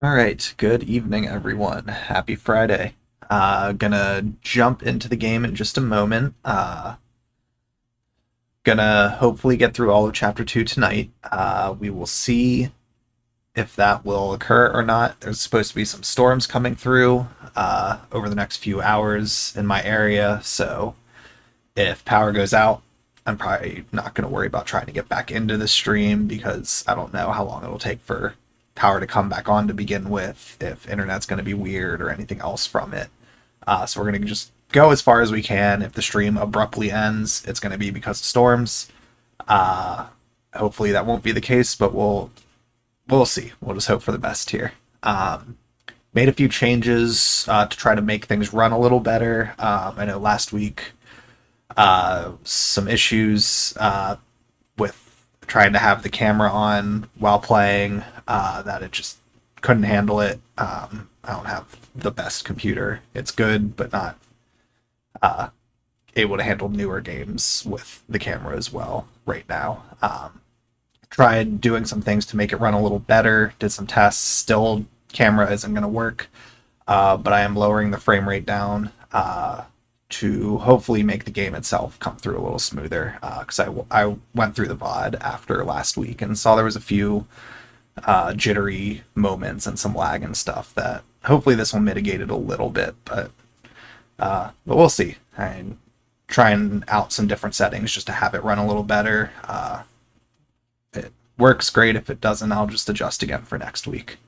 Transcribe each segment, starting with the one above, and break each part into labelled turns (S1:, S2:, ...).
S1: All right, good evening, everyone. Happy Friday. Gonna jump into the game in just a moment. Gonna hopefully get through all of Chapter 2 tonight. We will see if that will occur or not. There's supposed to be some storms coming through over the next few hours in my area, so if power goes out, I'm probably not going to worry about trying to get back into the stream because I don't know how long it'll take for power to come back on to begin with, if internet's going to be weird or anything else from it. So we're going to just go as far as we can. If the stream abruptly ends, it's going to be because of storms. Hopefully that won't be the case, but we'll see. We'll just hope for the best here. Made a few changes to try to make things run a little better. I know last week some issues with trying to have the camera on while playing, that it just couldn't handle it. I don't have the best computer. It's good, but not able to handle newer games with the camera as well right now. Tried doing some things to make it run a little better, did some tests. Still, camera isn't going to work, but I am lowering the frame rate down to hopefully make the game itself come through a little smoother, because I went through the VOD after last week and saw there was a few jittery moments and some lag and stuff that hopefully this will mitigate it a little bit, but we'll see. I'm trying out some different settings just to have it run a little better. It works great. If it doesn't, I'll just adjust again for next week.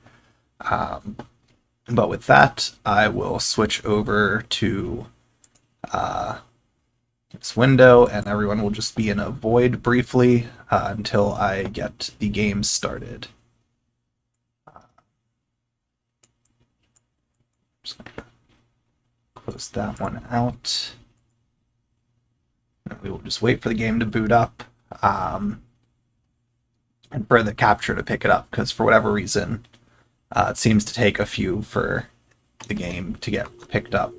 S1: But with that, I will switch over to this window, and everyone will just be in a void briefly until I get the game started. Just gonna close that one out. And we will just wait for the game to boot up, and for the capture to pick it up, because for whatever reason, it seems to take a few for the game to get picked up.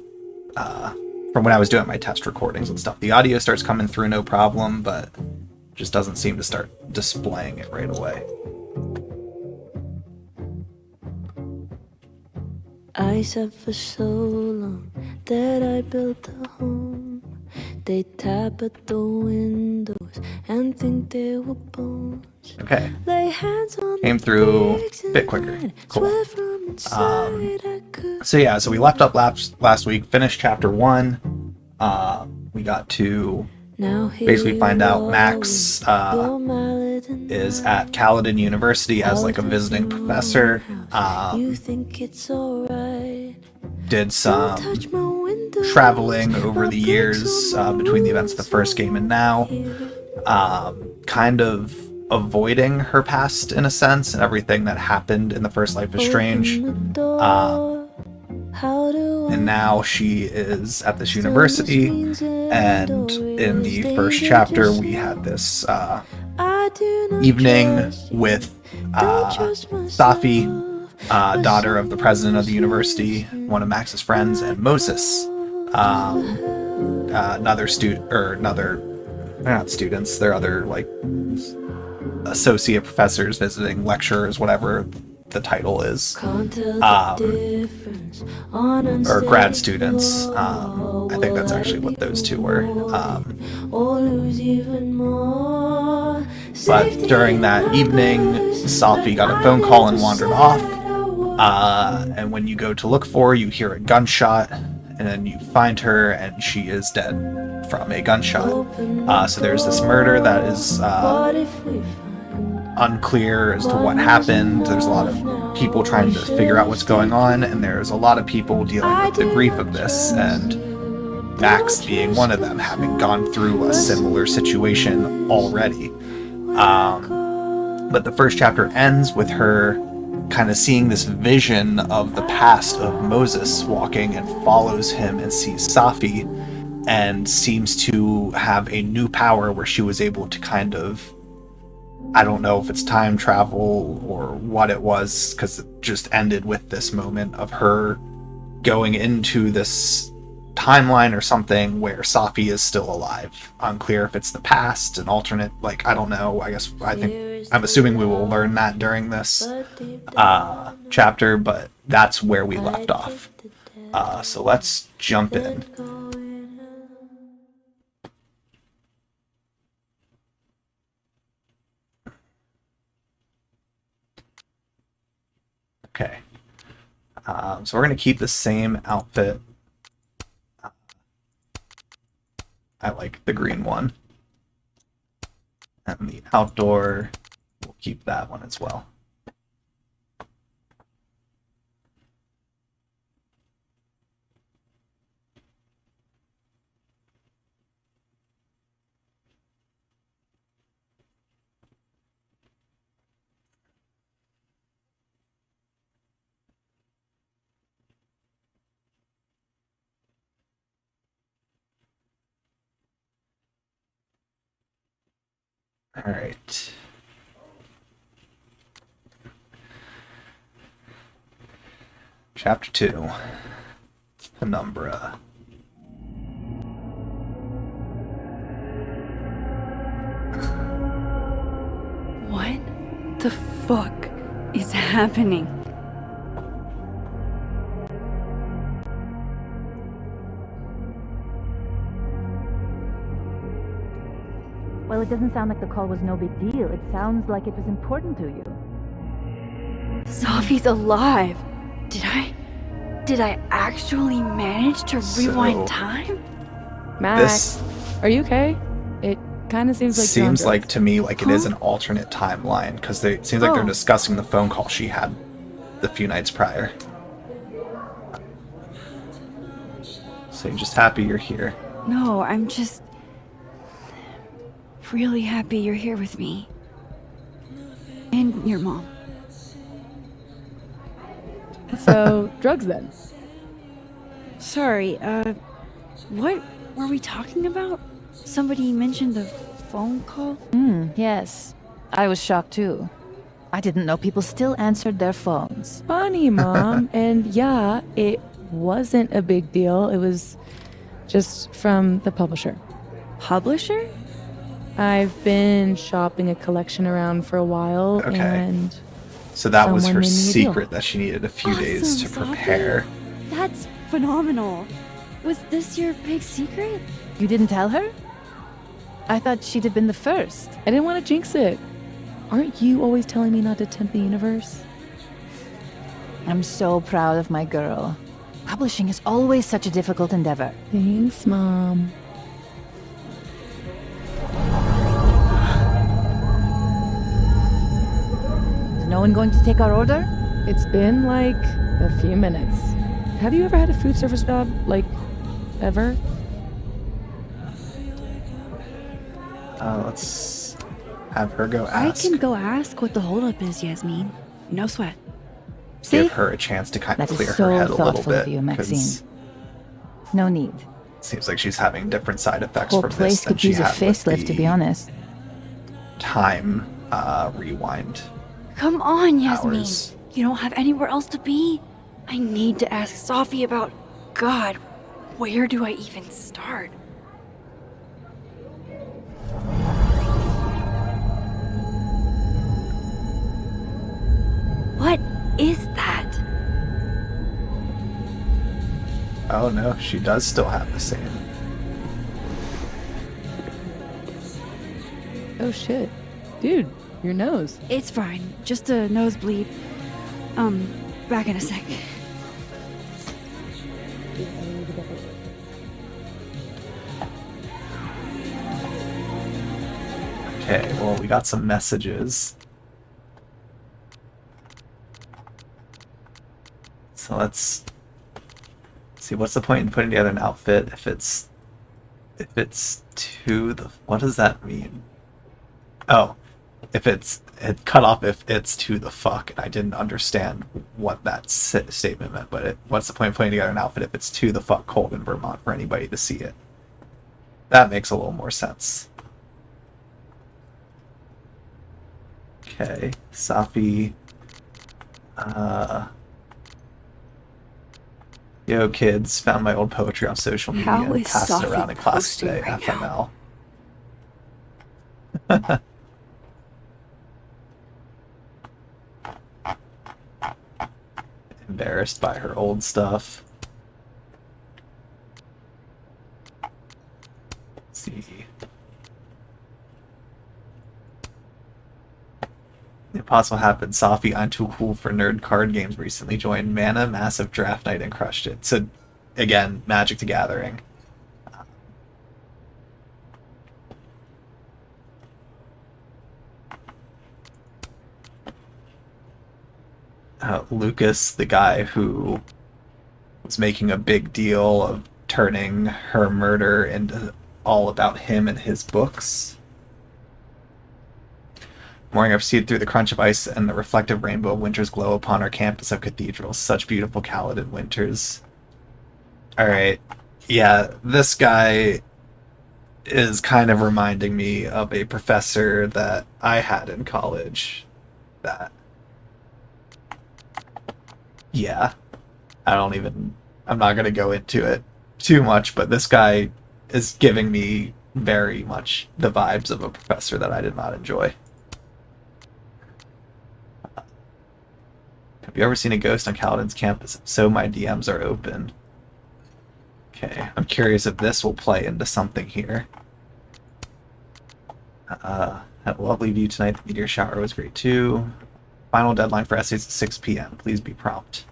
S1: From when I was doing my test recordings and stuff, the audio starts coming through no problem, but just doesn't seem to start displaying it right away.
S2: I said for so long that I built a home. They tap at the windows and think they were bones.
S1: Okay.
S2: Lay hands on
S1: Came through a bit quicker. Cool. So yeah, so we left up last week, finished chapter 1. We got to basically find out Max is at Caledon University as like a visiting professor. Did some traveling over the years between the events of the first game and now, kind of avoiding her past in a sense and everything that happened in the first Life is Strange. And now she is at this university, and in the first chapter we had this evening with Safi, daughter of the president of the university, one of Max's friends, and Moses, another student, or another, they're not students, they're other like associate professors, visiting lecturers, whatever the title is, or grad students. I think that's actually what those two were. But during that evening, Safi got a phone call and wandered off. And when you go to look for her, you hear a gunshot, and then you find her, and she is dead from a gunshot. So there's this murder that is unclear as to what happened. There's a lot of people trying to figure out what's going on, and there's a lot of people dealing with the grief of this, and Max being one of them, having gone through a similar situation already. But the first chapter ends with her kind of seeing this vision of the past of Moses walking, and follows him and sees Safi, and seems to have a new power where she was able to kind of, I don't know if it's time travel or what it was, because it just ended with this moment of her going into this timeline or something where Safi is still alive. Unclear if it's the past, an alternate, like, I don't know. I think I'm assuming we will learn that during this chapter, but that's where we left off. So let's jump in. Okay. So we're going to keep the same outfit. I like the green one. And the outdoor, we'll keep that one as well. All right. Chapter 2. Penumbra.
S3: What the fuck is happening?
S4: Well, it doesn't sound like the call was no big deal. It sounds like it was important to you.
S3: Sophie's alive. Did I actually manage to rewind time?
S5: Max, are you okay? It kind of seems like
S1: Seems like to me like it is an alternate timeline, because it seems like they're discussing the phone call she had the few nights prior. So you're just happy you're here.
S3: No, I'm just really happy you're here with me. And your mom.
S5: So, drugs then?
S3: Sorry, what were we talking about? Somebody mentioned the phone call?
S4: Yes. I was shocked too. I didn't know people still answered their phones.
S5: Funny, Mom. And yeah, it wasn't a big deal. It was just from the publisher.
S3: Publisher?
S5: I've been shopping a collection around for a while,
S1: Okay.
S5: and
S1: So that was
S5: someone
S1: her
S5: made me a deal.
S1: secret, that she needed a few days to
S3: Awesome, Sophie.
S1: prepare.
S3: That's phenomenal. Was this your big secret?
S4: You didn't tell her? I thought she'd have been the first.
S5: I didn't want to jinx it. Aren't you always telling me not to tempt the universe?
S4: I'm so proud of my girl. Publishing is always such a difficult endeavor.
S5: Thanks, Mom.
S4: Is no one going to take our order?
S5: It's been like a few minutes. Have you ever had a food service job? Like, ever?
S1: Let's have her go
S3: I
S1: ask.
S3: can go ask what the holdup is, Yasmin. No sweat.
S4: See?
S1: Give her a chance to kind of
S4: That is
S1: clear
S4: so
S1: her head a little
S4: thoughtful of
S1: bit.
S4: you,
S1: 'cause
S4: Maxine. No need.
S1: it seems like she's having different side effects
S4: Whole
S1: from this
S4: place
S1: than
S4: could
S1: she
S4: use a
S1: had with
S4: facelift, to be
S1: the
S4: honest.
S1: time rewind.
S3: Come on, Yasmin.
S1: Hours.
S3: You don't have anywhere else to be? I need to ask Sophie about... God, where do I even start? What is that?
S1: Oh no, she does still have the same.
S5: Oh shit. Dude, your nose.
S3: It's fine. Just a nosebleed. Back in a sec.
S1: Okay, well, we got some messages. So let's see, what's the point in putting together an outfit if it's to the, what does that mean? Oh, if it's cut off if it's to the fuck. I didn't understand what that statement meant, but what's the point in putting together an outfit if it's to the fuck cold in Vermont for anybody to see it? That makes a little more sense. Okay, Safi. Yo, kids, found my old poetry on social media
S3: How
S1: and
S3: is
S1: passed it
S3: Safi
S1: around in class
S3: posting
S1: today.
S3: right now?
S1: FML. embarrassed by her old stuff. Let's see. The Impossible happened. Safi, I'm too cool for nerd card games. Recently joined Mana, massive draft night, and crushed it. So, again, Magic the Gathering. Lucas, the guy who was making a big deal of turning her murder into all about him and his books. Morning, I proceeded through the crunch of ice and the reflective rainbow of winter's glow upon our campus of cathedrals. Such beautiful Caledon winters. Alright. Yeah, this guy is kind of reminding me of a professor that I had in college. That. Yeah. I'm not going to go into it too much, but this guy is giving me very much the vibes of a professor that I did not enjoy. Have you ever seen a ghost on Caledon's campus? If so, my DMs are open. Okay, I'm curious if this will play into something here. Had a lovely view tonight. The meteor shower was great too. Final deadline for essays at 6 p.m. Please be prompt.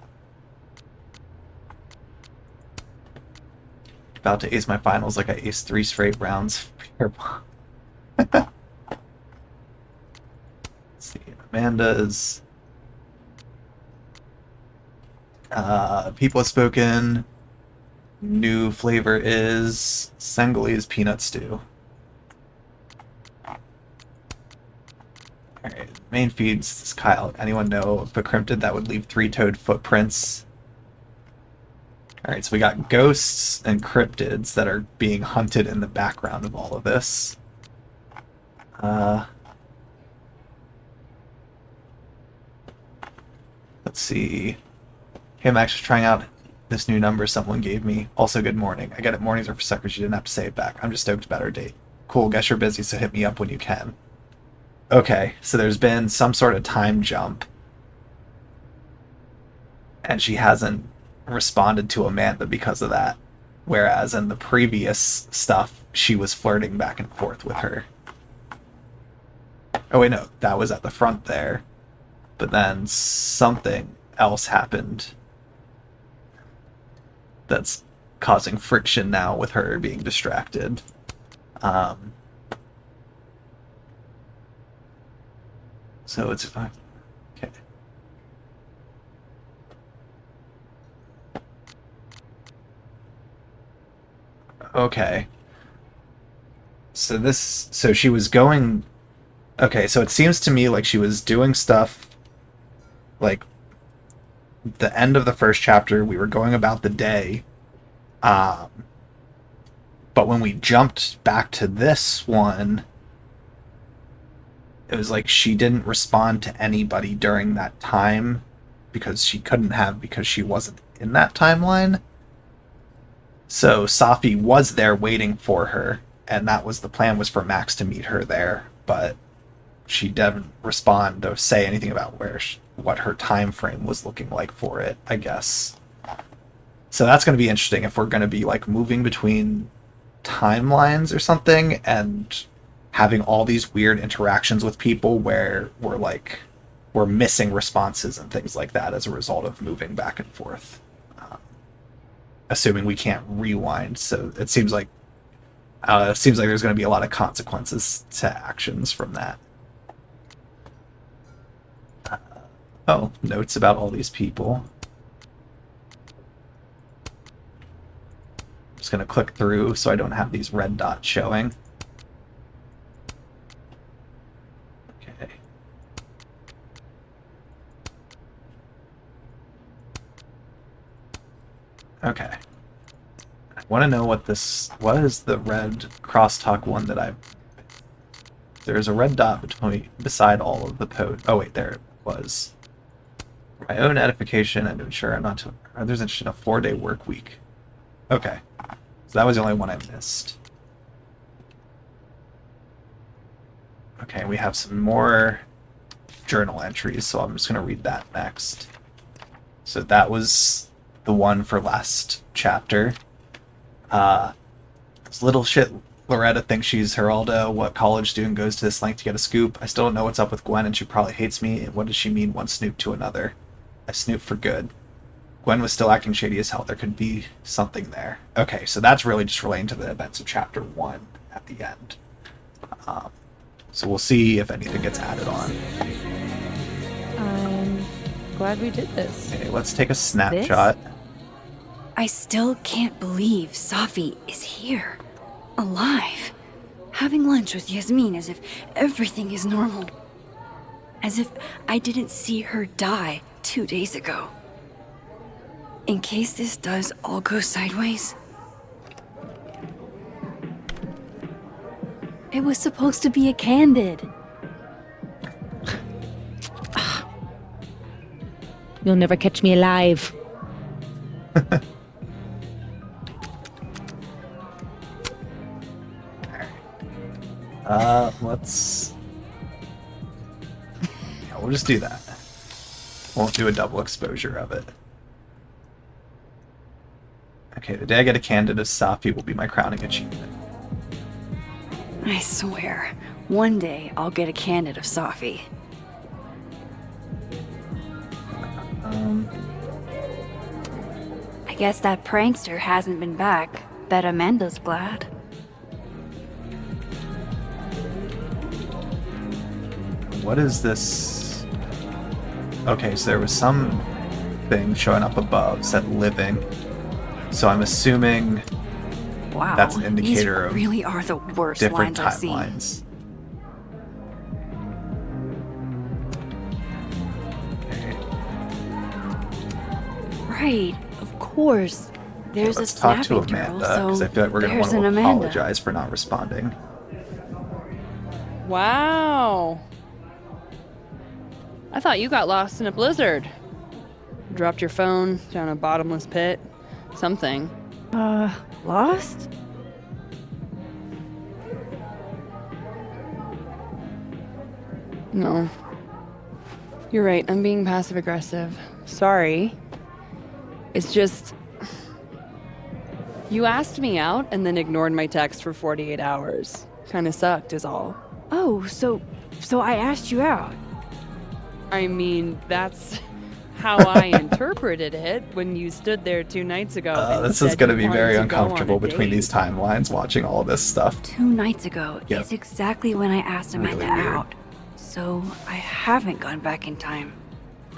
S1: About to ace my finals like I aced 3 straight rounds. Let's see. Amanda's. People have spoken. New flavor is Sengali's peanut stew. Alright, main feeds is Kyle. Anyone know of a cryptid that would leave 3-toed footprints? Alright, so we got ghosts and cryptids that are being hunted in the background of all of this. Let's see. Hey, I'm actually trying out this new number someone gave me. Also, good morning. I get it mornings are for suckers. You didn't have to say it back. I'm just stoked about our date. Cool, guess you're busy, so hit me up when you can. Okay, so there's been some sort of time jump. And she hasn't responded to Amanda because of that. Whereas in the previous stuff, she was flirting back and forth with her. Oh wait, no, that was at the front there. But then something else happened that's causing friction now with her being distracted. So it's okay. Okay. So she was going. Okay, so it seems to me like she was doing stuff like the end of the first chapter, we were going about the day. But when we jumped back to this one, it was like she didn't respond to anybody during that time because she couldn't have because she wasn't in that timeline. So Safi was there waiting for her, and that was the plan, was for Max to meet her there, but she didn't respond or say anything about what her time frame was looking like for it, I guess. So that's going to be interesting if we're going to be like moving between timelines or something and having all these weird interactions with people where we're missing responses and things like that as a result of moving back and forth. Assuming we can't rewind, so it seems like there's going to be a lot of consequences to actions from that. Oh, notes about all these people. I'm just going to click through so I don't have these red dots showing. Okay. Okay. I want to know what is the red crosstalk one that there's a red dot beside all of the code. Oh wait, there it was. For my own edification and to ensure I'm not others interested in a 4-day work week. Okay. So that was the only one I missed. Okay, we have some more journal entries, so I'm just going to read that next. So that was the one for last chapter. This little shit Loretta thinks she's Geraldo. What college student goes to this length to get a scoop? I still don't know what's up with Gwen, and she probably hates me. What does she mean one snoop to another? I snoop for good. Gwen was still acting shady as hell. There could be something there. Okay, so that's really just relating to the events of chapter 1 at the end. So we'll see if anything gets added on.
S5: I'm glad we did this.
S1: Okay, let's take a snapshot.
S3: I still can't believe Safi is here. Alive. Having lunch with Yasmin as if everything is normal. As if I didn't see her die 2 days ago. In case this does all go sideways. It was supposed to be a candid.
S5: You'll never catch me alive.
S1: Let's... Yeah, we'll just do that. Won't do a double exposure of it. Okay, the day I get a candid of Safi will be my crowning achievement.
S3: I swear, one day I'll get a candid of Safi. I guess that prankster hasn't been back. Bet Amanda's glad.
S1: What is this? Okay, so there was some thing showing up above, said living. So I'm assuming
S3: Wow,
S1: that's an indicator
S3: these
S1: of
S3: really are the worst
S1: different
S3: lines I've seen.
S1: timelines. Okay,
S3: Right, of course. There's
S1: let's
S3: a
S1: talk to
S3: snapping
S1: Amanda,
S3: turtle,
S1: because I feel like we're going to
S3: there's
S1: want to
S3: an Amanda.
S1: apologize for not responding.
S6: Wow. I thought you got lost in a blizzard. Dropped your phone down a bottomless pit. Something.
S3: Lost?
S6: No. You're right, I'm being passive aggressive. Sorry. It's just... You asked me out and then ignored my text for 48 hours. Kinda sucked is all.
S3: Oh, so I asked you out.
S6: I mean, that's how I interpreted it when you stood there 2 nights ago. and
S1: This is
S6: said
S1: going to
S6: you
S1: be
S6: wanted
S1: very
S6: to go
S1: uncomfortable
S6: on a
S1: between
S6: date.
S1: these timelines, watching all of this stuff.
S3: 2 nights ago
S1: Yep.
S3: is exactly when I asked Amanda
S1: Really weird.
S3: out. So I haven't gone back in time.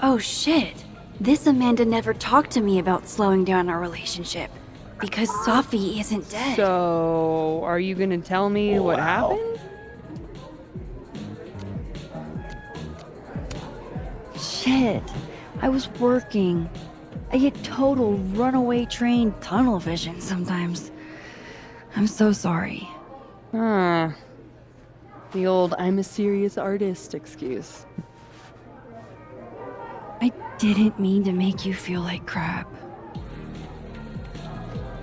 S3: Oh shit. This Amanda never talked to me about slowing down our relationship. Because Safi isn't dead.
S6: So, are you gonna tell me what
S1: Wow.
S6: happened?
S3: Shit. I was working. I get total runaway train tunnel vision sometimes. I'm so sorry.
S6: Ah. The old I'm a serious artist excuse.
S3: I didn't mean to make you feel like crap.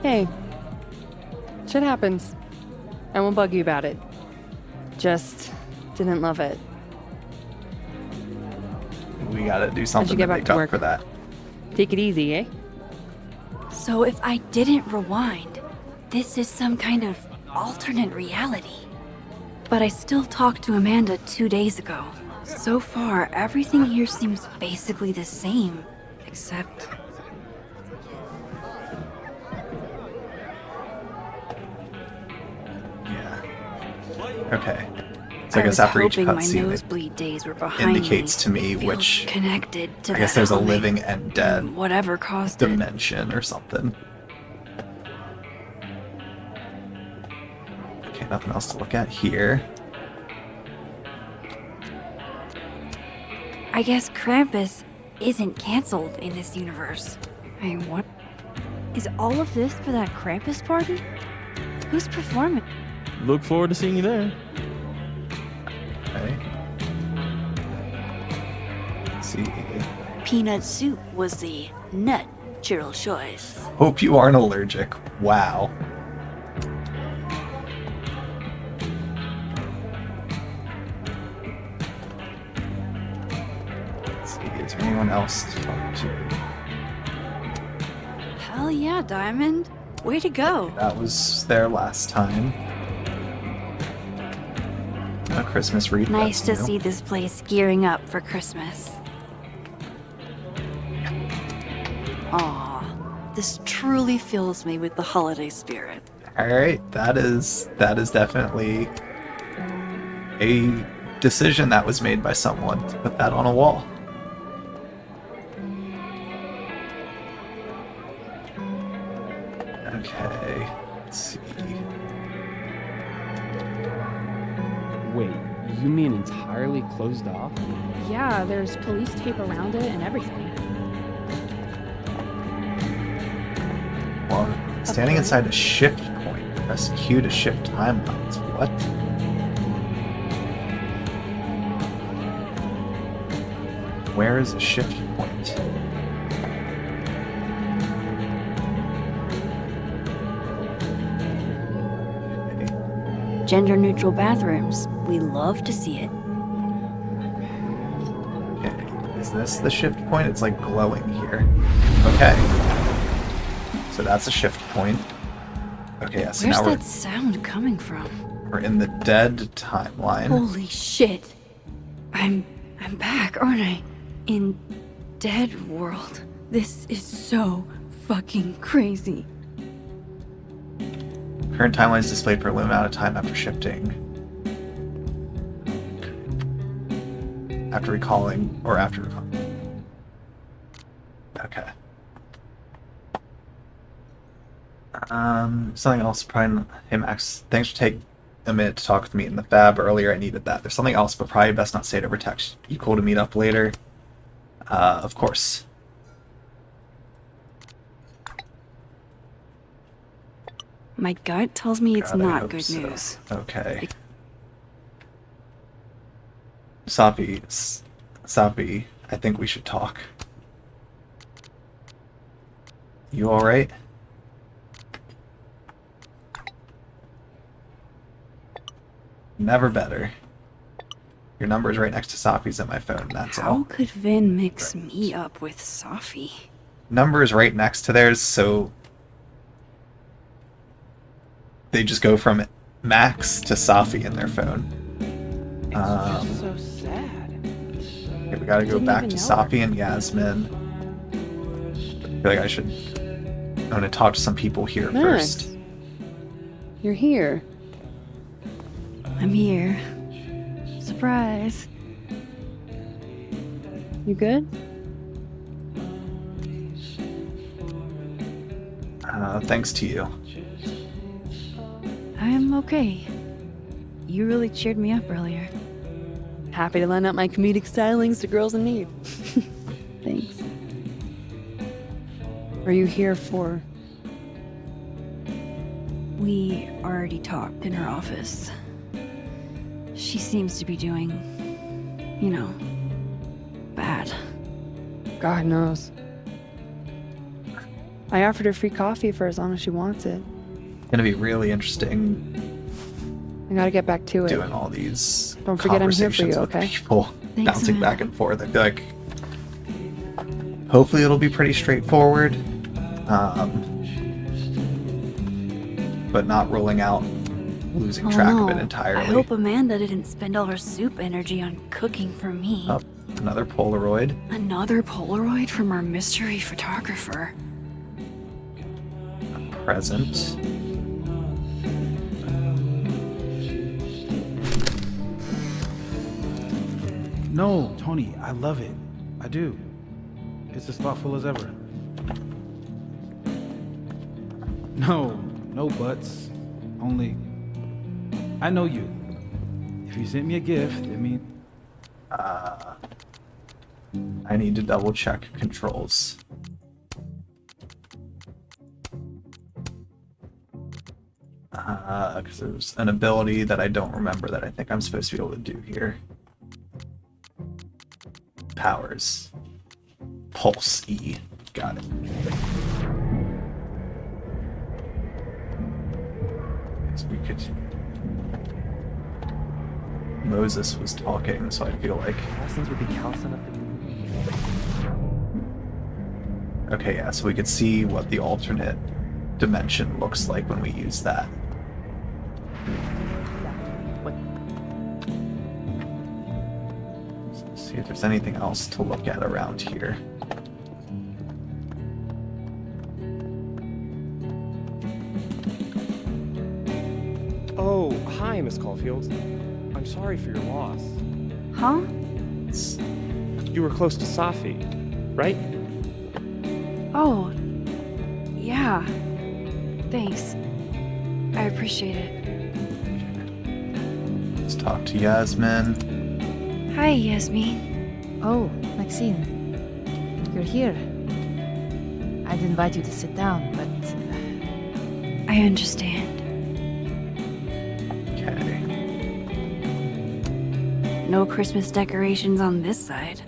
S6: Hey. Shit happens. I won't bug you about it. Just didn't love it.
S1: We gotta do something
S6: get
S1: to
S6: back
S1: make
S6: to
S1: up
S6: work?
S1: for that.
S6: Take it easy, eh?
S3: So if I didn't rewind, this is some kind of alternate reality. But I still talked to Amanda 2 days ago. So far, everything here seems basically the same, except...
S1: Yeah. Okay. So I guess
S3: was
S1: after each
S3: hoping my
S1: cutscene, it
S3: nosebleed days were behind
S1: indicates to me
S3: It feels
S1: which...
S3: connected to
S1: I guess
S3: that
S1: there's a
S3: helmet
S1: living and dead
S3: and whatever caused it.
S1: dimension or something. Okay, nothing else to look at here.
S3: I guess Krampus isn't canceled in this universe. Hey, what? Is all of this for that Krampus party? Who's performing?
S7: Look forward to seeing you there.
S1: Okay. Let's see.
S3: Peanut soup was the natural choice.
S1: Hope you aren't allergic. Wow. Let's see, is there anyone else to talk to?
S3: Hell yeah, Diamond. Way to go.
S1: That was there last time. A Christmas wreath.
S3: Nice to
S1: that's new.
S3: see this place gearing up for Christmas. Aw, this truly fills me with the holiday spirit.
S1: All right, that is definitely a decision that was made by someone to put that on a wall. Okay, let's see.
S8: Wait, you mean entirely closed off?
S9: Yeah, there's police tape around it and everything.
S1: Well, standing inside a shift point. Press Q to shift timelines. What? Where is a shift point?
S3: Gender neutral bathrooms. We love to see it.
S1: Okay. Is this the shift point? It's like glowing here. Okay. So that's a shift point. Okay, yeah, so
S3: Where's
S1: now
S3: that sound coming from?
S1: we're in the dead timeline.
S3: Holy shit. I'm back, aren't I? In Dead World. This is so fucking crazy.
S1: Current timeline is displayed for a limited amount of time after shifting. After recalling. Okay. Something else. Probably, hey Max, thanks for taking a minute to talk with me in the fab earlier. I needed that. There's something else, but probably best not say it over text. You cool to meet up later? Of course.
S3: My gut tells me it's
S1: God, I
S3: not
S1: hope
S3: good
S1: so.
S3: news.
S1: Okay. Safi, I think we should talk. You alright? Never better. Your number is right next to Safi's in my phone, that's
S3: How
S1: all.
S3: could Vin mix me up with Safi?
S1: Number is right next to theirs, so they just go from Max to Safi in their phone.
S8: So sad.
S1: Okay, we gotta go
S9: Didn't
S1: back
S9: even
S1: to
S9: know her.
S1: Safi and Yasmin. I feel like I want to talk to some people here
S6: Max,
S1: first.
S6: you're here.
S3: I'm here. Surprise.
S6: You good?
S1: Thanks to you.
S3: I'm okay. You really cheered me up earlier.
S6: Happy to lend out my comedic stylings to girls in need.
S3: Thanks.
S6: Are you here for...
S3: We already talked in her office. She seems to be doing, you know, bad.
S6: God knows. I offered her free coffee for as long as she wants it.
S1: Gonna be really interesting
S6: I gotta get back to it.
S1: doing all these
S6: Don't forget I'm here for
S1: conversations
S6: you,
S1: with
S6: okay?
S1: people
S3: Thanks,
S1: bouncing
S3: Amanda.
S1: back and forth. I feel like hopefully it'll be pretty straightforward, but not ruling out losing track of it entirely.
S3: I hope Amanda didn't spend all her soup energy on cooking for me.
S1: Oh, another Polaroid.
S3: Another Polaroid from our mystery photographer.
S1: Present.
S10: No, Tony, I love it. I do. It's as thoughtful as ever. No buts. Only, I know you. If you sent me a gift, it means...
S1: I need to double check controls. Because there's an ability that I don't remember that I think I'm supposed to be able to do here. Powers. Pulse E. Got it. So we could... Moses was talking, so I feel like...
S8: Lessons would be callous enough to
S1: Okay, yeah, so we could see what the alternate dimension looks like when we use that. See if there's anything else to look at around here.
S11: Oh, hi, Miss Caulfield. I'm sorry for your loss.
S3: Huh?
S11: You were close to Safi, right?
S9: Oh, yeah. Thanks. I appreciate it.
S1: Let's talk to Yasmin.
S3: Hi, Yasmin.
S4: Oh, Maxine. You're here. I'd invite you to sit down, but
S3: I understand.
S1: Okay.
S3: No Christmas decorations on this side.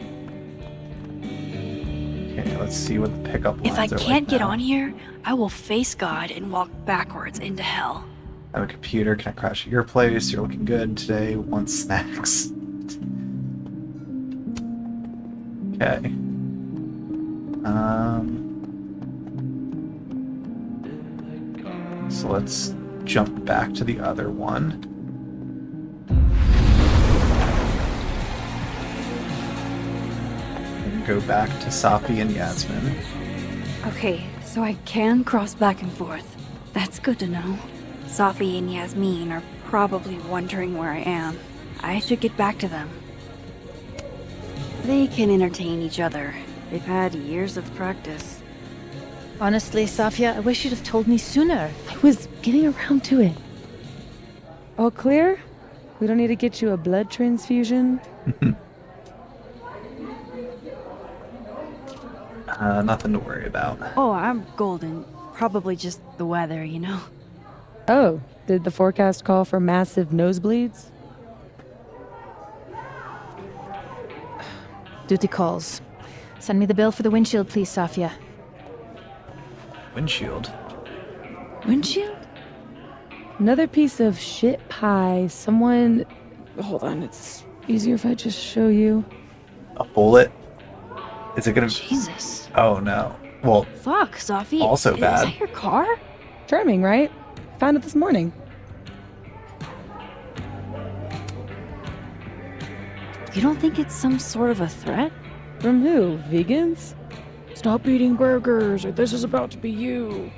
S1: Okay, let's see what the pickup lines
S3: If I
S1: are
S3: can't
S1: like
S3: get
S1: now.
S3: on here, I will face God and walk backwards into hell.
S1: I have a computer. Can I crash at your place? You're looking good today. Want snacks? Okay. So let's jump back to the other one. And go back to Safi and Yasmin.
S3: Okay, so I can cross back and forth. That's good to know. Safi and Yasmin are probably wondering where I am. I should get back to them. They can entertain each other. They've had years of practice.
S4: honestly, Safia, I wish you'd have told me sooner.
S5: I was getting around to it. All clear? We don't need to get you a blood transfusion?
S1: Nothing to worry about.
S3: Oh, I'm golden. Probably just the weather, you know?
S5: Oh, did the forecast call for massive nosebleeds?
S4: Duty calls. Send me the bill for the windshield, please, Safia.
S1: Windshield.
S3: Windshield?
S5: Another piece of shit pie. Someone... Hold on, it's easier if I just show you.
S1: A bullet? Is it gonna...
S3: Jesus.
S1: Oh no. Well,
S3: Fuck, Safi.
S1: Also
S3: Is
S1: bad.
S3: that your car?
S5: Charming, right? Found it this morning.
S3: You don't think it's some sort of a threat?
S5: From who? Vegans? Stop eating burgers, or this is about to be you.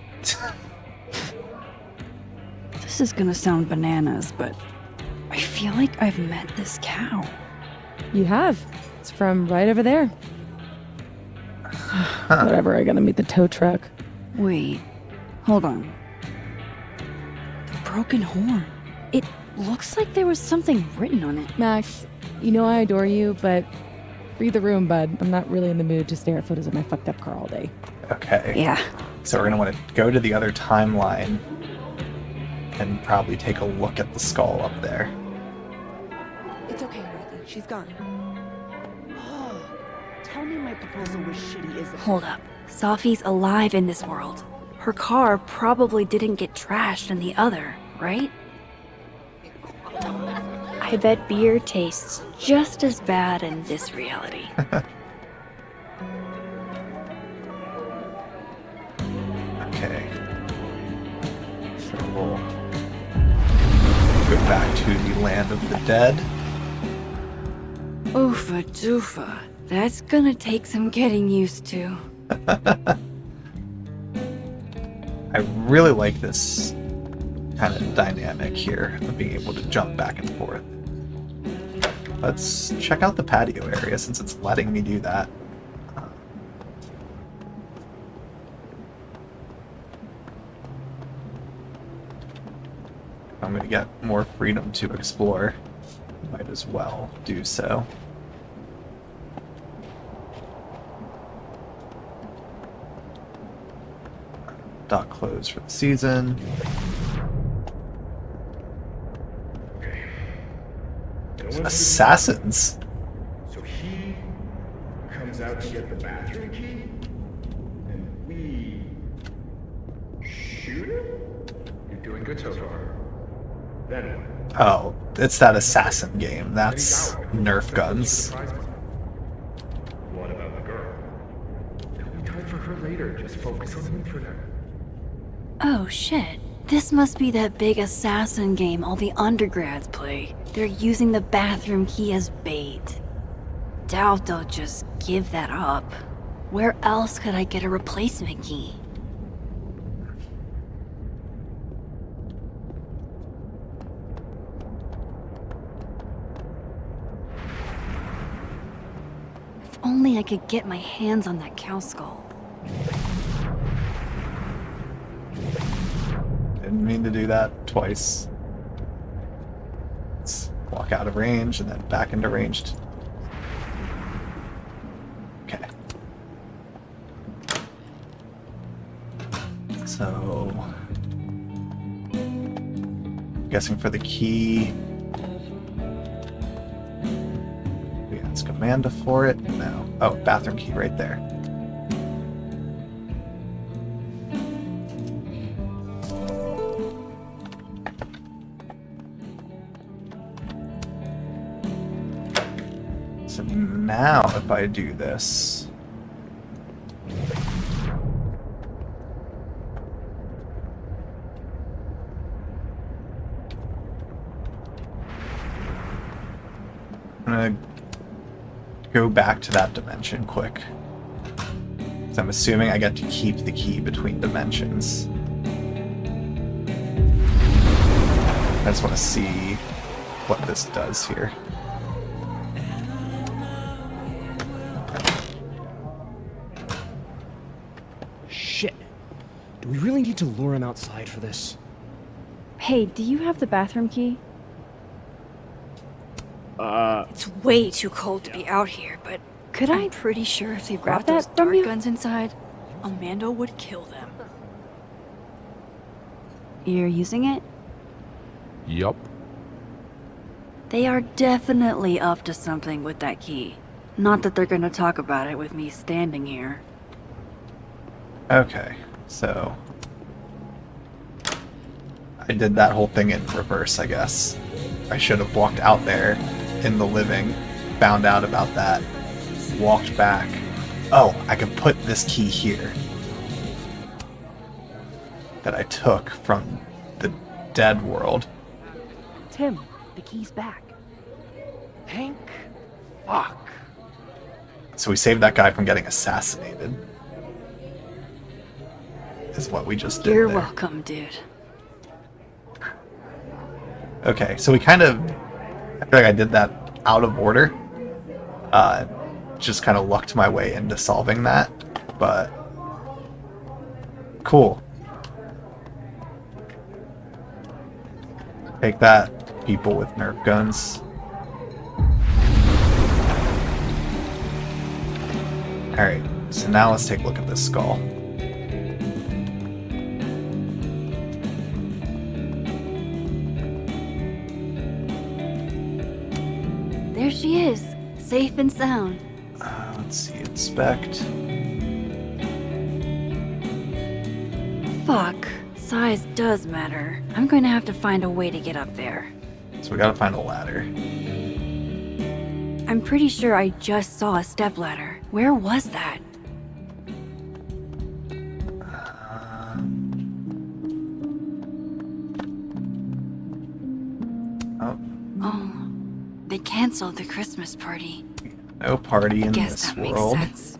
S3: This is gonna sound bananas, but I feel like I've met this cow.
S5: You have. It's from right over there. Whatever, I gotta meet the tow truck.
S3: Wait, hold on. The broken horn. It looks like there was something written on it.
S5: Max, you know I adore you, but read the room, bud. I'm not really in the mood to stare at photos of my fucked up car all day.
S1: okay.
S3: Yeah.
S1: So we're gonna want to go to the other timeline and probably take a look at the skull up there.
S12: It's okay, Rocky. She's gone. Oh, tell me my proposal was shitty, isn't it?
S3: Hold up. Safi's alive in this world. Her car probably didn't get trashed in the other, right? I bet beer tastes just as bad in this reality.
S1: Okay. So we'll go back to the land of the dead.
S3: Oofa doofa. That's gonna take some getting used to.
S1: I really like this kind of dynamic here of being able to jump back and forth. Let's check out the patio area since it's letting me do that. I'm going to get more freedom to explore. Might as well do so. Dock closed for the season. Assassins.
S13: So he comes out to get the bathroom key, and we shoot him? You're doing good so far. Then what?
S1: Oh, it's that assassin game. That's Nerf guns.
S13: What about the girl? It'll be time for her later. later. Just focus on him for now.
S3: Oh shit. This must be that big assassin game all the undergrads play. They're using the bathroom key as bait. Doubt they'll just give that up. Where else could I get a replacement key? If only I could get my hands on that cow skull.
S1: Didn't mean to do that twice. Let's walk out of range and then back into ranged. Okay. So, guessing for the key, we ask Amanda for it. No. Oh, bathroom key right there. So now, if I do this, I'm gonna go back to that dimension quick. So I'm assuming I get to keep the key between dimensions. I just want to see what this does here.
S11: Shit. Do we really need to lure him outside for this?
S6: Hey, do you have the bathroom key?
S3: It's way too cold to be out here, but I'm pretty sure if they brought
S6: that
S3: those
S6: from
S3: dart
S6: you?
S3: guns inside, Amanda would kill them. You're using it?
S8: Yup.
S3: They are definitely up to something with that key. Not that they're gonna talk about it with me standing here.
S1: Okay, so I did that whole thing in reverse, I guess. I should have walked out there in the living, found out about that, walked back. Oh, I could put this key here that I took from the dead world.
S12: Tim, the key's back.
S11: Hank? Fuck.
S1: So we saved that guy from getting assassinated. Is what we just did
S3: You're
S1: there.
S3: welcome, dude.
S1: Okay, so we kind of... I feel like I did that out of order. Just kind of lucked my way into solving that. But... cool. Take that, people with Nerf guns. Alright, so now let's take a look at this skull.
S3: There she is, safe and sound.
S1: Let's see, inspect.
S3: Fuck, size does matter. I'm going to have to find a way to get up there.
S1: So we gotta find a ladder.
S3: I'm pretty sure I just saw a stepladder. Where was that? Oh, they canceled the Christmas party.
S1: No party in
S3: Guess
S1: this
S3: that makes
S1: world.
S3: sense.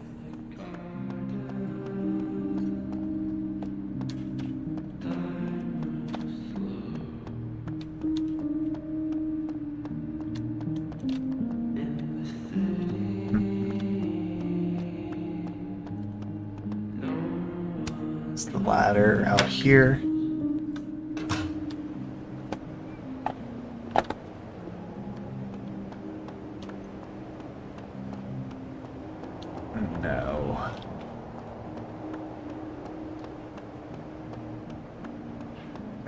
S1: It's the ladder out here. No.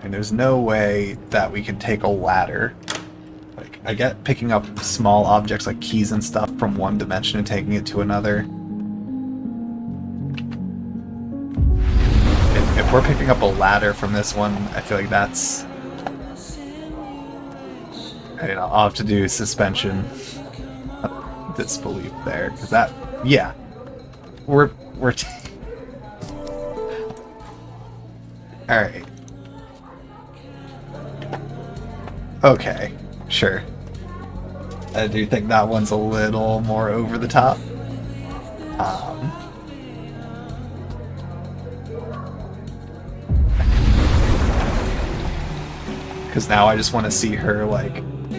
S1: And there's no way that we can take a ladder. Like, I get picking up small objects like keys and stuff from one dimension and taking it to another. If we're picking up a ladder from this one, I feel like that's... I'll have to do suspension of disbelief there, because that... Yeah. We're Alright. Okay, sure. I do think that one's a little more over the top. Because now I just want to see her, like,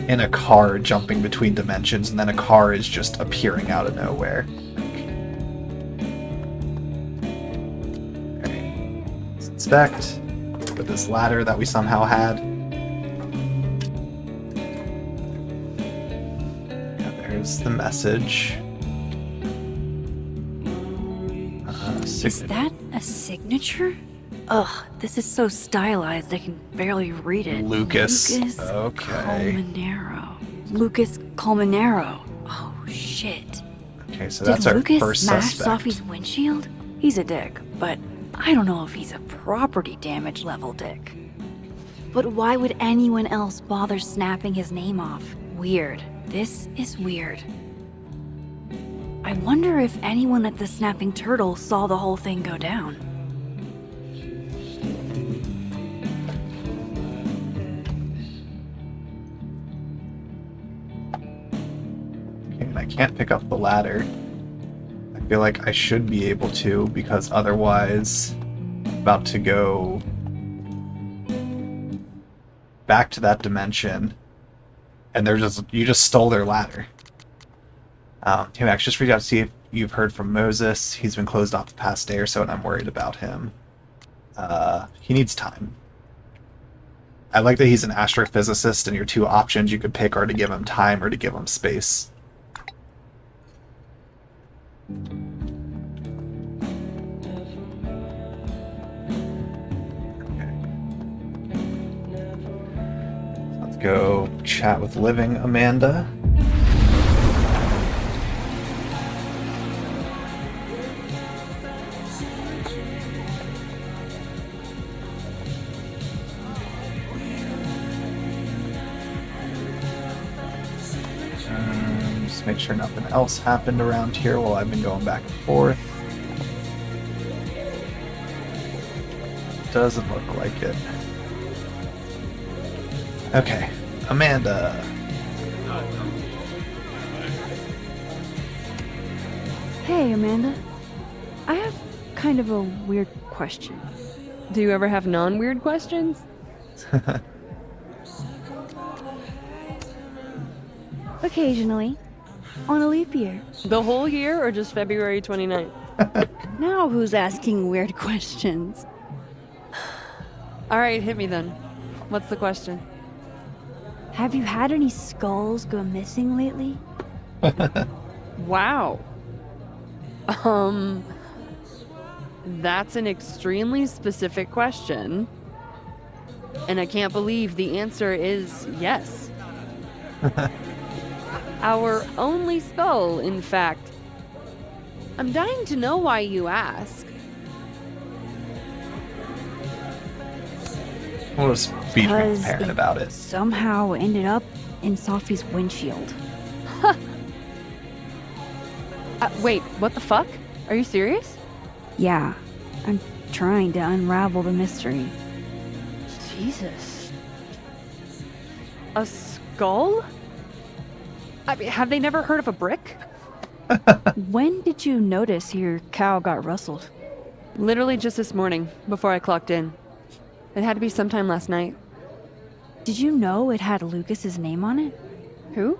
S1: in a car jumping between dimensions, and then a car is just appearing out of nowhere. Okay. Let's inspect with this ladder that we somehow had. Yeah, there's the message.
S3: Is that a signature? Ugh, this is so stylized I can barely read it.
S1: Lucas.
S3: Okay. Lucas Colmenero. Oh, shit.
S1: Okay, so that's our
S3: Lucas
S1: first
S3: smash
S1: suspect.
S3: Sophie's windshield? He's a dick, but I don't know if he's a property damage level dick. But why would anyone else bother snapping his name off? Weird. This is weird. I wonder if anyone at the Snapping Turtle saw the whole thing go down.
S1: Okay, and I can't pick up the ladder. I feel like I should be able to, because otherwise I'm about to go back to that dimension, and you just stole their ladder. Hey Max, just reach out to see if you've heard from Moses. He's been closed off the past day or so, and I'm worried about him. He needs time. I like that he's an astrophysicist, and your two options you could pick are to give him time or to give him space. Okay. Let's go chat with living Amanda. Just make sure nothing else happened around here while I've been going back and forth. Doesn't look like it. Okay, Amanda.
S9: Hey, Amanda. I have kind of a weird question.
S6: Do you ever have non-weird questions?
S9: Occasionally. On a leap year.
S6: The whole year or just February 29th?
S3: Now who's asking weird questions?
S6: Alright, hit me then. What's the question?
S3: Have you had any skulls go missing lately?
S6: Wow. That's an extremely specific question. And I can't believe the answer is yes. Our only skull, in fact. I'm dying to know why you ask.
S1: We'll just be transparent about it.
S3: Somehow ended up in Sophie's windshield.
S6: Wait, what the fuck? Are you serious?
S3: Yeah, I'm trying to unravel the mystery.
S6: Jesus. A skull? I mean, have they never heard of a brick?
S3: When did you notice your cow got rustled?
S6: Literally just this morning, before I clocked in. It had to be sometime last night.
S3: Did you know it had Lucas's name on it?
S6: Who?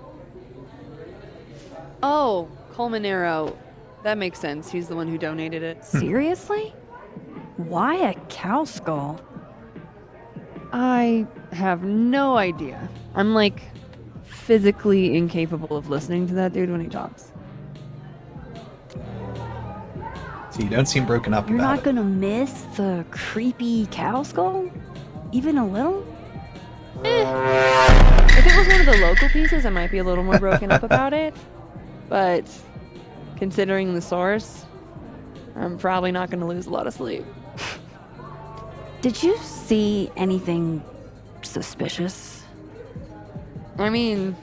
S6: Oh, Colmenero. That makes sense. He's the one who donated it.
S3: Seriously? Why a cow skull?
S6: I have no idea. I'm like physically incapable of listening to that dude when he talks.
S1: So you don't seem broken up
S3: You're
S1: about
S3: not
S1: it.
S3: gonna miss the creepy cow skull? Even a little?
S6: If it was one of the local pieces, I might be a little more broken up about it. But considering the source, I'm probably not going to lose a lot of sleep.
S3: Did you see anything suspicious?
S6: I mean,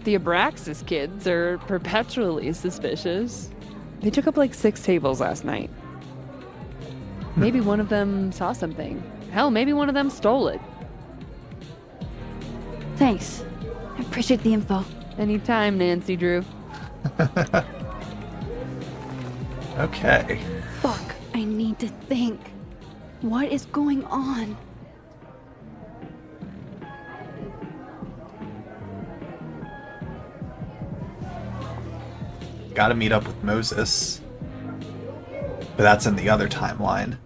S6: the Abraxas kids are perpetually suspicious. They took up like 6 tables last night. Maybe one of them saw something. Hell, maybe one of them stole it.
S3: Thanks. I appreciate the info.
S6: Anytime, Nancy Drew.
S1: Okay.
S3: Fuck, I need to think. What is going on?
S1: Gotta meet up with Moses. But that's in the other timeline.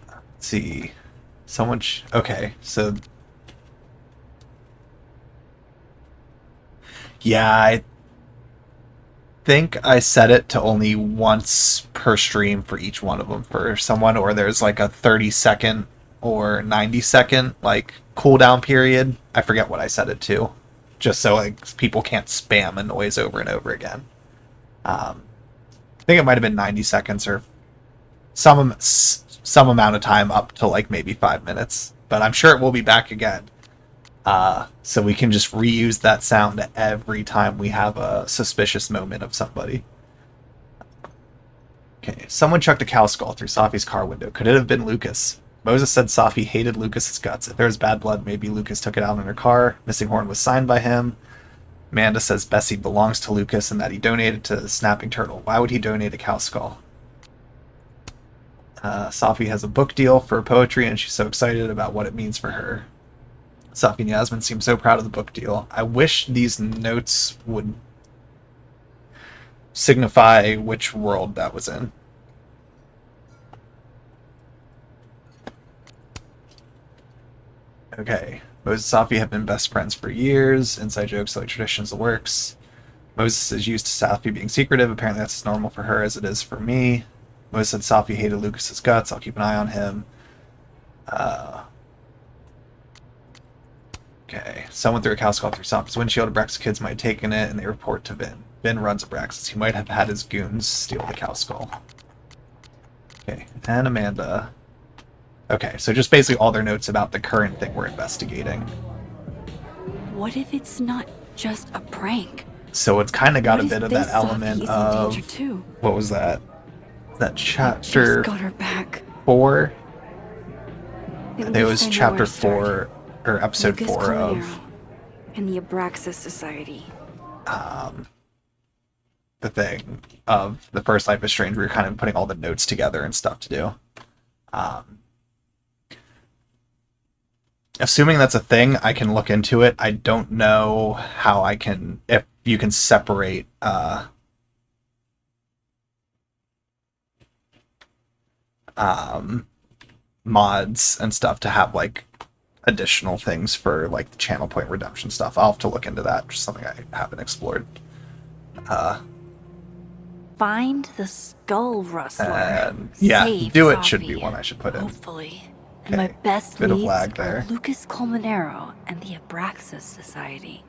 S1: Let's see. Okay, so... Yeah, I think I set it to only once per stream for each one of them for someone, or there's like a 30-second or 90-second like cooldown period. I forget what I set it to, just so like people can't spam a noise over and over again. I think it might have been 90 seconds or some amount of time up to like maybe 5 minutes, but I'm sure it will be back again. So we can just reuse that sound every time we have a suspicious moment of somebody. Okay, someone chucked a cow skull through Safi's car window. Could it have been Lucas? Moses said Safi hated Lucas's guts. If there was bad blood, maybe Lucas took it out in her car. Missing Horn was signed by him. Amanda says Bessie belongs to Lucas and that he donated to the Snapping Turtle. Why would he donate a cow skull? Safi has a book deal for poetry and she's so excited about what it means for her. Safi and Yasmin seem so proud of the book deal. I wish these notes would signify which world that was in. Okay. Moses and Safi have been best friends for years. Inside jokes like traditions the works. Moses is used to Safi being secretive. Apparently that's as normal for her as it is for me. Moses said Safi hated Lucas's guts. I'll keep an eye on him. Okay. Someone threw a cow skull through Safi's windshield. Abraxas kids might have taken it, and they report to Vin. Vin runs Abraxas. He might have had his goons steal the cow skull. Okay. And Amanda. Okay, so just basically all their notes about the current thing we're investigating.
S3: What if it's not just a prank?
S1: So it's kind of got a
S3: What
S1: bit
S3: if
S1: of that
S3: this
S1: element
S3: Safi is in
S1: of...
S3: danger too?
S1: What was that? That chapter...
S3: Just got her back.
S1: 4? I
S3: At
S1: think it was
S3: least I know
S1: chapter
S3: where to start.
S1: 4, or episode
S3: Lucas
S1: 4
S3: Culinero
S1: of...
S3: and the Abraxas Society.
S1: The thing of the first Life is Strange. We were kind of putting all the notes together and stuff to do. Assuming that's a thing, I can look into it. I don't know how I can, if you can separate mods and stuff to have like additional things for like the channel point redemption stuff. I'll have to look into that. Just something I haven't explored.
S3: Find the Skull Rustler.
S1: Yeah,
S3: Save
S1: do it
S3: Safi,
S1: should be one I should put in.
S3: Hopefully. And my best
S1: Bit of
S3: leads
S1: lag there.
S3: are Lucas Colmenero and the Abraxas Society.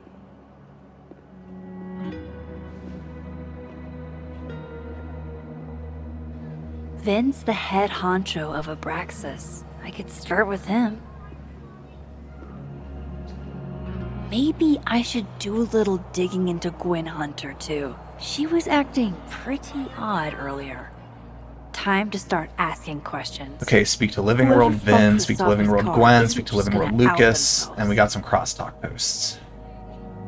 S3: Vin's the head honcho of Abraxas. I could start with him. Maybe I should do a little digging into Gwen Hunter too. She was acting pretty odd earlier. Time to start asking questions.
S1: Okay, speak to Living
S3: Whoever
S1: World
S3: fucked
S1: Vin,
S3: with
S1: speak to Living
S3: Safi's
S1: World
S3: car
S1: Gwen,
S3: isn't
S1: speak to
S3: just
S1: Living World
S3: gonna out
S1: Lucas,
S3: themselves.
S1: and we got some crosstalk posts.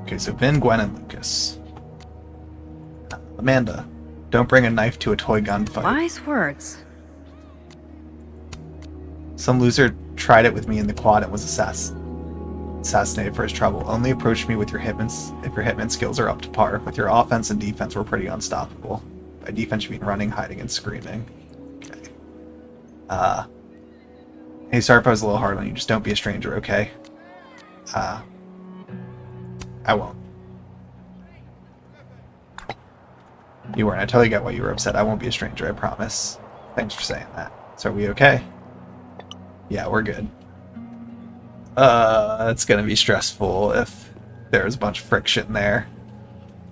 S1: Okay, so Vin, Gwen, and Lucas. Amanda, don't bring a knife to a toy gun fight.
S3: Wise words.
S1: Some loser tried it with me in the quad and was assassinated for his trouble. Only approach me with your hitmans if your hitman skills are up to par. With your offense and defense, we're pretty unstoppable. By defense, you mean running, hiding, and screaming. Okay. Hey, sorry if I was a little hard on you. Just don't be a stranger, okay? I won't. You weren't. I totally get why you were upset. I won't be a stranger, I promise. Thanks for saying that. So are we okay? Yeah, we're good. It's gonna be stressful if there's a bunch of friction there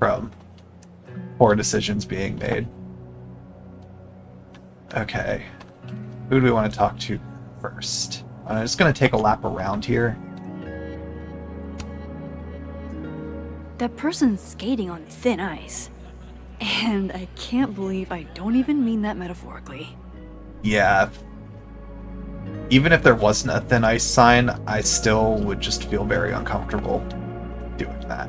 S1: from poor decisions being made. Okay. Who do we want to talk to first? I'm just gonna take a lap around here.
S3: That person's skating on thin ice. And I can't believe I don't even mean that metaphorically.
S1: Yeah. Even if there wasn't a thin ice sign, I still would just feel very uncomfortable doing that.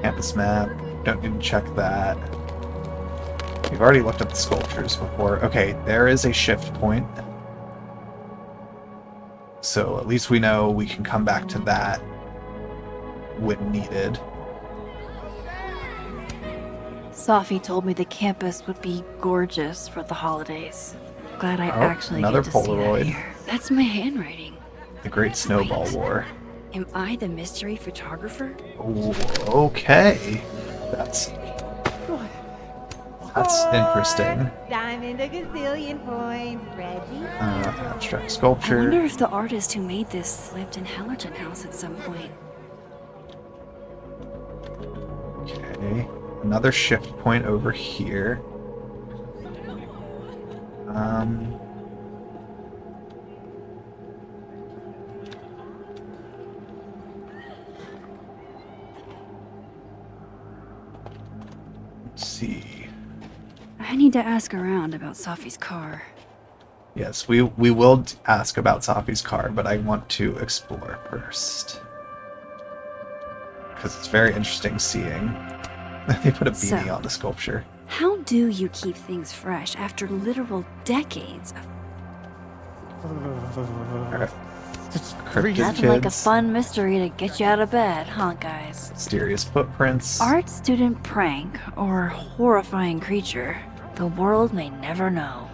S1: Campus map. Don't need to check that. We've already looked at the sculptures before. Okay, there is a shift point. So at least we know we can come back to that when needed.
S3: Sophie told me the campus would be gorgeous for the holidays. Glad I
S1: Oh,
S3: actually
S1: another
S3: get to see that
S1: Polaroid.
S3: here. That's my handwriting.
S1: The Great Snowball War.
S3: Am I the mystery photographer?
S1: Ooh, okay. That's interesting.
S14: Diamond a gazillion points, Reggie.
S1: Abstract
S3: I wonder
S1: sculpture.
S3: if the artist who made this lived in Hellerton House at some point.
S1: Okay. Another shift point over here. Let's see.
S3: I need to ask around about Sophie's car.
S1: Yes, we will ask about Sophie's car, but I want to explore first. Because it's very interesting seeing they put a beanie
S3: So-
S1: on the sculpture.
S3: How do you keep things fresh after literal decades of
S1: Alright. Cryptid
S3: nothing like a
S1: kids,
S3: fun mystery to get you out of bed, huh, guys?
S1: mysterious footprints.
S3: Art student prank or horrifying creature, the world may never know.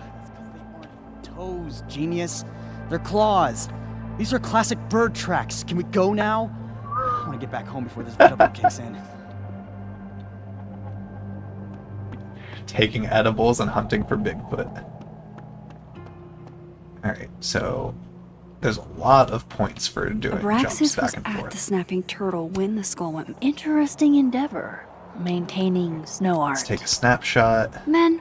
S15: Toes, genius. They're claws. These are classic bird tracks. Can we go now? I want to get back home before this edible kicks in.
S1: Taking edibles and hunting for Bigfoot. Alright, so there's a lot of points for doing jumps
S3: Abraxas was
S1: back and
S3: at
S1: forth.
S3: the Snapping Turtle when the skull went. Interesting endeavor. Maintaining snow art.
S1: Let's take a snapshot.
S3: Men,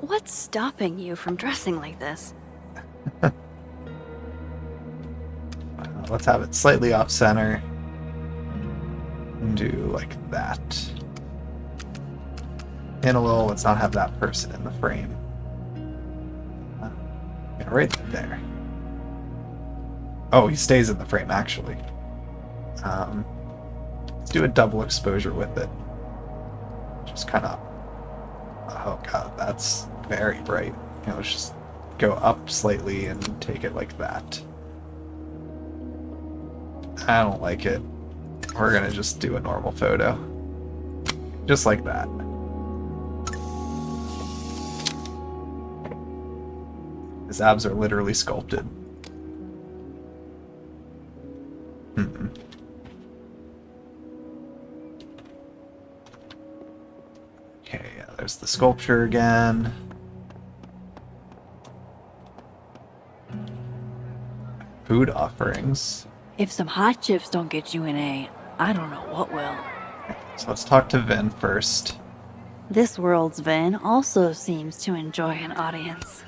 S3: what's stopping you from dressing like this?
S1: Let's have it slightly off center. And do like that. In a little, let's not have that person in the frame. Yeah, right there. Oh, he stays in the frame actually. Let's do a double exposure with it. Just kind of. Oh god, that's very bright. You know, let's just go up slightly and take it like that. I don't like it. We're gonna just do a normal photo. Just like that. His abs are literally sculpted. Okay, yeah, there's the sculpture again. Food offerings.
S3: If some hot chips don't get you an A, I don't know what will.
S1: So let's talk to Vin first.
S3: This world's Vin also seems to enjoy an audience.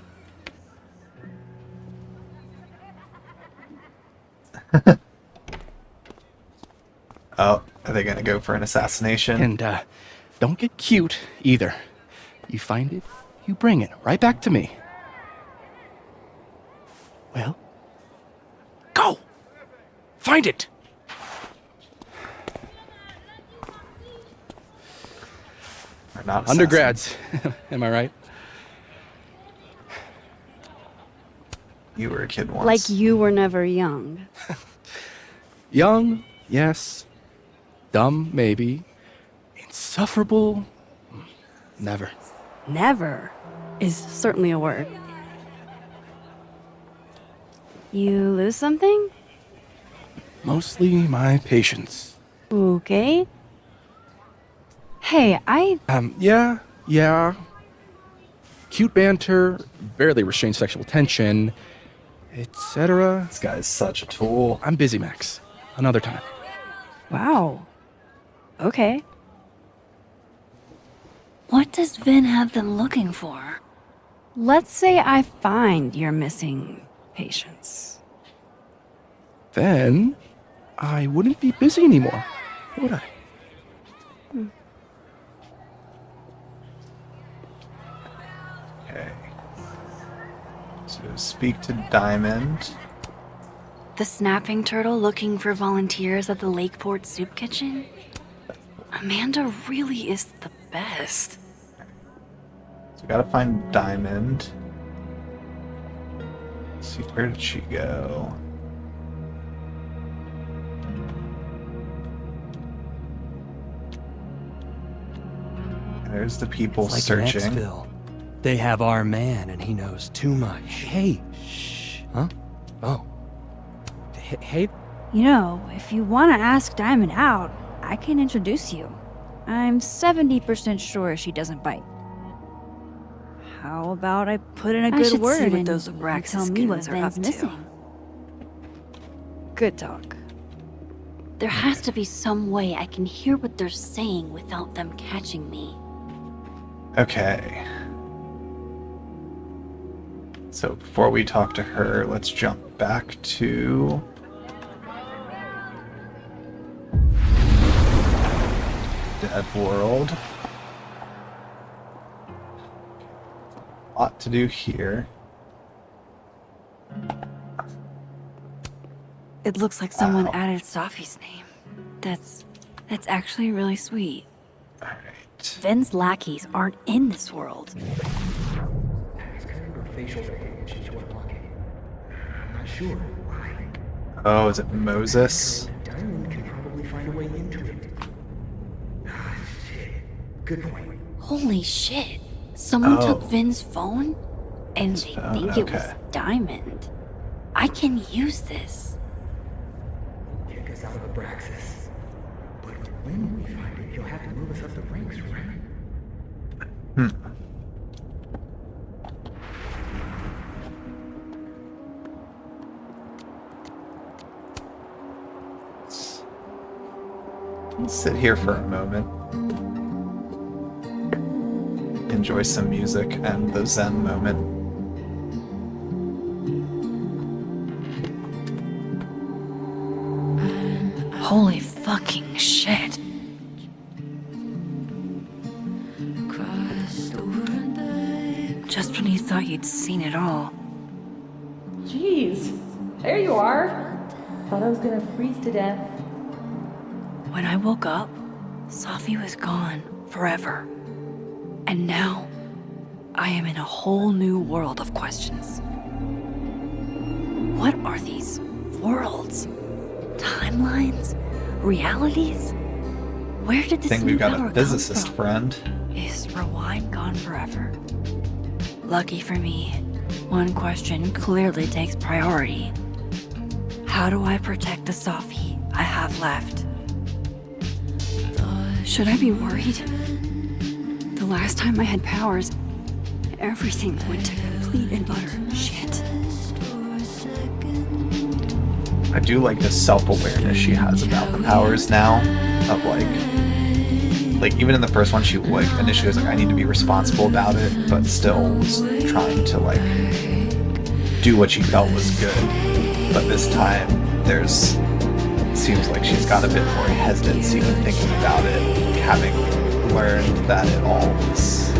S1: Oh, are they gonna go for an assassination?
S16: And don't get cute either. You find it, you bring it right back to me. Well, go! Find it!
S1: Or not
S16: Undergrads, am I right?
S1: You were a kid once.
S9: Like you were never young.
S16: Young, yes. Dumb, maybe. Insufferable, never.
S9: Never is certainly a word. You lose something?
S16: Mostly my patience.
S9: Okay. Hey,
S16: Yeah. Cute banter, barely restrained sexual tension, etc.
S1: This guy's such a tool.
S16: I'm busy, Max. Another time.
S9: Wow. Okay.
S3: What does Vin have them looking for?
S9: Let's say I find your missing patience.
S16: Then I wouldn't be busy anymore, would I?
S1: Okay. So speak to Diamond.
S3: The snapping turtle looking for volunteers at the Lakeport Soup Kitchen? Amanda really is the best.
S1: So we gotta find Diamond. Let's see, where did she go? There's the people
S17: It's like
S1: searching.
S17: Nextville. They have our man, and he knows too much. Hey, shh. Huh? Oh. Hey.
S9: You know, if you want to ask Diamond out, I can introduce you. I'm 70% sure she doesn't bite. How about I put in a
S3: I
S9: good
S3: should
S9: word
S3: see what
S9: and
S3: those
S9: you
S3: Abraxas
S9: tell me what
S3: goons are up
S9: Ben's
S3: to.
S9: missing? Good talk.
S3: There has to be some way I can hear what they're saying without them catching me.
S1: Okay. So before we talk to her, let's jump back to Dead World. A lot to do here.
S3: It looks like someone added Safi's name. That's actually really sweet. Ven's lackeys aren't in this world.
S13: Facial recognition to unlock it. I'm not sure why.
S1: Oh, is it Moses?
S13: Diamond can probably find a way into it. Ah, shit. Good point.
S3: Holy shit. Someone
S1: Oh.
S3: took Vin's phone? And they
S1: phone,
S3: think it was
S1: okay.
S3: Diamond. I can use this.
S13: Kick us out of Abraxas. But when we find it, he'll have to move us up the ranks, right?
S1: Hmm. Let's sit here for a moment. Enjoy some music and the Zen moment.
S3: Holy fucking shit. Just when you thought you'd seen it all.
S5: Jeez, there you are. Thought I was gonna freeze to death.
S3: When I woke up, Safi was gone forever. And now, I am in a whole new world of questions. What are these worlds? Timelines? Realities? Where did
S1: I
S3: this
S1: think
S3: new
S1: we've got
S3: power
S1: a
S3: come
S1: physicist
S3: from?
S1: friend.
S3: Is Rewind gone forever? Lucky for me, one question clearly takes priority. How do I protect the Safi I have left? Should I be worried? The last time I had powers, everything went to complete and utter shit.
S1: I do like the self-awareness she has about the powers now. Of like even in the first one, she like initially was like, I need to be responsible about it, but still was trying to like do what she felt was good. But this time, seems like she's got a bit more hesitancy when thinking about it, having learned that it all was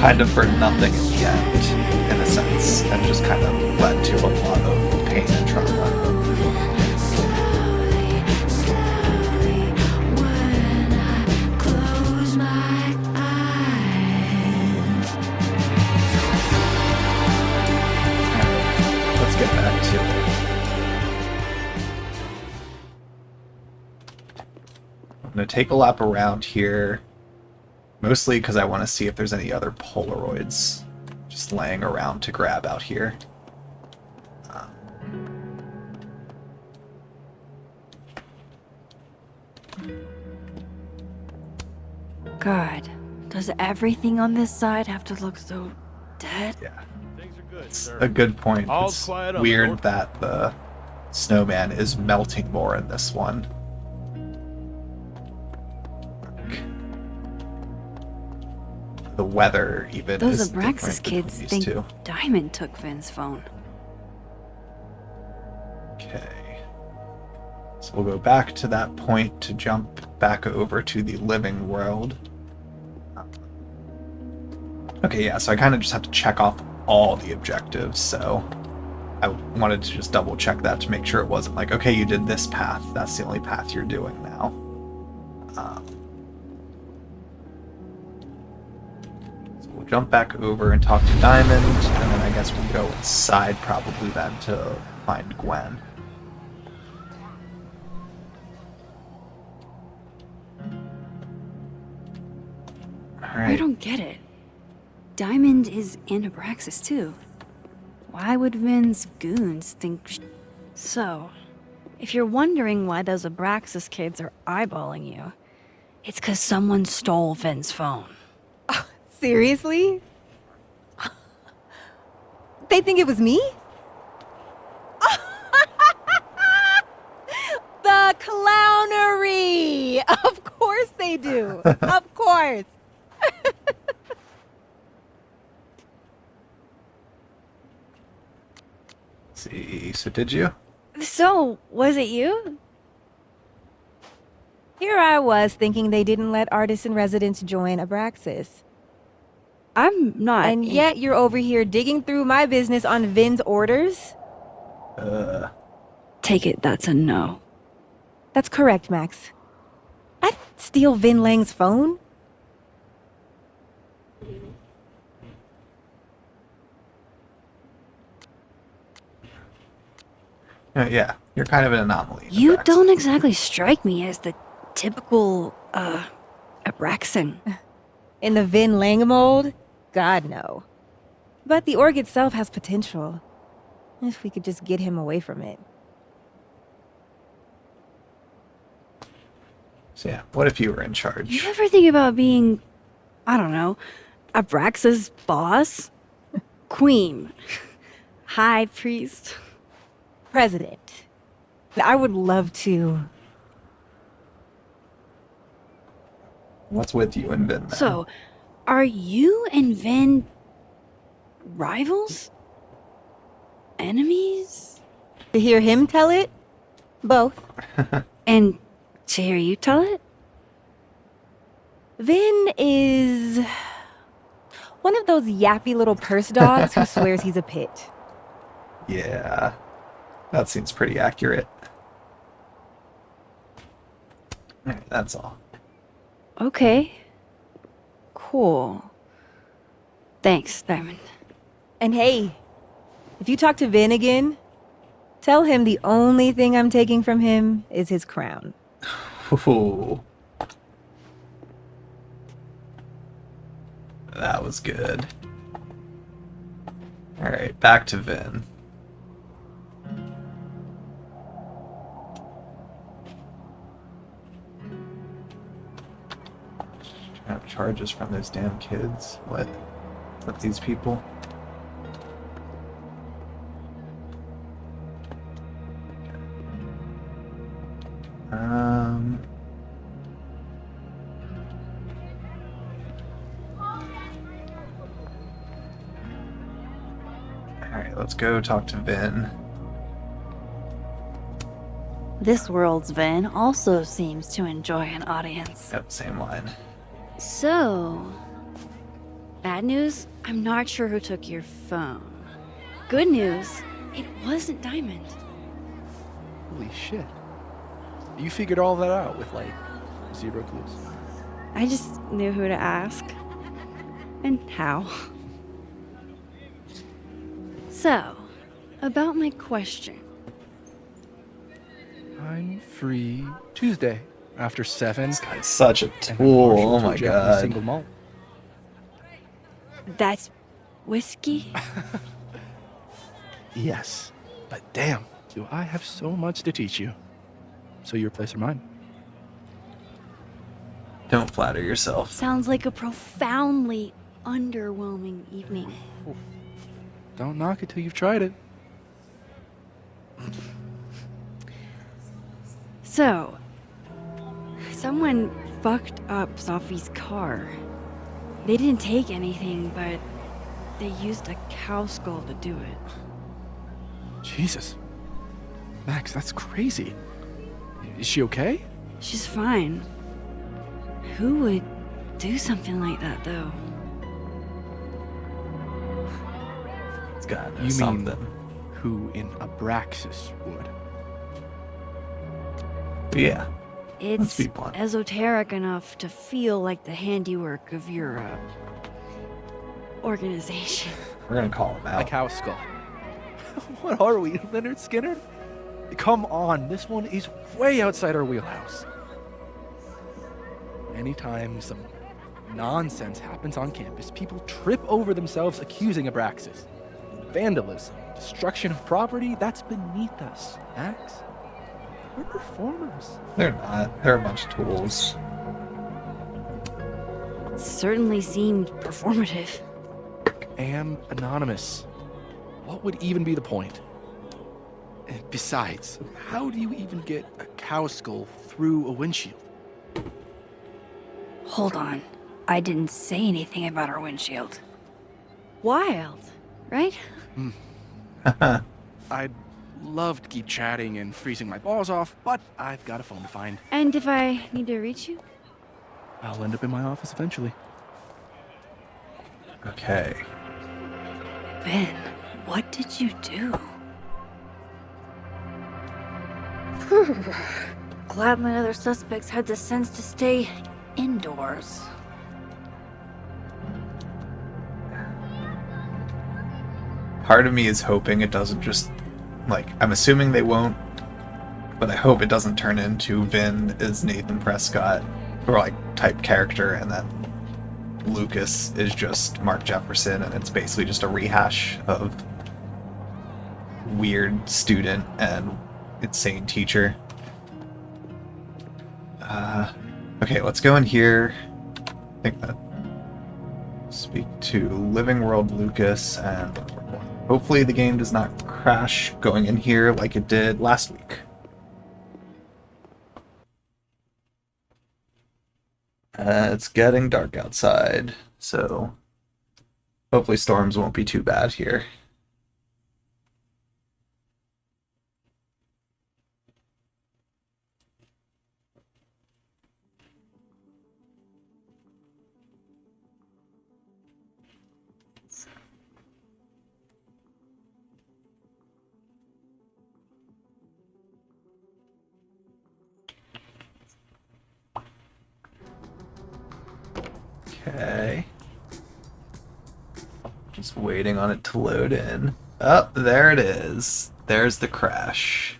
S1: kind of for nothing in the end, in a sense, and just kind of led to a lot of pain and trauma. Let's get back to it. I'm going to take a lap around here, mostly because I want to see if there's any other Polaroids just laying around to grab out here.
S3: God, does everything on this side have to look so dead?
S1: Yeah. It's a good point.
S7: All's
S1: It's
S7: quiet on the
S1: weird
S7: north.
S1: that the snowman is melting more in this one. The weather even
S3: Those
S1: is different
S3: Abraxas
S1: between
S3: kids
S1: these
S3: think
S1: two.
S3: Diamond took Vin's phone.
S1: Okay. So we'll go back to that point to jump back over to the living world. Okay, yeah, so I kind of just have to check off all the objectives, so I wanted to just double check that to make sure it wasn't like, okay, you did this path, that's the only path you're doing now. So we'll jump back over and talk to Diamond, and then I guess we'll go inside probably then to find Gwen. Alright.
S3: I don't get it. Diamond is in Abraxas too. Why would Vin's goons think... So, if you're wondering why those Abraxas kids are eyeballing you, it's because someone stole Vin's phone.
S14: Seriously? They think it was me? The clownery! Of course they do. Of course.
S1: See, so did you?
S3: So, was it you?
S14: Here I was thinking they didn't let artists in residence join Abraxas.
S3: I'm not...
S14: And yet you're over here digging through my business on Vin's orders?
S3: Take it that's a no.
S14: That's correct, Max. I'd steal Vin Lang's phone?
S1: Yeah, you're kind of an anomaly.
S3: You don't exactly strike me as the typical, Abraxan.
S14: In the Vin Lang mold? God, no. But the org itself has potential. If we could just get him away from it.
S1: So yeah, what if you were in charge?
S3: You ever think about being, I don't know, Abraxas' boss? Queen? High priest?
S14: President. I would love to.
S1: What's with you and Vin then?
S3: So, are you and Vin rivals? Enemies?
S14: To hear him tell it? Both.
S3: And to hear you tell it?
S14: Vin is one of those yappy little purse dogs who swears he's a pit.
S1: Yeah, that seems pretty accurate. Alright, that's all.
S3: Okay. Cool. Thanks, Diamond.
S14: And hey, if you talk to Vin again, tell him the only thing I'm taking from him is his crown.
S1: Ooh. That was good. Alright, back to Vin. Trying to charges from those damn kids. What? What these people? Alright, let's go talk to Vin.
S3: This world's Vin also seems to enjoy an audience.
S1: Yep, same line.
S3: So, bad news, I'm not sure who took your phone. Good news, it wasn't Diamond.
S16: Holy shit. You figured all that out with, like, 0 clues.
S3: I just knew who to ask. And how. So, about my question.
S16: I'm free Tuesday after 7.
S1: This guy's such a tool. Oh my god.
S16: Single malt.
S3: That's whiskey?
S16: Yes, but damn, do I have so much to teach you. So your place or mine?
S1: Don't flatter yourself.
S3: Sounds like a profoundly underwhelming evening.
S16: Don't knock it till you've tried it.
S3: So, someone fucked up Sophie's car. They didn't take anything, but they used a cow skull to do it.
S16: Jesus. Max, that's crazy. Is she okay?
S3: She's fine. Who would do something like that, though?
S1: God knows
S16: You
S1: something.
S16: mean who in Abraxas would?
S1: Yeah. Let's
S3: It's
S1: be blunt.
S3: esoteric enough to feel like the handiwork of your organization.
S1: We're gonna call him
S16: A
S1: out.
S16: cow skull. What are we, Leonard Skinner? Come on, this one is way outside our wheelhouse. Anytime some nonsense happens on campus, people trip over themselves accusing Abraxas. Vandalism, destruction of property, that's beneath us, Max. We're performers.
S1: They're not. They're a bunch of tools.
S3: It certainly seemed performative.
S16: And anonymous. What would even be the point? And besides, how do you even get a cow skull through a windshield?
S3: Hold on. I didn't say anything about our windshield. Wild, right?
S16: I'd love to keep chatting and freezing my balls off, but I've got a phone to find.
S3: And if I need to reach you?
S16: I'll end up in my office eventually.
S1: Okay.
S3: Ben, what did you do? Glad my other suspects had the sense to stay indoors.
S1: Part of me is hoping it doesn't just, like, I'm assuming they won't, but I hope it doesn't turn into Vin is Nathan Prescott, or like type character, and then Lucas is just Mark Jefferson, and it's basically just a rehash of weird student and insane teacher. Okay, let's go in here. I think that speak to Living World Lucas, and hopefully the game does not crash going in here like it did last week. It's getting dark outside, so hopefully storms won't be too bad here. Okay. Just waiting on it to load in. Oh, there it is. There's the crash.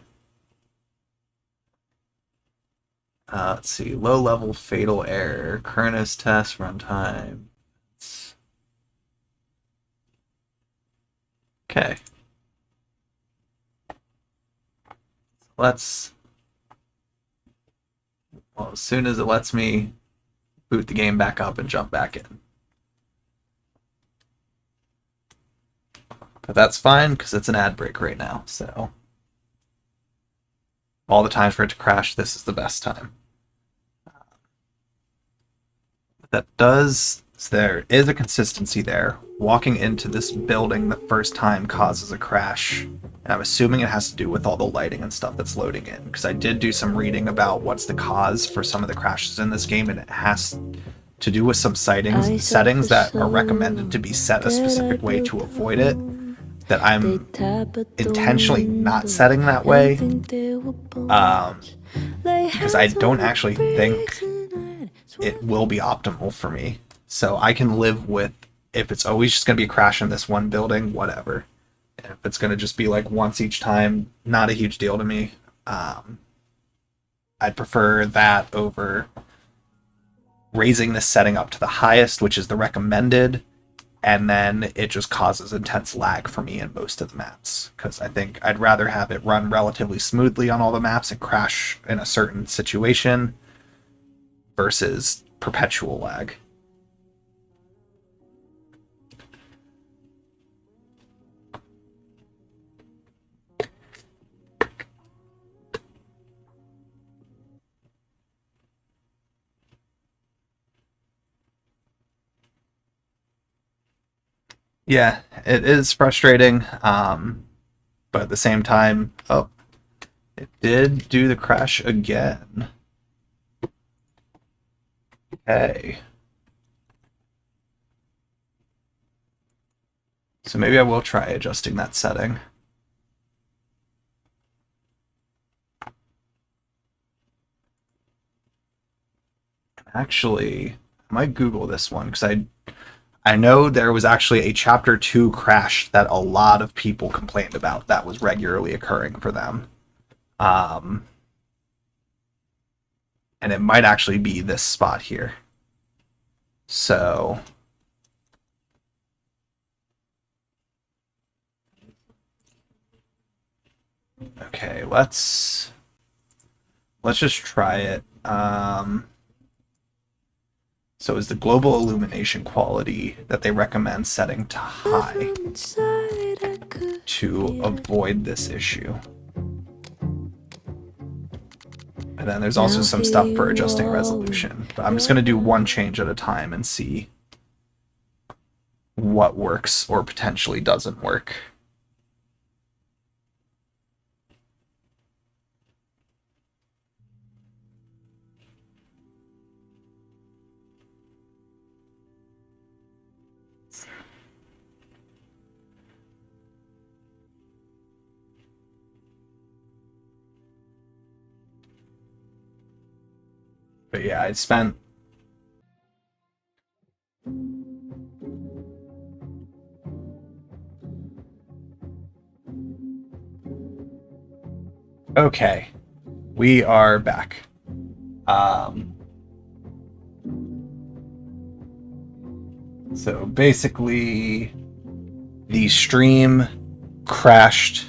S1: Let's see. Low level fatal error. Kernus test runtime. Okay. Let's. Well, as soon as it lets me boot the game back up and jump back in. But that's fine, because it's an ad break right now, so all the times for it to crash, this is the best time. That does, so there is a consistency there. Walking into this building the first time causes a crash, and I'm assuming it has to do with all the lighting and stuff that's loading in, because I did do some reading about what's the cause for some of the crashes in this game, and it has to do with some settings that are recommended to be set a specific way to avoid it, that I'm intentionally not setting that way, because I don't actually think it will be optimal for me. So I can live with, if it's always just going to be a crash in this one building, whatever. If it's going to just be like once each time, not a huge deal to me. I'd prefer that over raising this setting up to the highest, which is the recommended, and then it just causes intense lag for me in most of the maps, because I think I'd rather have it run relatively smoothly on all the maps and crash in a certain situation versus perpetual lag. Yeah, it is frustrating, but at the same time, oh, it did do the crash again. Okay. So maybe I will try adjusting that setting. Actually, I might Google this one because I know there was actually a Chapter 2 crash that a lot of people complained about that was regularly occurring for them. And it might actually be this spot here. So... okay, let's just try it. So is the global illumination quality that they recommend setting to high to avoid this issue. And then there's also some stuff for adjusting resolution. But I'm just going to do one change at a time and see what works or potentially doesn't work. But yeah, I spent... okay, we are back. So basically, the stream crashed.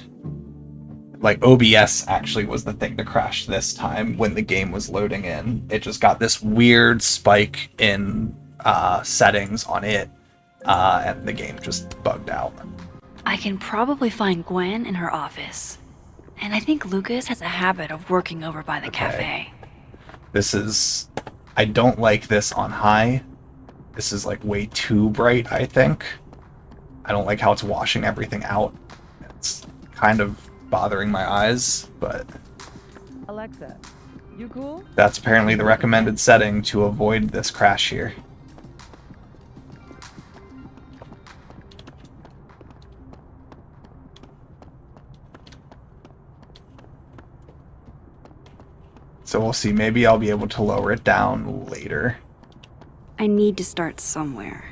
S1: Like, OBS actually was the thing to crash this time when the game was loading in. It just got this weird spike in settings on it, and the game just bugged out.
S3: I can probably find Gwen in her office. And I think Lucas has a habit of working over by the cafe.
S1: This is... I don't like this on high. This is, like, way too bright, I think. I don't like how it's washing everything out. It's kind of bothering my eyes, but
S6: Alexa, you cool?
S1: that's apparently the recommended setting to avoid this crash here. So we'll see. Maybe I'll be able to lower it down later.
S3: I need to start somewhere.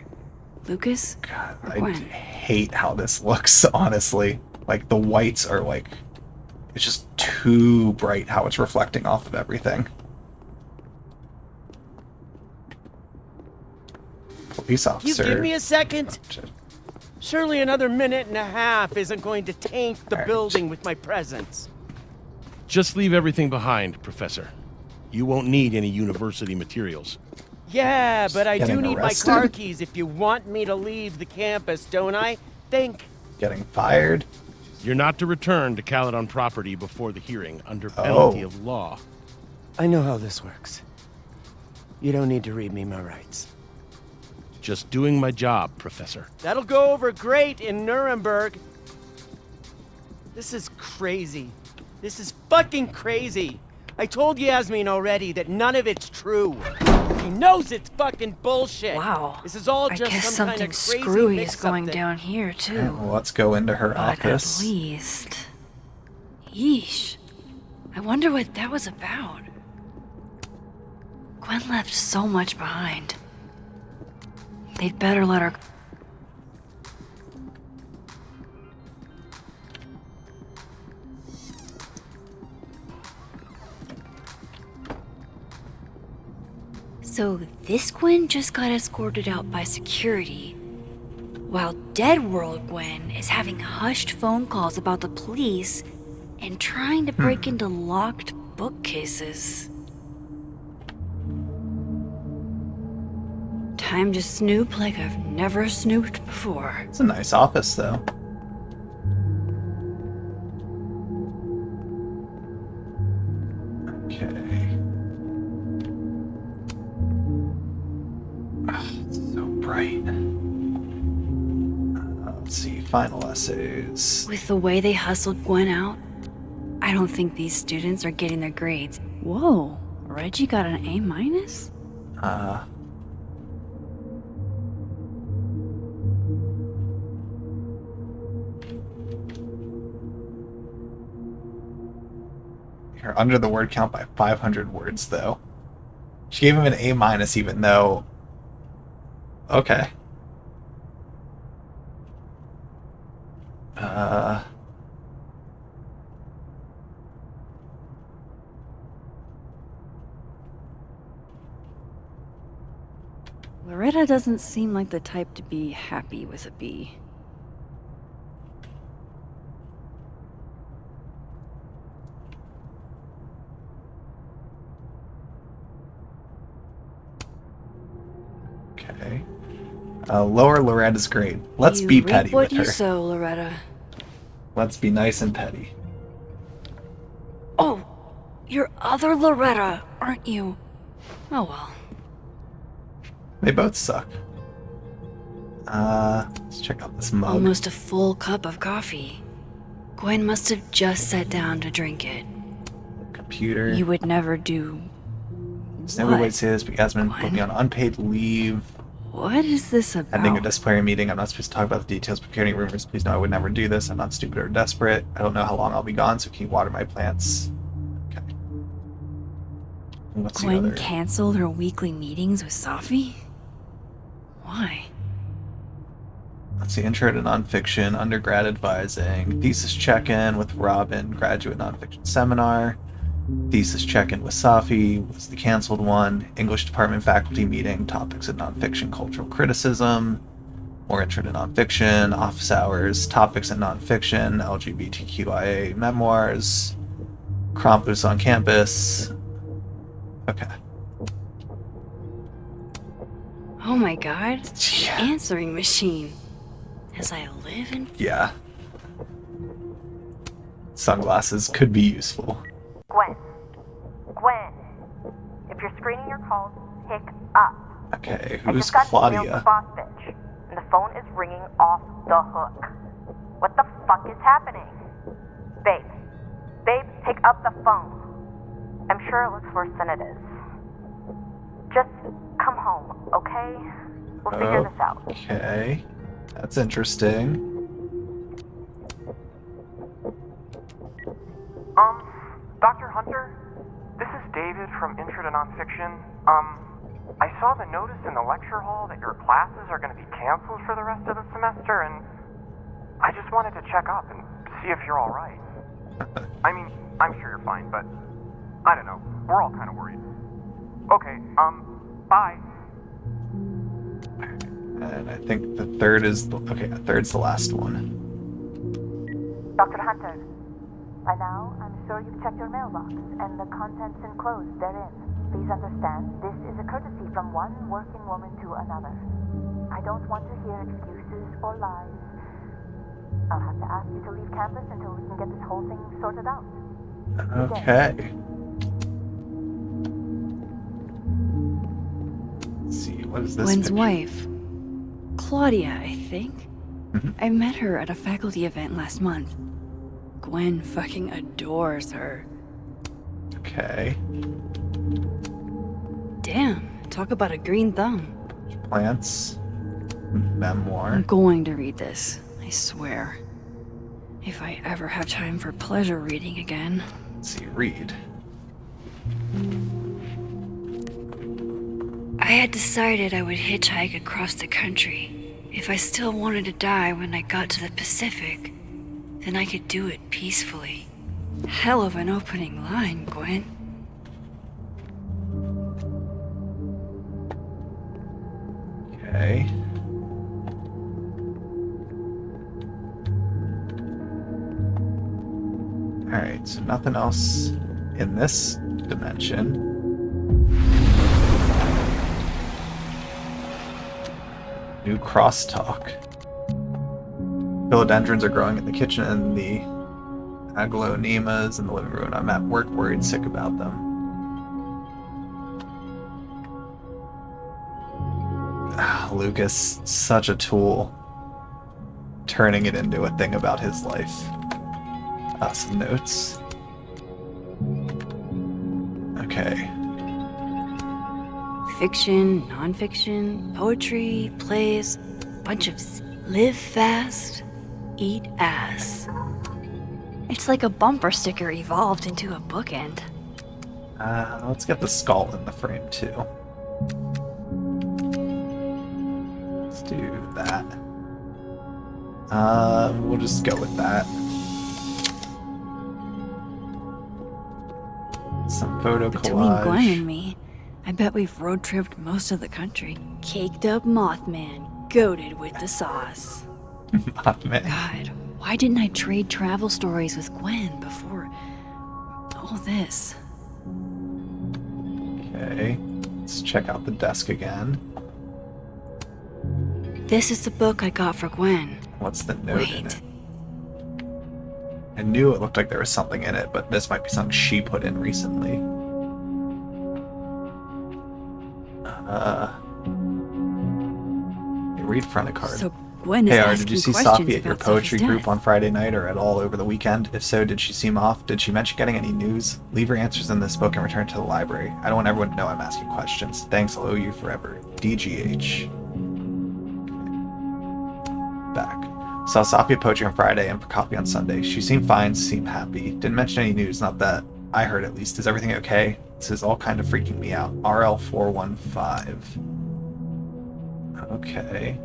S3: Lucas?
S1: God,
S3: or
S1: I
S3: Gwen?
S1: hate how this looks, honestly. Like, the whites are like... it's just too bright how it's reflecting off of everything. Police
S18: You
S1: officer.
S18: give me a second? Surely another minute and a half isn't going to taint the building with my presence.
S8: Just leave everything behind, Professor. You won't need any university materials.
S18: Yeah, but I do
S1: Getting
S18: need
S1: arrested?
S18: my car keys if you want me to leave the campus, don't I? Think.
S1: Getting fired?
S8: You're not to return to Caledon property before the hearing under penalty of law.
S18: I know how this works. You don't need to read me my rights.
S8: Just doing my job, Professor.
S18: That'll go over great in Nuremberg. This is crazy. This is fucking crazy. I told Yasmin already that none of it's true. He knows it's fucking bullshit.
S3: Wow.
S18: This is all
S3: I
S18: just
S3: guess
S18: some kind
S3: something
S18: of crazy
S3: screwy is
S18: mix-up
S3: going
S18: that-
S3: down here, too.
S1: Yeah, well, let's go into her
S3: But
S1: office.
S3: at least... Yeesh. I wonder what that was about. Gwen left so much behind. They'd better let her... So this Gwen just got escorted out by security, while Dead World Gwen is having hushed phone calls about the police and trying to break into locked bookcases. Time to snoop like I've never snooped before.
S1: It's a nice office, though. Okay. It's so bright. Let's see, final essays.
S3: With the way they hustled Gwen out, I don't think these students are getting their grades. Whoa, Reggie got an A-?
S1: You're under the word count by 500 words, though. She gave him an A-, even though... Okay.
S3: Loretta doesn't seem like the type to be happy with a B.
S1: Okay. Lower Loretta's grade. Let's
S3: You
S1: be
S3: reap
S1: petty
S3: what
S1: with
S3: you
S1: her.
S3: sow, Loretta.
S1: Let's be nice and petty.
S3: Oh, you're other Loretta, aren't you? Oh well.
S1: They both suck. Let's check out this mug.
S3: Almost a full cup of coffee. Gwen must have just sat down to drink it.
S1: Computer.
S3: You would never do...
S1: There's no way to say this, but Yasmin put me on unpaid leave.
S3: What is this about?
S1: Ending a disciplinary meeting. I'm not supposed to talk about the details, but any rumors, please know I would never do this. I'm not stupid or desperate. I don't know how long I'll be gone, so can you water my plants? Okay. What's the
S3: Gwen
S1: other?
S3: canceled her weekly meetings with Safi? Why?
S1: Let's see, intro to nonfiction, undergrad advising, thesis check-in with Robin, graduate nonfiction seminar, thesis check-in with Safi was the canceled one, English department faculty meeting, topics in nonfiction cultural criticism, more intro to nonfiction, office hours, topics in nonfiction, LGBTQIA memoirs, Krampus on campus. Okay.
S3: Oh my god. Answering machine. As I live in...
S1: Yeah. Sunglasses could be useful.
S19: Gwen. Gwen. If you're screening your calls, pick up.
S1: Okay,
S19: I
S1: who's
S19: just got an email
S1: Claudia?
S19: from Boss Bitch, and the phone is ringing off the hook. What the fuck is happening? Babe. Babe, pick up the phone. I'm sure it looks worse than it is. Just come home, okay? We'll figure this out.
S1: Okay. That's interesting.
S20: Dr. Hunter? This is David from Intro to Nonfiction. I saw the notice in the lecture hall that your classes are going to be canceled for the rest of the semester, and I just wanted to check up and see if you're alright. I mean, I'm sure you're fine, but I don't know. We're all kind of worried. Okay, bye.
S1: And I think the third is the, okay, the third's the last one.
S19: Dr. Hunter, by now, I'm sure you've checked your mailbox, and the contents enclosed therein. Please understand, this is a courtesy from one working woman to another. I don't want to hear excuses or lies. I'll have to ask you to leave campus until we can get this whole thing sorted out.
S1: Okay. Let's see, what is this?
S3: Gwen's
S1: picture?
S3: wife. Claudia, I think. I met her at a faculty event last month. Gwen fucking adores her.
S1: Okay.
S3: Damn, talk about a green thumb.
S1: Plants. Memoir.
S3: I'm going to read this, I swear. If I ever have time for pleasure reading again.
S1: Let's see, read.
S3: I had decided I would hitchhike across the country. If I still wanted to die when I got to the Pacific, then I could do it peacefully. Hell of an opening line, Gwen.
S1: Okay. Alright, so nothing else in this dimension. New crosstalk. Philodendrons are growing in the kitchen and the aglaonemas in the living room. I'm at work worried sick about them. Lucas, such a tool. Turning it into a thing about his life. Some notes. Okay.
S3: Fiction, nonfiction, poetry, plays, bunch of live fast, eat ass. It's like a bumper sticker evolved into a bookend.
S1: Let's get the skull in the frame too. Let's do that. We'll just go with that. Some photo
S3: Between
S1: collage.
S3: Gwen and me, I bet we've road tripped most of the country. Caked up Mothman, goated with the sauce.
S1: Mothman.
S3: God, why didn't I trade travel stories with Gwen before all this?
S1: Okay, let's check out the desk again.
S3: This is the book I got for Gwen.
S1: What's the note in it? I knew it looked like there was something in it, but this might be something she put in recently. Read front of card.
S3: So Gwen is
S1: Hey,
S3: asking
S1: did you see
S3: questions
S1: Safi at your
S3: about
S1: poetry
S3: Sophie's
S1: group
S3: death.
S1: on Friday night or at all over the weekend? If so, did she seem off? Did she mention getting any news? Leave your answers in this book and return to the library. I don't want everyone to know I'm asking questions. Thanks, I'll owe you forever. DGH. Back. Saw Safi at poetry on Friday and for coffee on Sunday. She seemed fine, seemed happy. Didn't mention any news, not that I heard at least. Is everything okay? This is all kind of freaking me out. RL415. Okay.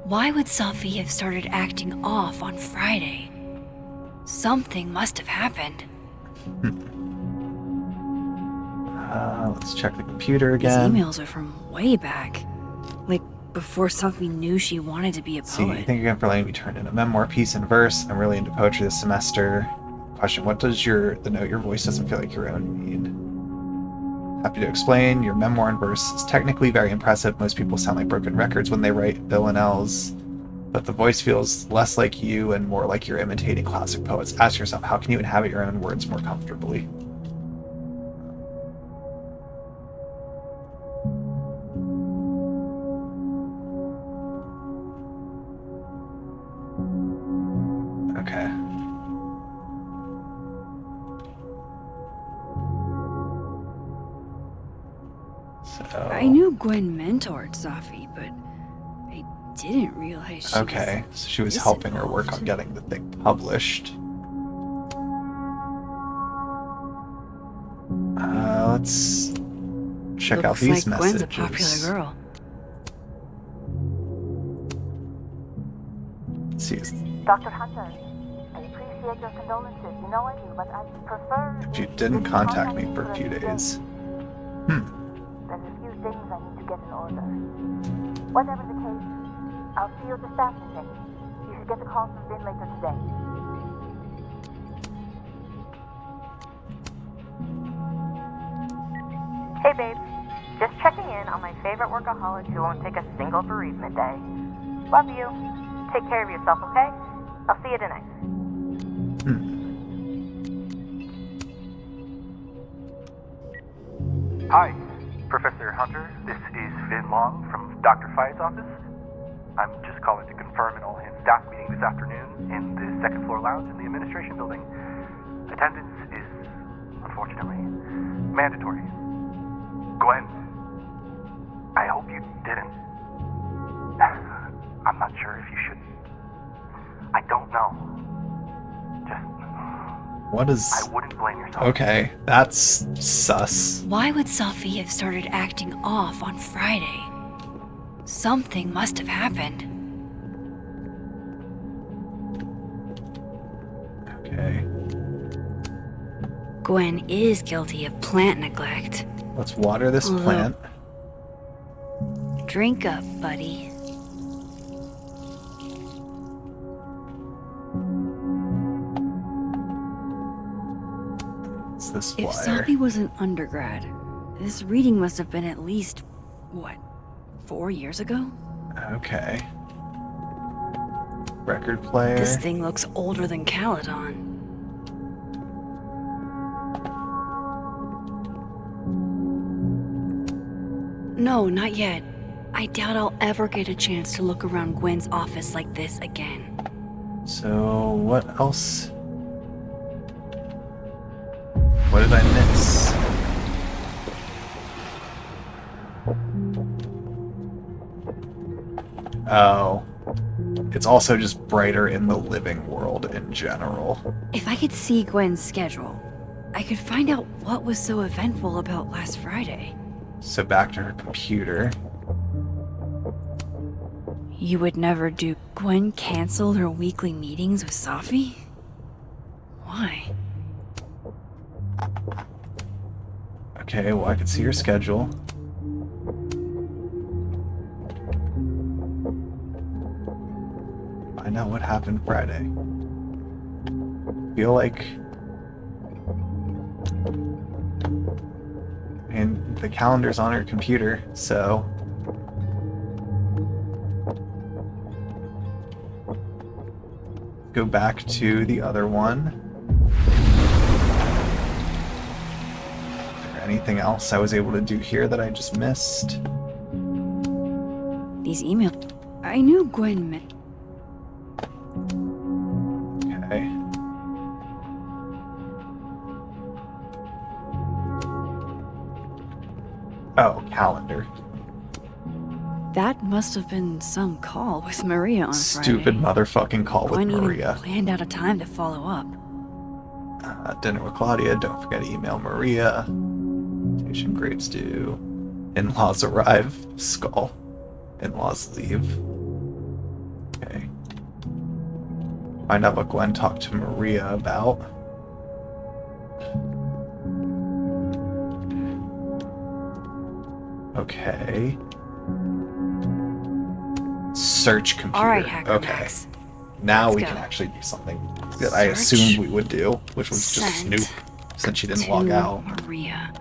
S3: Why would Sophie have started acting off on Friday? Something must have happened.
S1: Let's check the computer
S3: These
S1: again.
S3: emails are from way back. Like, before Sophie knew she wanted to be a
S1: See,
S3: poet.
S1: thank you again for letting me turn in a memoir piece and verse. I'm really into poetry this semester. Question, what does the note your voice doesn't feel like your own mean? Happy to explain. Your memoir and verse is technically very impressive. Most people sound like broken records when they write villanelles, but the voice feels less like you and more like you're imitating classic poets. Ask yourself, how can you inhabit your own words more comfortably? Okay. So.
S3: I knew Gwen mentored Sophie, but I didn't realize she
S1: Okay, so she was helping her work on getting the thing published. Let's check out
S3: Looks
S1: these
S3: like
S1: messages.
S3: Gwen's a popular girl.
S1: Let's see.
S19: Dr. Hunter, I appreciate your condolences. You know I do, but I prefer...
S1: If you didn't contact me for a few days.
S19: There's a few things I need to get in order. Whatever the case, I'll see you at the staff meeting. You should get the call from Vin later today. Hey babe, just checking in on my favorite workaholic who won't take a single bereavement day. Love you. Take care of yourself, okay? I'll see you tonight.
S21: Hi, Professor Hunter. This is Vin Long from Dr. Fye's office. I'm just calling to confirm an all-hands staff meeting this afternoon in the second floor lounge in the administration building. Attendance is, unfortunately, mandatory. Gwen, I hope you didn't. I'm not sure if you should. I don't know.
S1: What is...
S21: I wouldn't blame yourself.
S1: Okay, that's sus.
S3: Why would Sophie have started acting off on Friday? Something must have happened.
S1: Okay.
S3: Gwen is guilty of plant neglect.
S1: Let's water this
S3: Although-
S1: plant.
S3: Drink up, buddy.
S1: What's this
S3: If
S1: flyer?
S3: Sophie was an undergrad, this reading must have been at least, what, 4 years ago?
S1: Okay. Record player.
S3: This thing looks older than Caledon. No, not yet. I doubt I'll ever get a chance to look around Gwen's office like this again.
S1: So, what else? What did I miss? Oh. it's also just brighter in the living world in general.
S3: If I could see Gwen's schedule, I could find out what was so eventful about last Friday.
S1: So back to her computer.
S3: You would never do. Gwen canceled her weekly meetings with Safi? Why?
S1: Okay, well, I could see her schedule. Find out what happened Friday. Feel like... And the calendar's on her computer, so... Go back to the other one. Is there anything else I was able to do here that I just missed?
S3: These emails. I knew Gwen meant.
S1: Okay. Oh, calendar.
S3: That must have been some call with Maria on
S1: Stupid
S3: Friday.
S1: motherfucking call with
S3: Gwen
S1: Maria.
S3: even planned out a time to follow up.
S1: Dinner with Claudia. Don't forget to email Maria. Station grades due. In-laws arrive. Skull. In-laws leave. Okay. Find out what Gwen talked to Maria about. Okay. Search computer.
S3: All right, Hacker
S1: okay.
S3: Max.
S1: Now
S3: Let's
S1: we
S3: go.
S1: can actually do something that I
S3: Search.
S1: assumed we would do, which was just
S3: Send
S1: snoop, since she didn't
S3: to
S1: log out.
S3: Maria.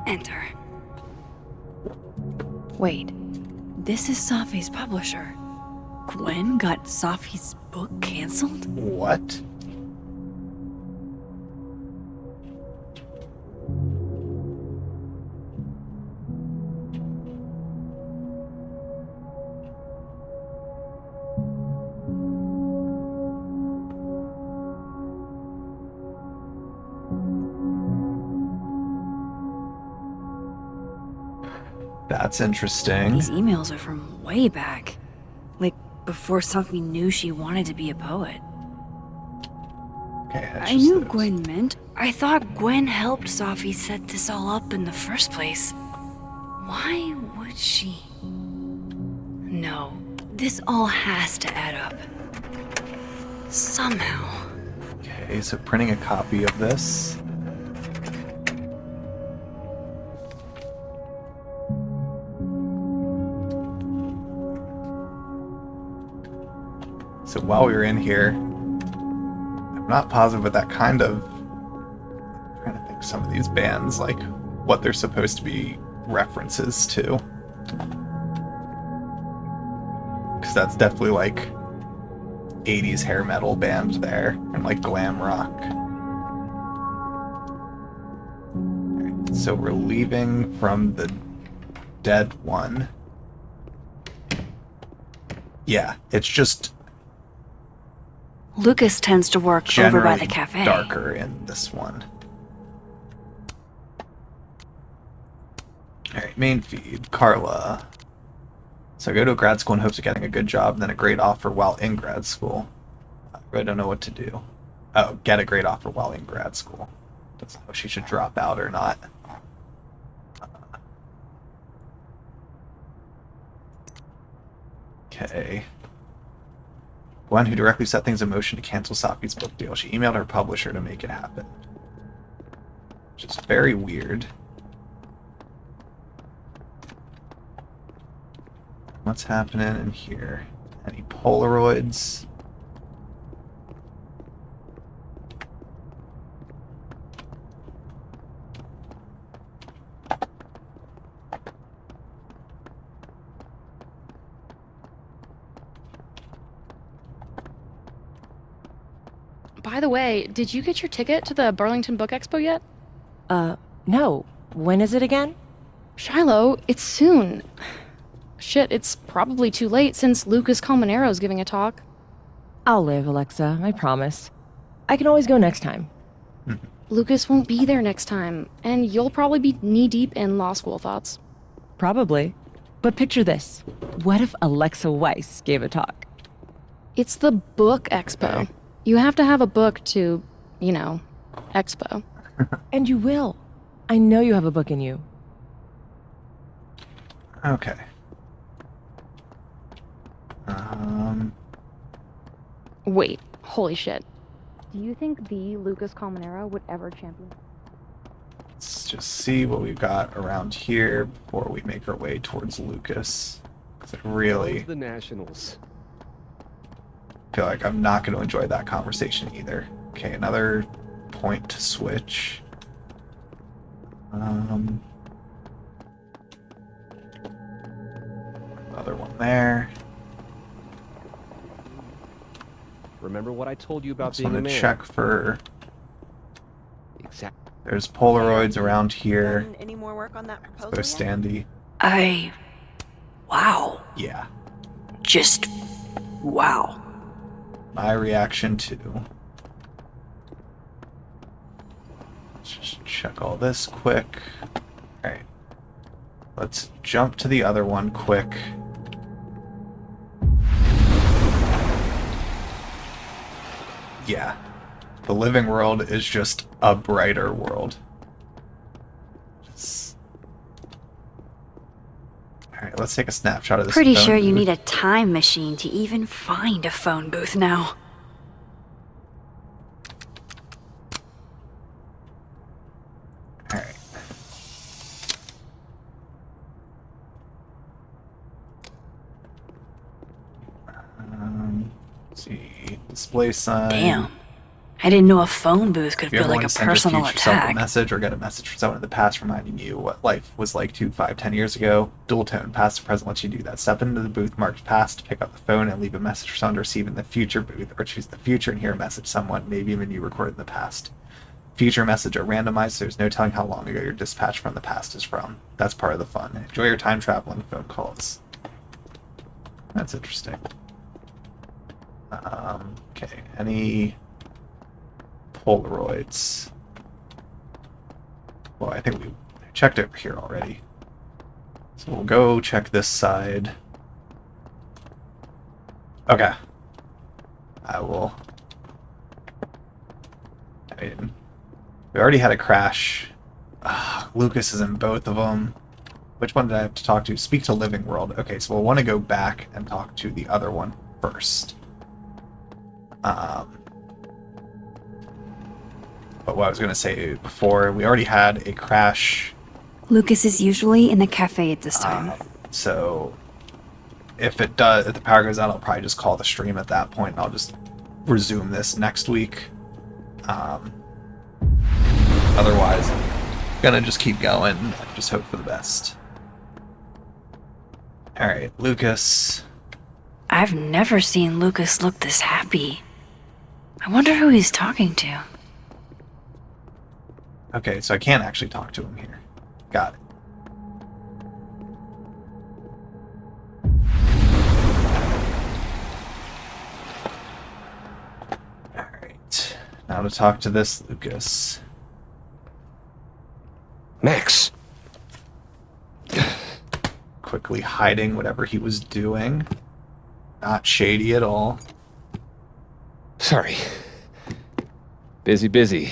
S3: Enter. Wait, this is Safi's publisher. Gwen got Safi's book canceled?
S1: What? That's interesting.
S3: These emails are from way back. Like, before Safi knew she wanted to be a poet.
S1: Okay,
S3: I knew Gwen meant. I thought Gwen helped Safi set this all up in the first place. Why would she? No, this all has to add up. Somehow.
S1: Okay, so printing a copy of this. So while we were in here, I'm not positive, but that kind of... I'm trying to think some of these bands, like, what they're supposed to be references to. Because that's definitely, like, 80s hair metal band there, and, like, glam rock. Alright, so we're leaving from the dead one. Yeah, it's just...
S3: Lucas tends to work over
S1: generally
S3: by the cafe.
S1: darker in this one. Alright, main feed. Carla. So I go to a grad school in hopes of getting a good job and then a great offer while in grad school. I really don't know what to do. Oh, get a great offer while in grad school. Doesn't know if she should drop out or not. Okay. Gwen, who directly set things in motion to cancel Safi's book deal. She emailed her publisher to make it happen. Which is very weird. What's happening in here? Any Polaroids?
S2: By the way, did you get your ticket to the Burlington Book Expo yet?
S22: No. When is it again?
S2: Shiloh, it's soon. Shit, it's probably too late since Lucas Colmenaro's giving a talk.
S22: I'll live, Alexa, I promise. I can always go next time.
S2: Lucas won't be there next time, and you'll probably be knee-deep in law school thoughts.
S22: Probably. But picture this. What if Alexa Weiss gave a talk?
S2: It's the book expo. You have to have a book to, expo.
S22: And you will. I know you have a book in you.
S1: Okay.
S2: Wait, holy shit. Do you think the Lucas Colmenero would ever champion?
S1: Let's just see what we've got around here before we make our way towards Lucas. Because I really
S11: The Nationals.
S1: feel like I'm not going to enjoy that conversation either. Okay, another point to switch. Another one there.
S11: Remember what I told you about
S1: Just
S11: being a
S1: want
S11: man?
S1: to check for.
S11: Exactly.
S1: There's Polaroids around here.
S12: Done any more work on that proposal
S1: There's
S12: yet?
S1: Standy.
S3: Wow.
S1: Yeah.
S3: Just wow.
S1: My reaction too. Let's just check all this quick. Alright. Let's jump to the other one quick. Yeah. The living world is just a brighter world. Alright, let's take a snapshot of this.
S3: Pretty
S1: phone
S3: sure you
S1: booth.
S3: need a time machine to even find a phone booth now.
S1: Alright. Let's see. Display sign.
S3: Damn. I didn't know a phone booth could
S1: If you
S3: feel
S1: ever
S3: like
S1: want
S3: a
S1: to send your
S3: personal
S1: future self a
S3: attack.
S1: message or get a message from someone in the past reminding you what life was like 2, 5, 10 years ago, dual tone, past and present lets you do that. Step into the booth marked past, pick up the phone, and leave a message for someone to receive in the future booth, or choose the future and hear a message someone, maybe even you recorded in the past. Future message are randomized, so there's no telling how long ago your dispatch from the past is from. That's part of the fun. Enjoy your time traveling phone calls. That's interesting. Okay, any Polaroids? Well, I think we checked over here already. So we'll go check this side. Okay. I will. I mean, we already had a crash. Lucas is in both of them. Which one did I have to talk to? Speak to Living World. Okay, so we'll want to go back and talk to the other one first. But what I was going to say before, we already had a crash.
S3: Lucas is usually in the cafe at this time.
S1: So if the power goes out, I'll probably just call the stream at that point, and I'll just resume this next week. Otherwise, I'm gonna just keep going and just hope for the best. Alright, Lucas.
S3: I've never seen Lucas look this happy. I wonder who he's talking to.
S1: Okay, so I can't actually talk to him here. Got it. Alright, now to talk to this Lucas.
S11: Max!
S1: Quickly hiding whatever he was doing. Not shady at all.
S11: Sorry. Busy.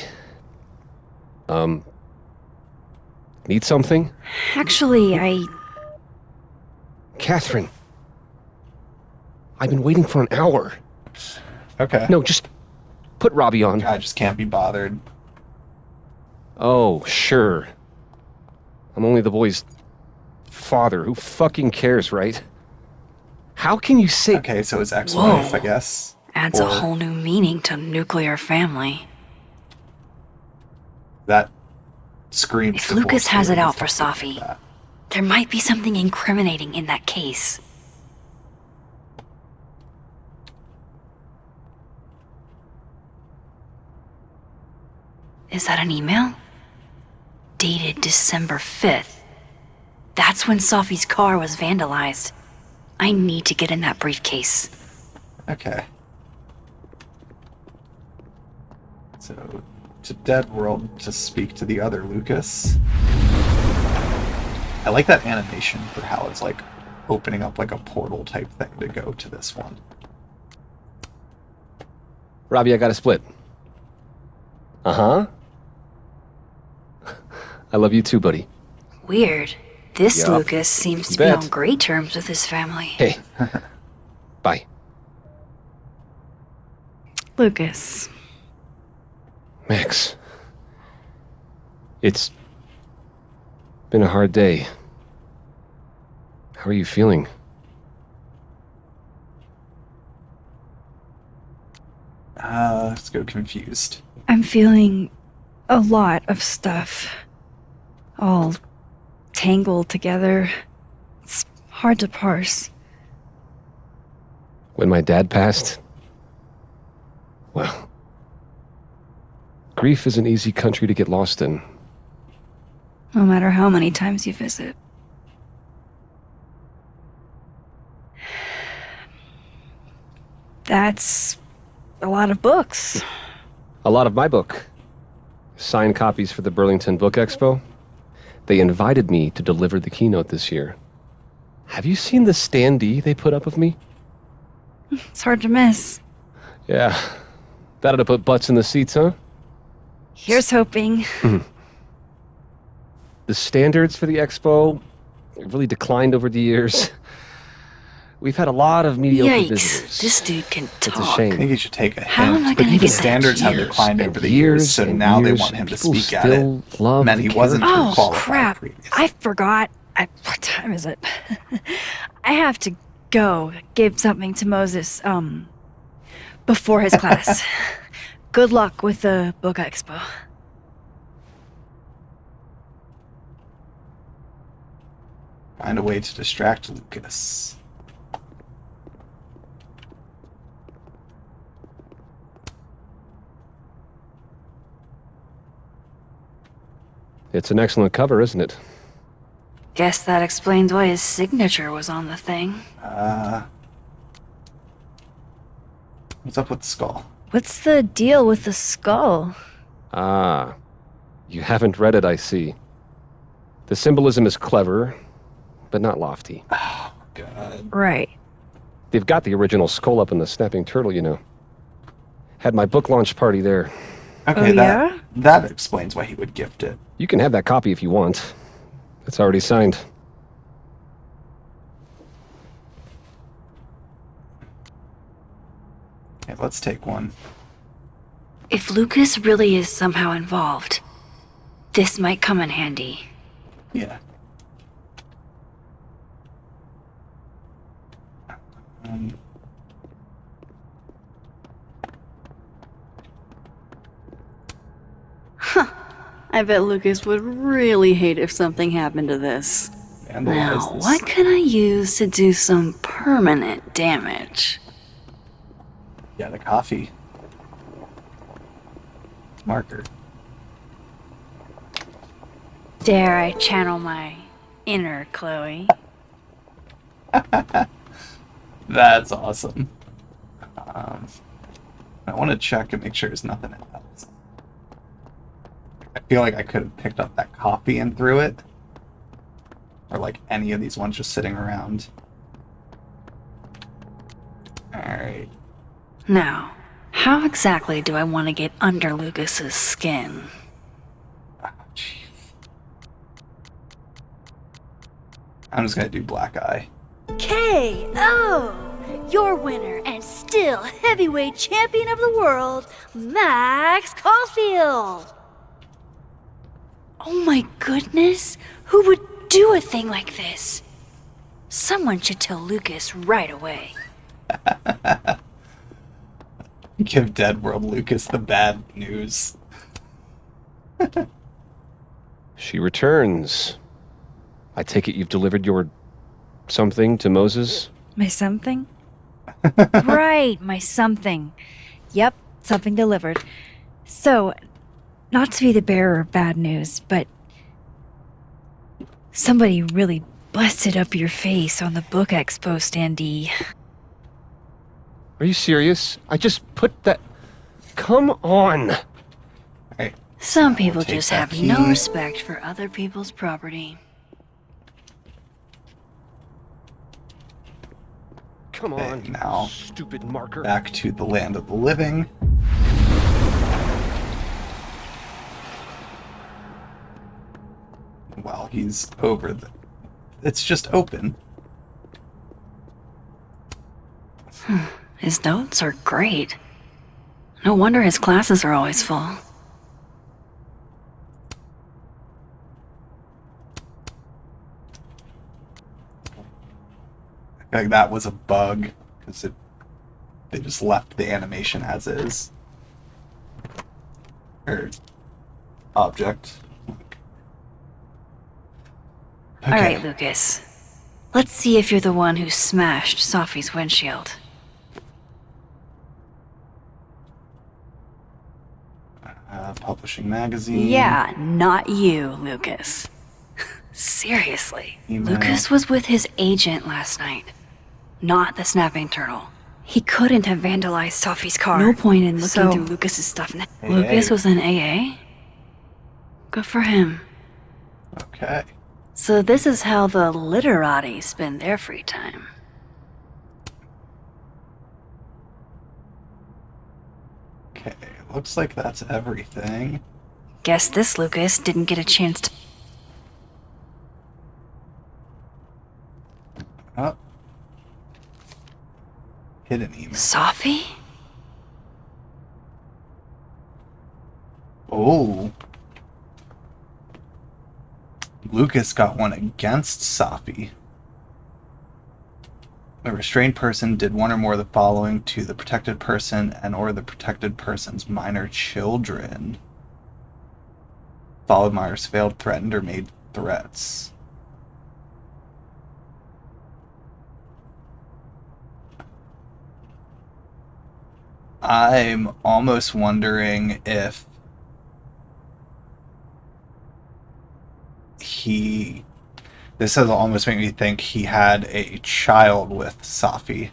S11: Need something?
S3: Actually,
S11: Catherine. I've been waiting for an hour.
S1: Okay.
S11: No, just put Robbie on.
S1: I just can't be bothered.
S11: Oh, sure. I'm only the boy's father. Who fucking cares, right? How can you say...
S1: Okay, so his ex-wife,
S3: Whoa.
S1: I guess.
S3: adds a whole new meaning to nuclear family.
S1: That screams.
S3: If Lucas has it out for
S1: Safi,
S3: Safi, there might be something incriminating in that case. Is that an email? Dated December 5th. That's when Safi's car was vandalized. I need to get in that briefcase.
S1: Okay. So, to Dead World to speak to the other Lucas. I like that animation for how it's like opening up like a portal type thing to go to this one.
S11: Robbie, I got a split. Uh-huh. I love you too, buddy.
S3: Weird. This
S11: Yup.
S3: Lucas seems to be
S11: Bet.
S3: on great terms with his family.
S11: Hey. Bye.
S3: Lucas.
S11: Max. It's been a hard day. How are you feeling?
S1: Let's go confused.
S9: I'm feeling a lot of stuff. All tangled together. It's hard to parse.
S11: When my dad passed, well, grief is an easy country to get lost in.
S9: No matter how many times you visit. That's a lot of books.
S11: A lot of my book. Signed copies for the Burlington Book Expo. They invited me to deliver the keynote this year. Have you seen the standee they put up of me?
S9: It's hard to miss.
S11: Yeah. That'll to put butts in the seats, huh?
S9: Here's hoping.
S11: The standards for the expo have really declined over the years. We've had a lot of mediocre
S3: Yikes,
S11: visitors.
S3: this dude can
S11: It's a
S3: talk.
S11: shame.
S1: I think you should take a
S3: How am I
S1: hint, but
S3: gonna
S1: even
S3: get that
S1: standards have
S3: years
S1: declined
S11: and
S1: over the years, so
S11: and
S1: now they
S11: years,
S1: want him to
S11: people
S1: speak at it.
S11: still love
S1: Man, he
S11: the
S1: wasn't
S11: character.
S9: Oh,
S1: qualified
S9: crap.
S1: previously.
S9: I forgot. What time is it? I have to go give something to Moses, before his class. Good luck with the book expo.
S1: Find a way to distract Lucas.
S11: It's an excellent cover, isn't it?
S3: Guess that explains why his signature was on the thing.
S1: What's up with the skull?
S9: What's the deal with the skull?
S11: Ah. You haven't read it, I see. The symbolism is clever, but not lofty.
S1: Oh, God.
S9: Right.
S11: They've got the original skull up in the Snapping Turtle, you know. Had my book launch party there.
S1: Okay, that explains why he would gift it.
S11: You can have that copy if you want. It's already signed.
S1: Okay, let's take one.
S3: If Lucas really is somehow involved, this might come in handy.
S1: Yeah.
S4: I bet Lucas would really hate if something happened to this.
S3: Now, what can I use to do some permanent damage?
S1: Yeah, the coffee. Marker.
S9: Dare I channel my inner Chloe?
S1: That's awesome. I want to check and make sure there's nothing else. I feel like I could have picked up that coffee and threw it. Or like any of these ones just sitting around. Alright.
S3: Now, how exactly do I want to get under Lucas's skin?
S1: I'm just gonna do black eye.
S10: KO! Your winner and still heavyweight champion of the world, Max Caulfield!
S3: Oh my goodness! Who would do a thing like this? Someone should tell Lucas right away.
S1: Give Dead World Lucas the bad news.
S11: She returns. I take it you've delivered your something to Moses?
S9: My something? Right, my something. Yep, something delivered. So, not to be the bearer of bad news, but somebody really busted up your face on the book expo standee.
S11: Are you serious? I just put that... Come on!
S3: Some people
S11: take
S3: just
S11: that
S3: have no
S11: key.
S3: respect for other people's property.
S11: Come on, you
S1: now
S11: stupid marker.
S1: back to the land of the living. Well, he's over the... It's just open.
S3: His notes are great. No wonder his classes are always full.
S1: I feel like that was a bug, because they just left the animation as is. Or object. Okay.
S3: All right, Lucas. Let's see if you're the one who smashed Safi's windshield.
S1: Publishing magazine.
S3: Yeah, not you, Lucas. Seriously.
S1: Email.
S3: Lucas was with his agent last night, not the snapping turtle. He couldn't have vandalized Safi's car. No point in looking through Lucas's stuff now.
S1: AA.
S3: Lucas was in AA? Good for him.
S1: Okay.
S3: So this is how the literati spend their free time.
S1: Okay, looks like that's everything.
S3: Guess this Lucas didn't get a chance to...
S1: Oh. Hidden email.
S3: Safi?
S1: Oh. Lucas got one against Safi. A restrained person did one or more of the following to the protected person and or the protected person's minor children. Followed Myers failed, threatened, or made threats. I'm almost wondering if this has almost made me think he had a child with Safi,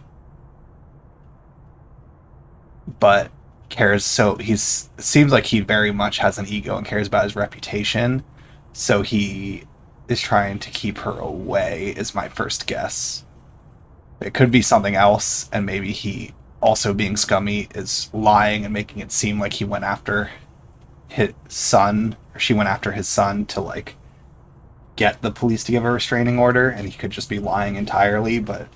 S1: but cares seems like he very much has an ego and cares about his reputation, so he is trying to keep her away, is my first guess. It could be something else, and maybe he, also being scummy, is lying and making it seem like he went after his son, or she went after his son to, like, get the police to give a restraining order, and he could just be lying entirely, but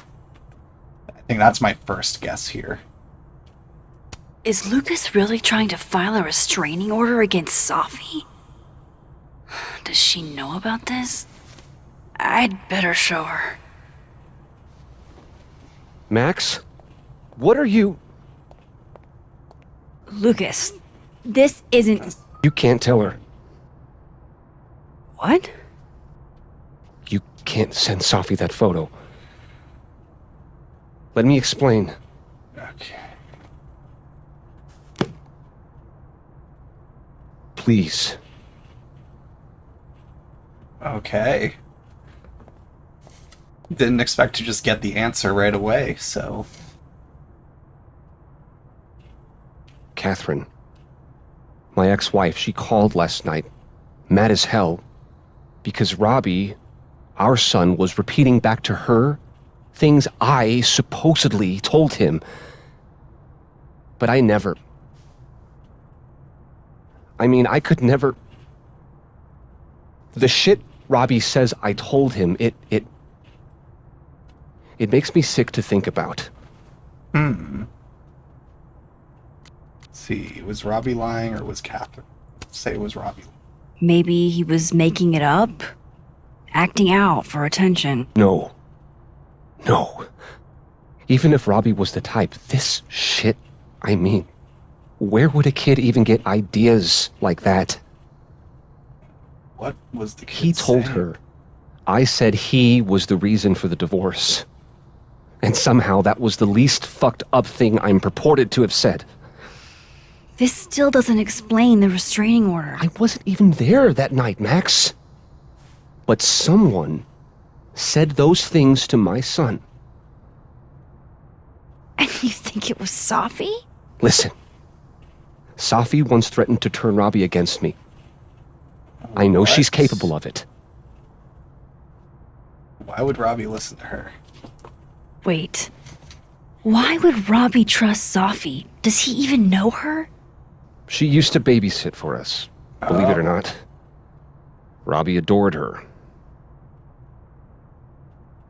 S1: I think that's my first guess here.
S3: Is Lucas really trying to file a restraining order against Safi? Does she know about this? I'd better show her.
S11: Max? What are you...
S9: Lucas, this isn't...
S11: You can't tell her.
S3: What?
S11: You can't send Safi that photo. Let me explain.
S1: Okay.
S11: Please.
S1: Okay. Didn't expect to just get the answer right away, so...
S11: Catherine, my ex-wife, she called last night, mad as hell, because Robbie, our son, was repeating back to her things I supposedly told him. But I never... I mean, I could never... The shit Robbie says I told him, it makes me sick to think about.
S1: Let's see, was Robbie lying or was Catherine? Let's say it was Robbie.
S3: Maybe he was making it up? Acting out for attention?
S11: No. No. Even if Robbie was the type, this shit, I mean, where would a kid even get ideas like that?
S1: What was the kid
S11: He told
S1: saying?
S11: her. I said he was the reason for the divorce. And somehow that was the least fucked up thing I'm purported to have said.
S3: This still doesn't explain the restraining order.
S11: I wasn't even there that night, Max. But someone said those things to my son.
S3: And you think it was Safi?
S11: Listen. Safi once threatened to turn Robbie against me. I know she's capable of it.
S1: Why would Robbie listen to her?
S3: Wait. Why would Robbie trust Safi? Does he even know her?
S11: She used to babysit for us, believe it or not. Robbie adored her.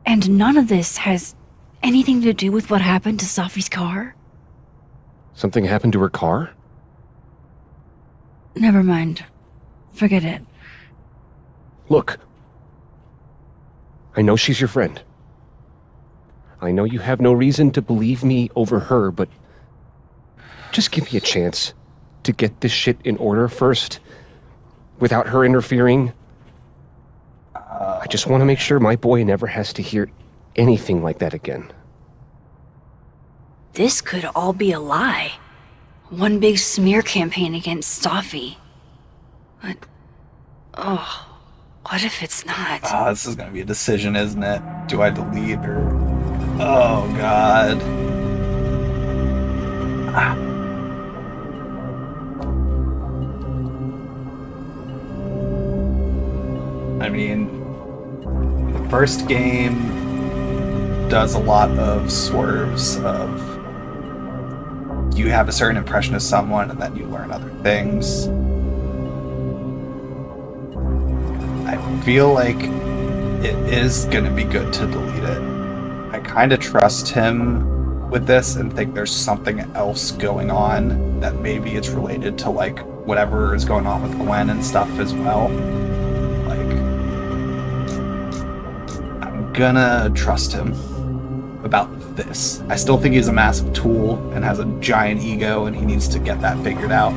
S3: And none of this has anything to do with what happened to Safi's car?
S11: Something happened to her car?
S3: Never mind. Forget it.
S11: Look. I know she's your friend. I know you have no reason to believe me over her, but just give me a chance to get this shit in order first, without her interfering. I just want to make sure my boy never has to hear anything like that again.
S3: This could all be a lie. One big smear campaign against Safi. But, what if it's not?
S1: This is gonna be a decision, isn't it? Do I delete or... Oh, God. I mean, the first game does a lot of swerves of you have a certain impression of someone and then you learn other things. I feel like it is going to be good to delete it. I kind of trust him with this and think there's something else going on, that maybe it's related to like whatever is going on with Gwen and stuff as well. Like, I'm gonna trust him about this. I still think he's a massive tool and has a giant ego and he needs to get that figured out.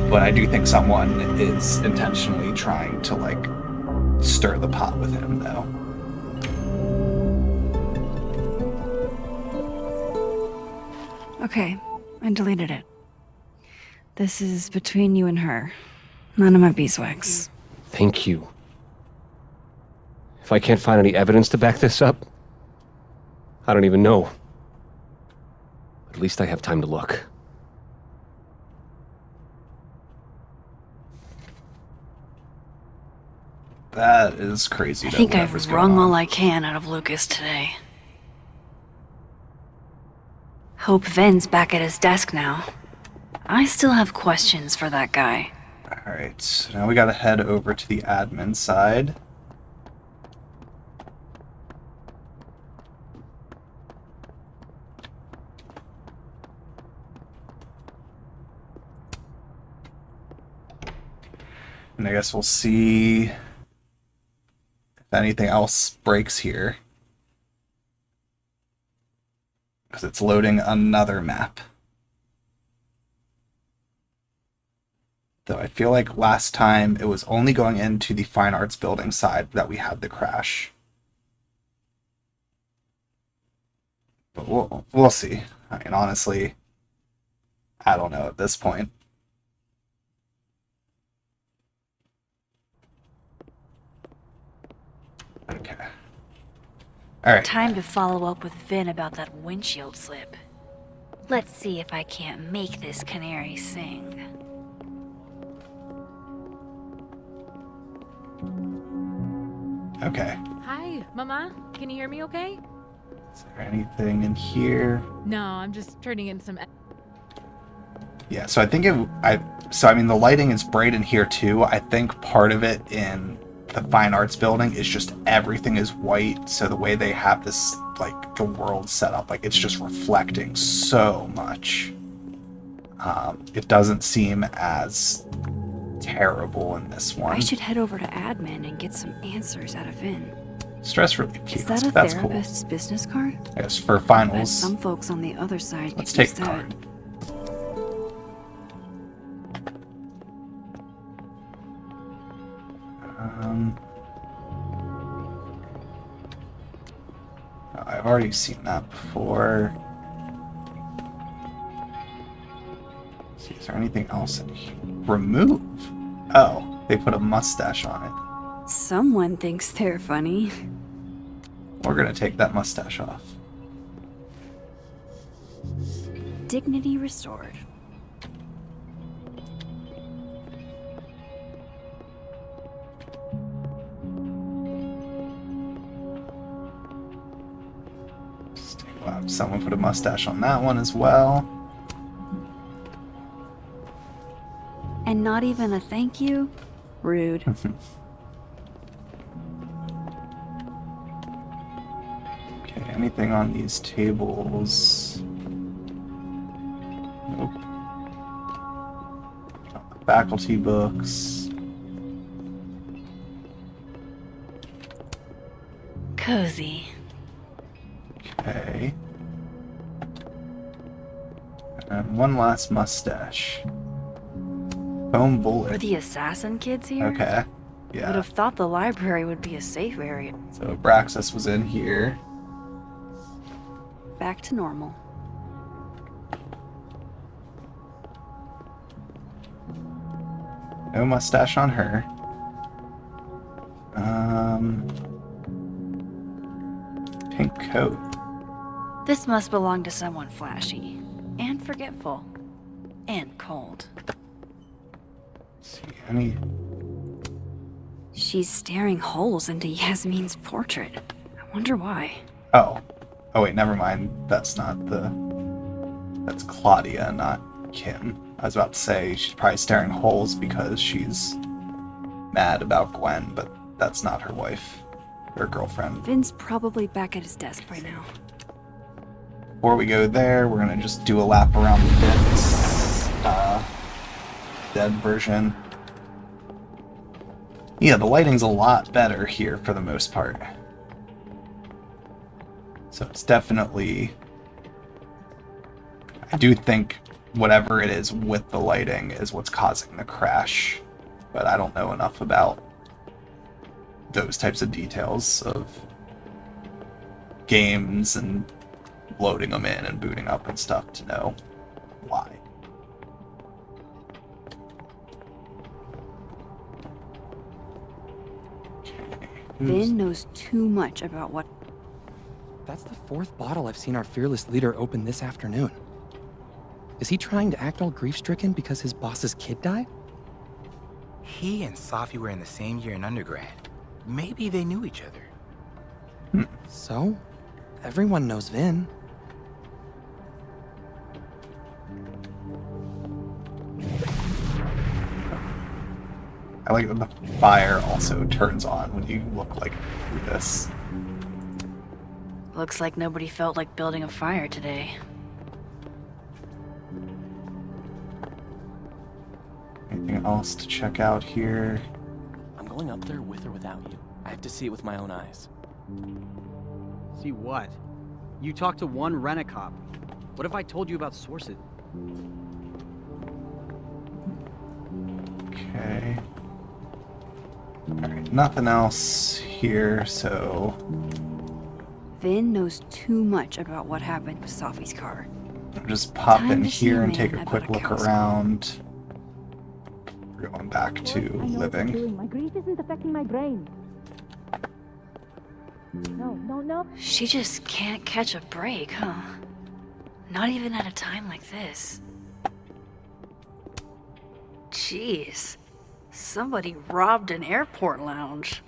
S1: But I do think someone is intentionally trying to like stir the pot with him though.
S3: Okay, I deleted it. This is between you and her. None of my beeswax.
S11: Thank you. If I can't find any evidence to back this up, I don't even know. At least I have time to look.
S1: That is crazy.
S3: I think I've wrung all I can out of Lucas today. Hope Ven's back at his desk now. I still have questions for that guy.
S1: Alright, so now we gotta head over to the admin side. And I guess we'll see if anything else breaks here. Because it's loading another map. Though I feel like last time it was only going into the Fine Arts building side that we had the crash. But we'll see. I mean, honestly, I don't know at this point. Okay. Alright.
S3: Time to follow up with Vin about that windshield slip. Let's see if I can't make this canary sing.
S1: Okay.
S15: Hi, Mama. Can you hear me okay?
S1: Is there anything in here?
S15: No, I'm just turning in some...
S1: Yeah, so I think I mean, the lighting is bright in here too. I think part of it in the Fine Arts building is just everything is white, so the way they have this, like, the world set up, like, it's just reflecting so much. It doesn't seem as terrible in this one.
S3: I should head over to admin and get some answers out of Vin.
S1: Stress relief
S3: Is
S1: kiosk,
S3: that a
S1: that's
S3: therapist's business card?
S1: cool. I guess for
S3: I bet
S1: finals,
S3: some folks on the other side
S1: let's
S3: could
S1: take
S3: use
S1: the
S3: that.
S1: card. I've already seen that before. Let's see, is there anything else in here? Remove? Oh, they put a mustache on it.
S3: Someone thinks they're funny.
S1: We're gonna take that mustache off.
S3: Dignity restored.
S1: Stay labs someone put a mustache on that one as well.
S3: And not even a thank you? Rude.
S1: Okay, anything on these tables? Nope. Faculty books.
S3: Cozy.
S1: Okay. And one last mustache. Foam bullet.
S3: Are the assassin kids here?
S1: Okay.
S3: Would
S1: Yeah.
S3: have thought the library would be a safe area.
S1: So Abraxas was in here.
S3: Back to normal.
S1: No mustache on her. Pink coat.
S3: This must belong to someone flashy. And forgetful. And cold.
S1: See any?
S3: She's staring holes into Yasmin's portrait. I wonder why.
S1: Oh. Oh wait, never mind. That's not the. That's Claudia, not Kim. I was about to say she's probably staring holes because she's mad about Gwen, but that's not her wife. Her girlfriend.
S3: Vin's probably back at his desk by now.
S1: Before we go there, we're gonna just do a lap around the bits. Dead version. Yeah, the lighting's a lot better here for the most part. So it's definitely... I do think whatever it is with the lighting is what's causing the crash, but I don't know enough about those types of details of games and loading them in and booting up and stuff to know why.
S3: Vin knows too much about what...
S13: That's the fourth bottle I've seen our fearless leader open this afternoon. Is he trying to act all grief-stricken because his boss's kid died?
S17: He and Safi were in the same year in undergrad. Maybe they knew each other.
S13: So? Everyone knows Vin.
S1: I like that the fire also turns on when you look like through this.
S3: Looks like nobody felt like building a fire today.
S1: Anything else to check out here?
S23: I'm going up there with or without you. I have to see it with my own eyes.
S24: See what? You talked to one rent-a-cop. What if I told you about sources?
S1: Okay. Alright, nothing else here, so...
S3: Vin knows too much about what happened with Safi's car.
S1: I'll just pop
S3: Time
S1: in
S3: to see
S1: here
S3: a
S1: and take
S3: man
S1: a
S3: about
S1: quick
S3: a
S1: look
S3: cow's
S1: around. We're going back to living.
S10: My grief isn't affecting my brain. No.
S3: She just can't catch a break, huh? Not even at a time like this. Jeez. Somebody robbed an airport lounge.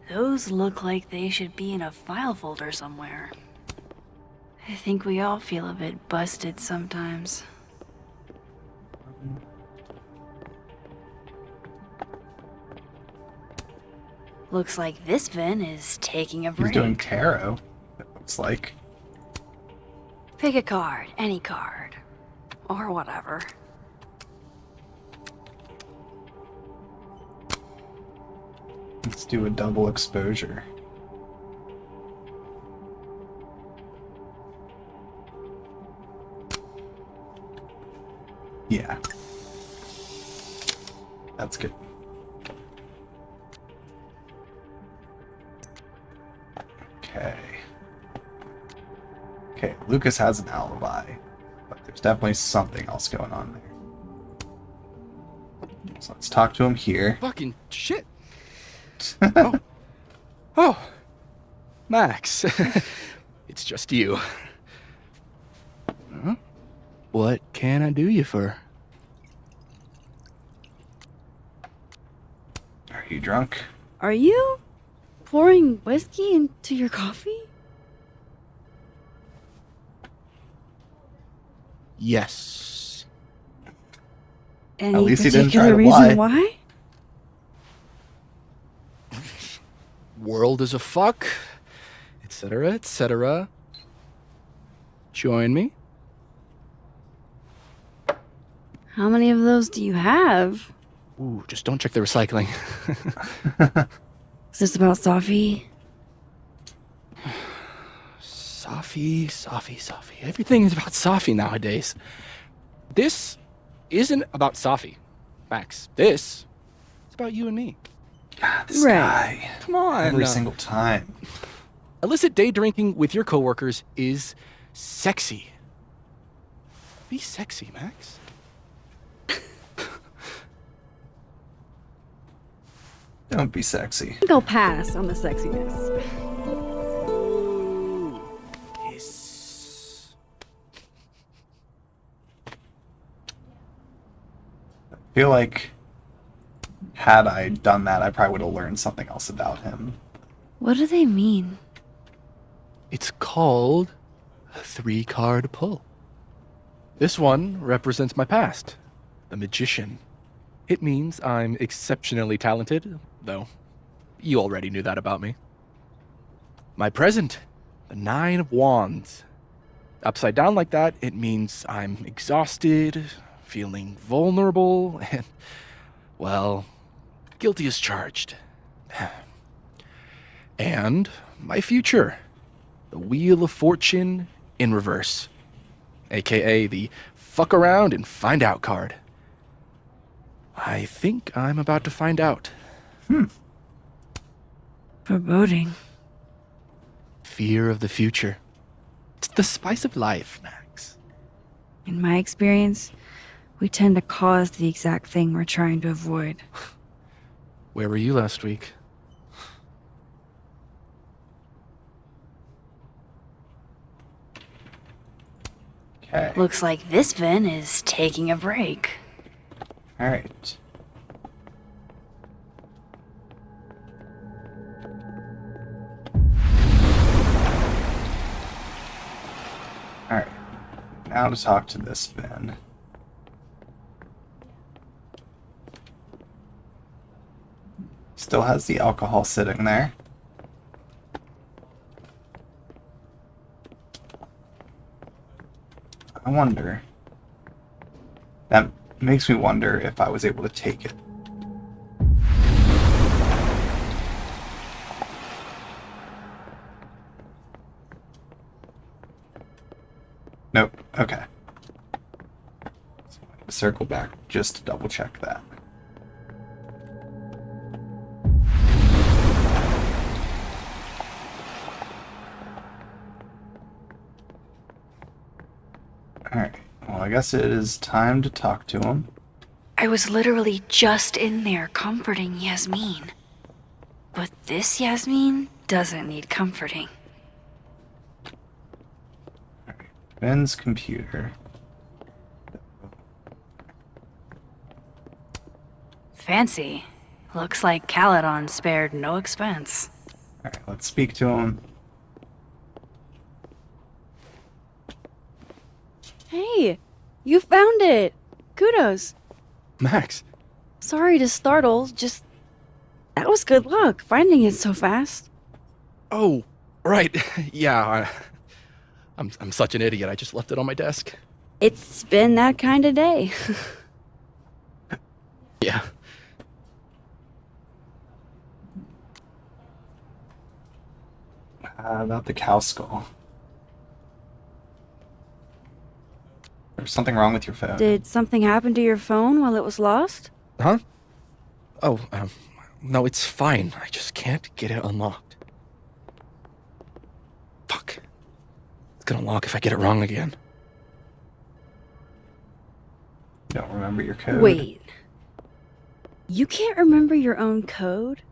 S3: Those look like they should be in a file folder somewhere. I think we all feel a bit busted sometimes. Looks like this Vin is taking a break.
S1: He's doing tarot, it looks like.
S3: Pick a card, any card. Or whatever.
S1: Let's do a double exposure. Yeah. That's good. Okay. Okay, Lucas has an alibi, but there's definitely something else going on there. So let's talk to him here.
S16: Fucking shit. Oh, Max. It's just you. Huh? What can I do you for?
S1: Are you drunk?
S3: Are you pouring whiskey into your coffee?
S16: Yes.
S9: Any
S1: At least he didn't
S9: particular
S1: try to
S9: reason
S1: lie.
S9: why?
S16: World is a fuck, etc., etc. Join me.
S9: How many of those do you have?
S16: Ooh, just don't check the recycling.
S9: Is this about Safi?
S16: Safi. Everything is about Safi nowadays. This isn't about Safi, Max. This is about you and me.
S1: God, this
S9: Right.
S1: guy.
S16: Come on.
S1: Every single time.
S16: Illicit day drinking with your coworkers is sexy. Be sexy, Max.
S1: Don't be sexy.
S4: I think I'll pass on the sexiness.
S1: I feel like had I done that, I probably would have learned something else about him.
S9: What do they mean?
S16: It's called a 3-card pull. This one represents my past, the magician. It means I'm exceptionally talented, though you already knew that about me. My present, the 9 of Wands. Upside down like that, it means I'm exhausted, feeling vulnerable, and, well, guilty as charged. And my future, the Wheel of Fortune in reverse, aka the fuck around and find out card. I think I'm about to find out.
S9: Foreboding.
S16: Fear of the future. It's the spice of life, Max.
S9: In my experience, we tend to cause the exact thing we're trying to avoid.
S16: Where were you last week?
S1: Okay.
S9: Looks like this Vin is taking a break.
S1: Alright. Alright. Now to talk to this Ben. Still has the alcohol sitting there. I wonder. That makes me wonder if I was able to take it. Nope. Okay. So I need to circle back just to double check that. Alright. Well, I guess it is time to talk to him.
S3: I was literally just in there comforting Yasmin. But this Yasmin doesn't need comforting.
S1: Ben's computer.
S3: Fancy. Looks like Caledon spared no expense.
S1: Alright, let's speak to him.
S9: Hey, you found it! Kudos.
S16: Max.
S9: Sorry to startle, just... That was good luck, finding it so fast.
S16: Oh, right. Yeah, I'm such an idiot. I just left it on my desk.
S9: It's been that kind of day.
S16: Yeah.
S1: About the cow skull. There's something wrong with your phone.
S9: Did something happen to your phone while it was lost?
S16: Huh? Oh, no, it's fine. I just can't get it unlocked. Fuck. It's gonna lock if I get it wrong again.
S1: You don't remember your code?
S9: Wait. You can't remember your own code?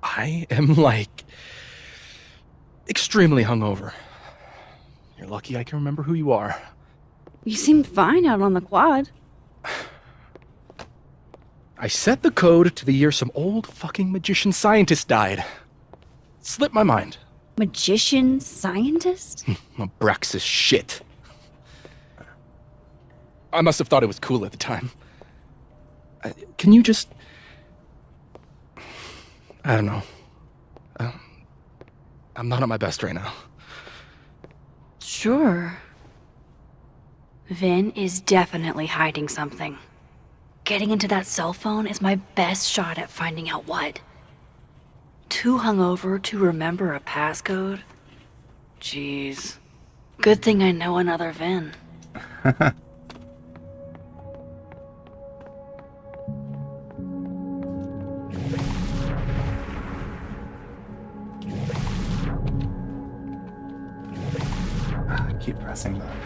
S16: I am, like, extremely hungover. You're lucky I can remember who you are.
S9: You seemed fine out on the quad.
S16: I set the code to the year some old fucking magician scientist died. Slipped my mind.
S9: Magician scientist?
S16: Abraxas shit. I must have thought it was cool at the time. Can you just... I don't know. I'm not at my best right now.
S3: Sure. Vin is definitely hiding something. Getting into that cell phone is my best shot at finding out what. Too hungover to remember a passcode? Jeez. Good thing I know another Vin.
S1: Keep pressing that.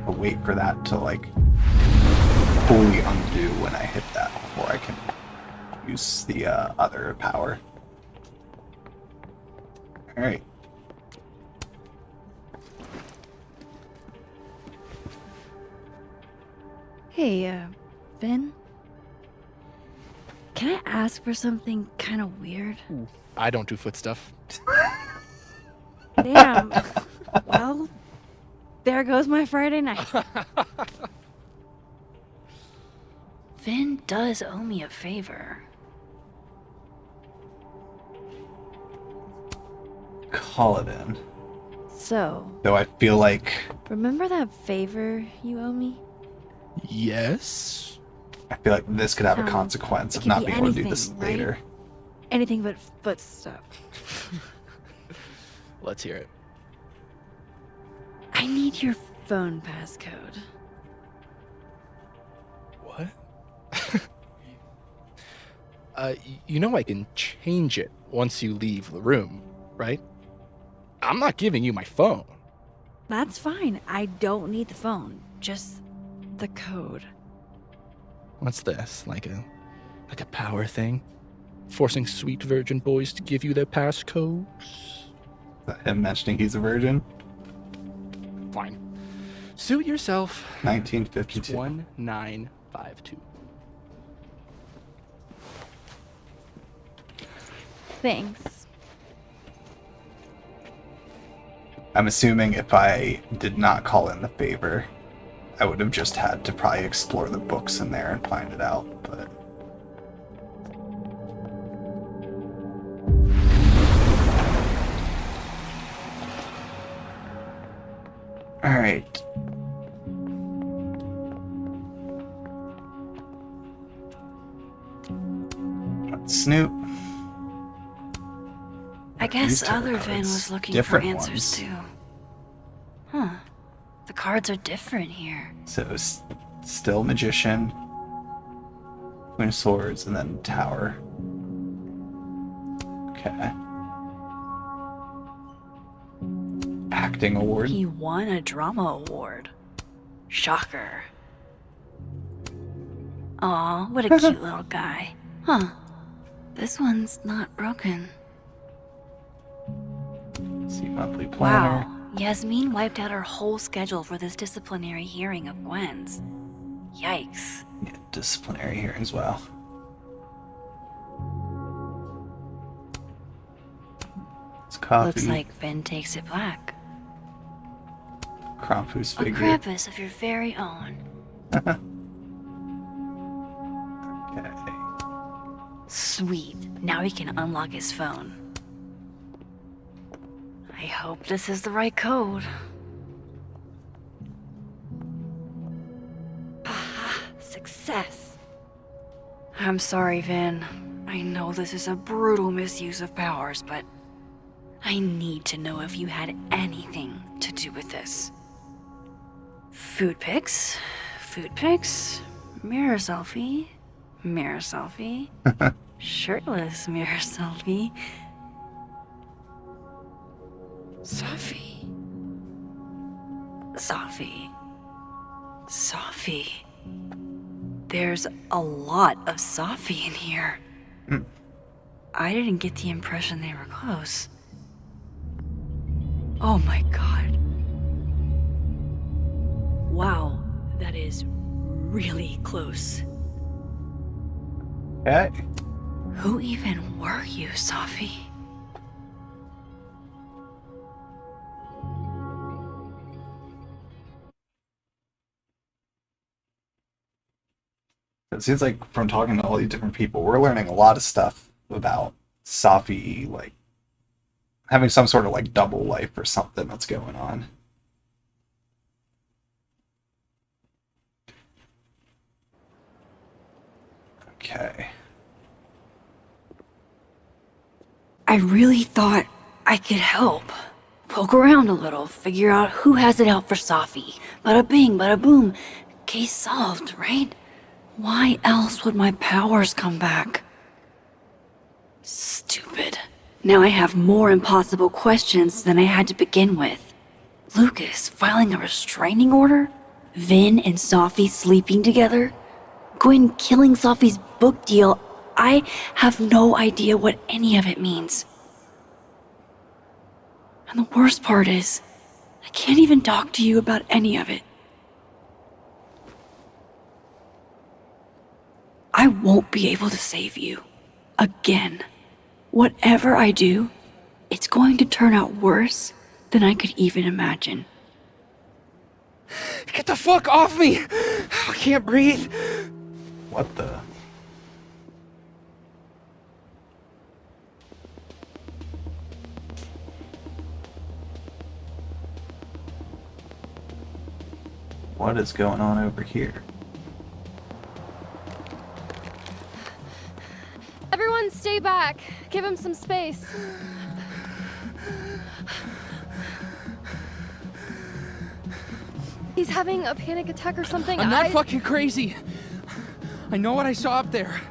S1: I'll wait for that to like fully undo when I hit that before I can use the other power. Alright.
S9: Hey, Vin? Can I ask for something kind of weird?
S16: I don't do foot stuff.
S9: Damn. Well, there goes my Friday night.
S3: Vin does owe me a favor.
S1: Call it in.
S9: So,
S1: Though I feel like
S9: remember that favor you owe me?
S16: Yes?
S1: I feel like this could have a
S9: Um,
S1: consequence
S9: it
S1: of
S9: could
S1: not
S9: be
S1: being able to do this
S9: anything, right?
S1: later.
S9: Anything but foot stuff.
S16: Let's hear it.
S9: I need your phone passcode.
S16: What? You know I can change it once you leave the room, right? I'm not giving you my phone.
S9: That's fine. I don't need the phone. Just the code.
S16: What's this? Like a power thing? Forcing sweet virgin boys to give you their passcodes?
S1: Is that him mentioning he's a virgin?
S16: Fine. Suit yourself.
S1: 1952.
S16: 1952.
S9: Thanks.
S1: I'm assuming if I did not call in the favor, I would have just had to probably explore the books in there and find it out, but... Alright. Let's snoop.
S3: I guess
S1: These
S3: other
S1: tarot
S3: Vin
S1: cards.
S3: was looking
S1: Different
S3: for answers
S1: ones.
S3: too. Huh. The cards are different here.
S1: So, still Magician, Queen of Swords, and then Tower. Okay. Acting award.
S3: He won a drama award. Shocker. Aw, what a cute little guy. Huh. This one's not broken.
S1: See monthly planner.
S3: Wow. Yasmin wiped out her whole schedule for this disciplinary hearing of Gwen's. Yikes.
S1: Yeah, disciplinary hearings. Wow. It's coffee.
S3: Looks like Vin takes it black.
S1: Krampus
S3: A
S1: figure.
S3: Krampus of your very own.
S1: Okay.
S3: Sweet. Now he can unlock his phone. I hope this is the right code.
S9: Success.
S3: I'm sorry, Vin. I know this is a brutal misuse of powers, but I need to know if you had anything to do with this. Food pics, mirror selfie, shirtless mirror selfie. Safi. There's a lot of Safi in here. I didn't get the impression they were close. Oh my god. Wow, that is really close.
S1: Okay.
S3: Who even were you, Safi?
S1: It seems like from talking to all these different people, we're learning a lot of stuff about Safi, like having some sort of like double life or something that's going on. Okay.
S3: I really thought I could help. Poke around a little, figure out who has it out for Safi. Bada bing, bada boom. Case solved, right? Why else would my powers come back? Stupid. Now I have more impossible questions than I had to begin with. Lucas filing a restraining order? Vin and Safi sleeping together? Gwyn killing Safi's book deal? I have no idea what any of it means. And the worst part is, I can't even talk to you about any of it. I won't be able to save you. Again. Whatever I do, it's going to turn out worse than I could even imagine.
S13: Get the fuck off me! I can't breathe.
S1: What the? What is going on over here?
S2: Everyone stay back. Give him some space. He's having a panic attack or something.
S13: I'm not fucking crazy. I know what I saw up there.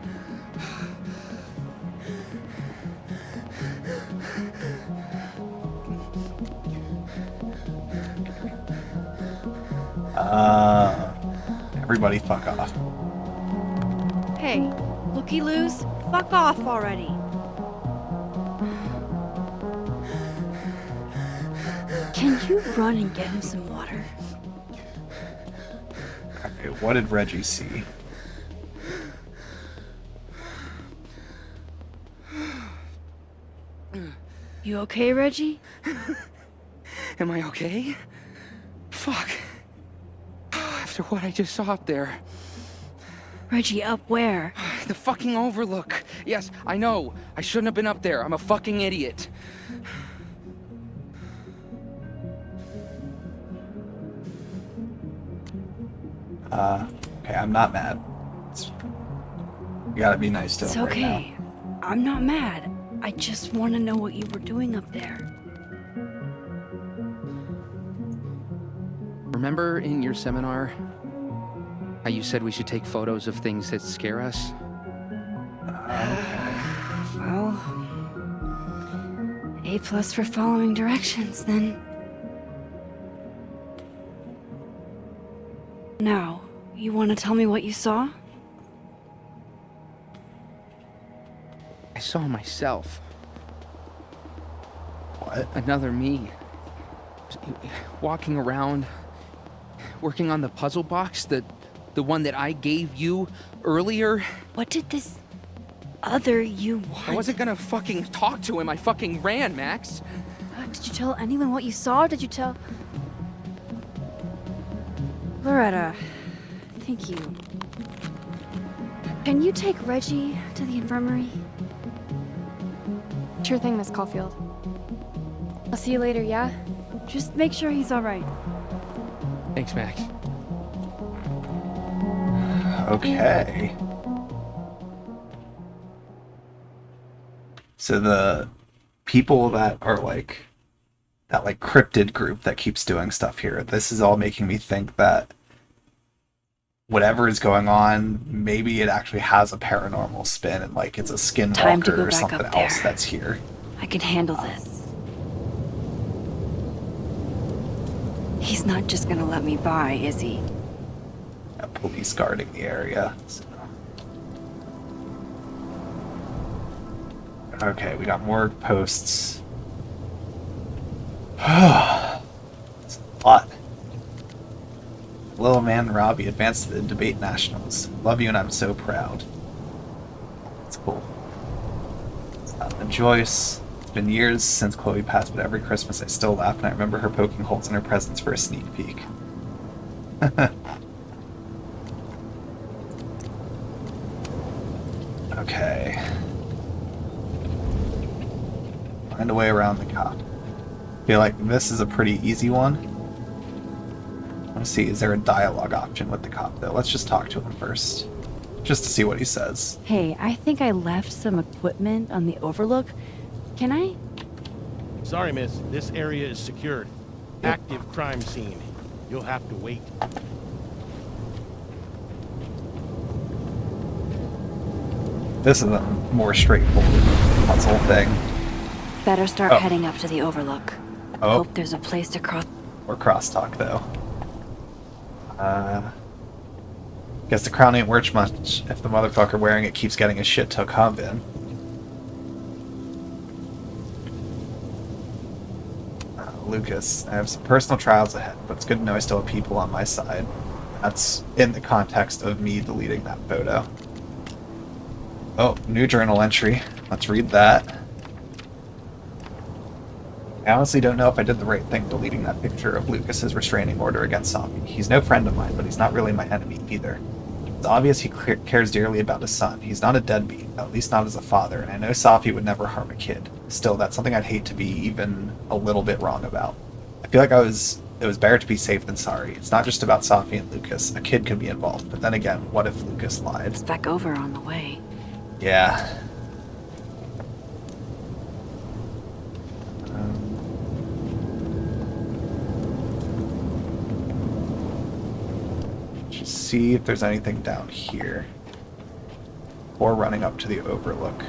S1: Everybody fuck off.
S9: Hey, looky-loos, fuck off already.
S3: Can you run and get him some water?
S1: Okay, what did Reggie see?
S3: You okay, Reggie?
S13: Am I okay? Fuck. After what I just saw up there.
S3: Reggie, up where?
S13: The fucking overlook. Yes, I know. I shouldn't have been up there. I'm a fucking idiot.
S1: Okay, I'm not mad. You gotta be nice to
S3: It's
S1: him right
S3: okay. I'm not mad. I just want to know what you were doing up there.
S13: Remember in your seminar how you said we should take photos of things that scare us?
S3: Well, A+ for following directions, then. Now, you want to tell me what you saw?
S13: I saw myself.
S1: What?
S13: Another me. Walking around, working on the puzzle box, the one that I gave you earlier.
S3: What did this other you want?
S13: I wasn't gonna fucking talk to him. I fucking ran, Max.
S9: Did you tell anyone what you saw? Did you tell... Loretta, thank you. Can you take Reggie to the infirmary?
S2: Sure thing, Miss Caulfield. I'll see you later, yeah?
S9: Just make sure he's alright.
S13: Thanks, Max.
S1: Okay. So the people that are like that like cryptid group that keeps doing stuff here, this is all making me think that whatever is going on, maybe it actually has a paranormal spin and like it's a
S3: Time to
S1: skinwalker
S3: go
S1: or
S3: back
S1: something
S3: up
S1: else
S3: there.
S1: that's here.
S3: I can handle this. He's not just gonna let me by, is he?
S1: Police guarding the area. So. Okay, we got more posts. It's a lot. Little man Robbie advanced to the debate nationals. Love you and I'm so proud. It's cool. And Joyce. It's been years since Chloe passed, but every Christmas I still laugh and I remember her poking holes in her presents for a sneak peek. Okay. Find a way around the cop. Feel like this is a pretty easy one. Let's see, is there a dialogue option with the cop though? Let's just talk to him first. Just to see what he says.
S3: Hey, I think I left some equipment on the overlook. Can I?
S8: Sorry, miss. This area is secured. Active crime scene. You'll have to wait.
S1: This is a more straightforward puzzle thing.
S3: Better start
S1: Oh.
S3: heading up to the overlook.
S1: Oh.
S3: Hope there's a place to cross.
S1: Or crosstalk though. Guess the crown ain't worth much if the motherfucker wearing it keeps getting his shit took hub in. Lucas, I have some personal trials ahead, but it's good to know I still have people on my side. That's in the context of me deleting that photo. Oh, new journal entry. Let's read that. I honestly don't know if I did the right thing deleting that picture of Lucas's restraining order against Safi. He's no friend of mine, but he's not really my enemy either. It's obvious he cares dearly about his son. He's not a deadbeat, at least not as a father, and I know Safi would never harm a kid. Still, that's something I'd hate to be even a little bit wrong about. I feel like it was better to be safe than sorry. It's not just about Safi and Lucas. A kid can be involved, but then again, what if Lucas lied?
S3: It's back over on the way.
S1: Yeah. Just see if there's anything down here. Or running up to the overlook.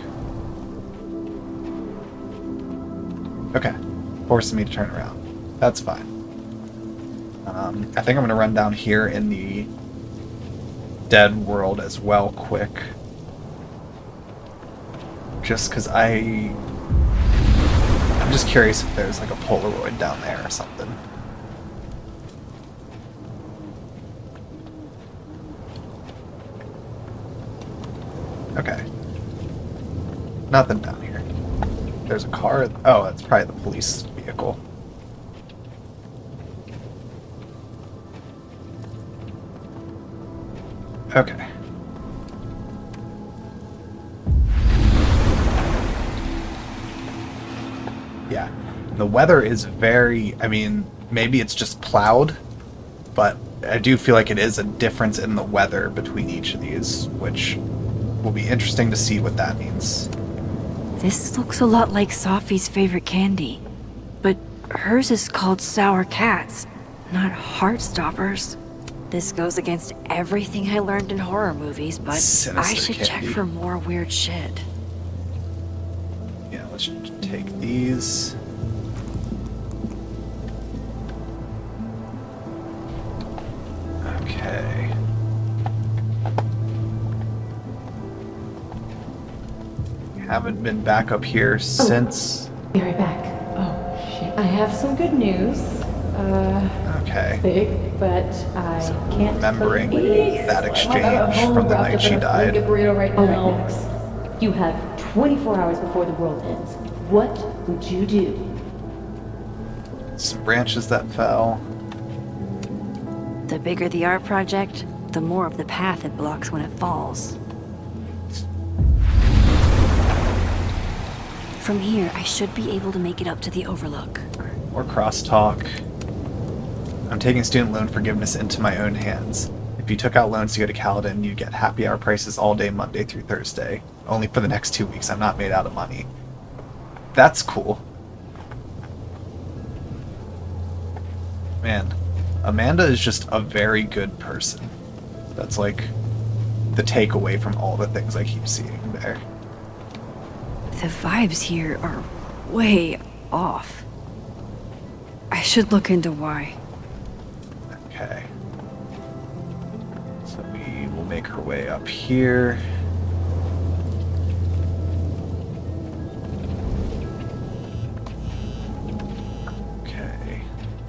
S1: Okay. Forcing me to turn around. That's fine. I think I'm going to run down here in the dead world as well quick. Just because I'm just curious if there's like a Polaroid down there or something. Okay. Nothing down here. There's a car. Oh, that's probably the police vehicle. Okay. Yeah. The weather is very, I mean, maybe it's just plowed, but I do feel like it is a difference in the weather between each of these, which will be interesting to see what that means.
S3: This looks a lot like Safi's favorite candy, but hers is called Sour Cats, not Heartstoppers. This goes against everything I learned in horror movies, but
S1: Sinister
S3: I should check
S1: candy.
S3: for more weird shit.
S1: Yeah, let's take these. Okay. Haven't been back up here since.
S10: Be right back. Oh, shit. I have some good news.
S1: Okay.
S10: Big, but I can't.
S1: Remembering
S10: believe
S1: that
S10: it.
S1: exchange from the night she died.
S10: Burrito right now. Max. You have 24 hours before the world ends. What would you do?
S1: Some branches that fell.
S3: The bigger the art project, the more of the path it blocks when it falls. From here, I should be able to make it up to the overlook.
S1: Or crosstalk. I'm taking student loan forgiveness into my own hands. If you took out loans to go to Caledon, you'd get happy hour prices all day Monday through Thursday. Only for the next 2 weeks. I'm not made out of money. That's cool. Man, Amanda is just a very good person. That's like the takeaway from all the things I keep seeing there.
S3: The vibes here are way off. I should look into why.
S1: Okay. So we will make our way up here. Okay.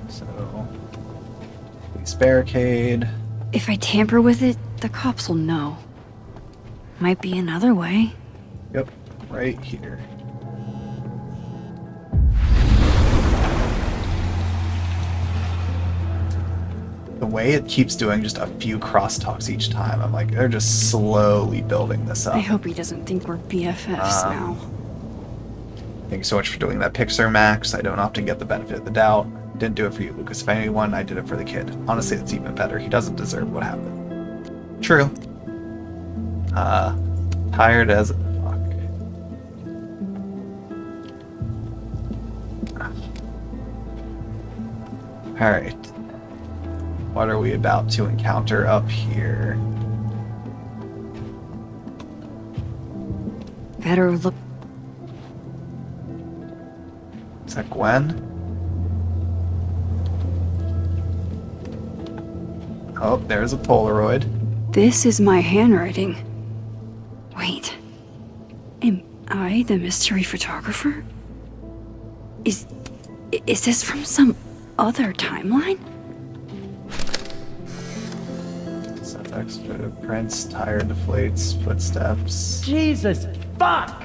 S1: So police barricade.
S3: If I tamper with it, the cops will know. Might be another way.
S1: Yep, right here. the way it keeps doing just a few crosstalks each time, I'm like, they're just slowly building this up.
S3: I hope he doesn't think we're BFFs now.
S1: Thank you so much for doing that, Pixar Max. I don't often get the benefit of the doubt. Didn't do it for you, Lucas. If anyone, I did it for the kid. Honestly, it's even better. He doesn't deserve what happened. True. Tired as fuck. Alright. What are we about to encounter up here?
S3: Better look.
S1: Is that Gwen? Oh, there's a Polaroid.
S3: This is my handwriting. Wait. Am I the mystery photographer? Is this from some other timeline?
S1: Some extra prints, tire deflates, footsteps.
S18: Jesus, fuck!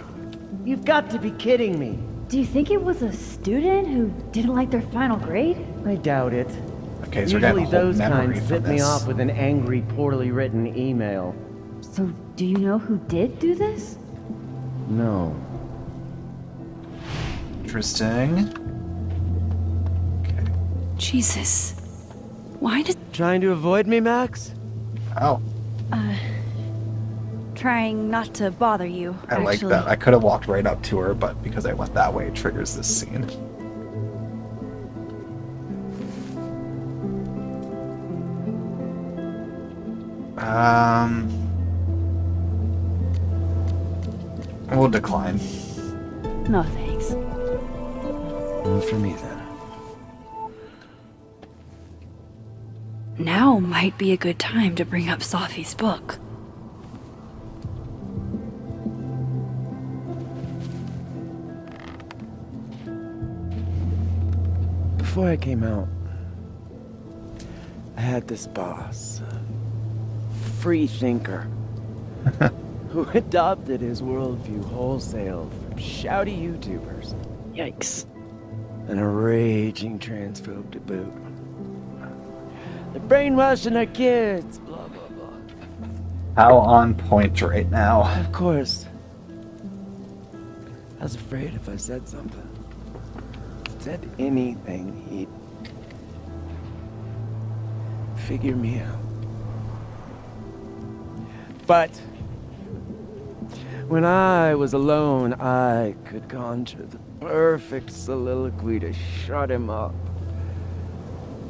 S18: You've got to be kidding me.
S10: Do you think it was a student who didn't like their final grade?
S18: I doubt it.
S1: Okay, so we're
S18: Usually
S1: getting a whole
S18: those
S1: memory
S18: kinds
S1: from
S18: tip me
S1: this.
S18: off with an angry, poorly written email.
S10: So, do you know who did do this?
S18: No.
S1: Interesting.
S3: Jesus. Why did...
S18: Trying to avoid me, Max?
S1: Oh,
S9: Trying not to bother you,
S1: I like
S9: actually.
S1: that. I could have walked right up to her, but because I went that way, it triggers this scene. We'll decline.
S9: No thanks.
S18: For me, then.
S3: Now might be a good time to bring up Safi's book.
S18: Before I came out, I had this boss, a free thinker, who adopted his worldview wholesale from shouty YouTubers.
S9: Yikes.
S18: And a raging transphobe to boot. They're brainwashing our kids, blah, blah, blah.
S1: How on point right now.
S18: Of course. I was afraid if I said something, said anything, he'd figure me out. But when I was alone, I could conjure the perfect soliloquy to shut him up.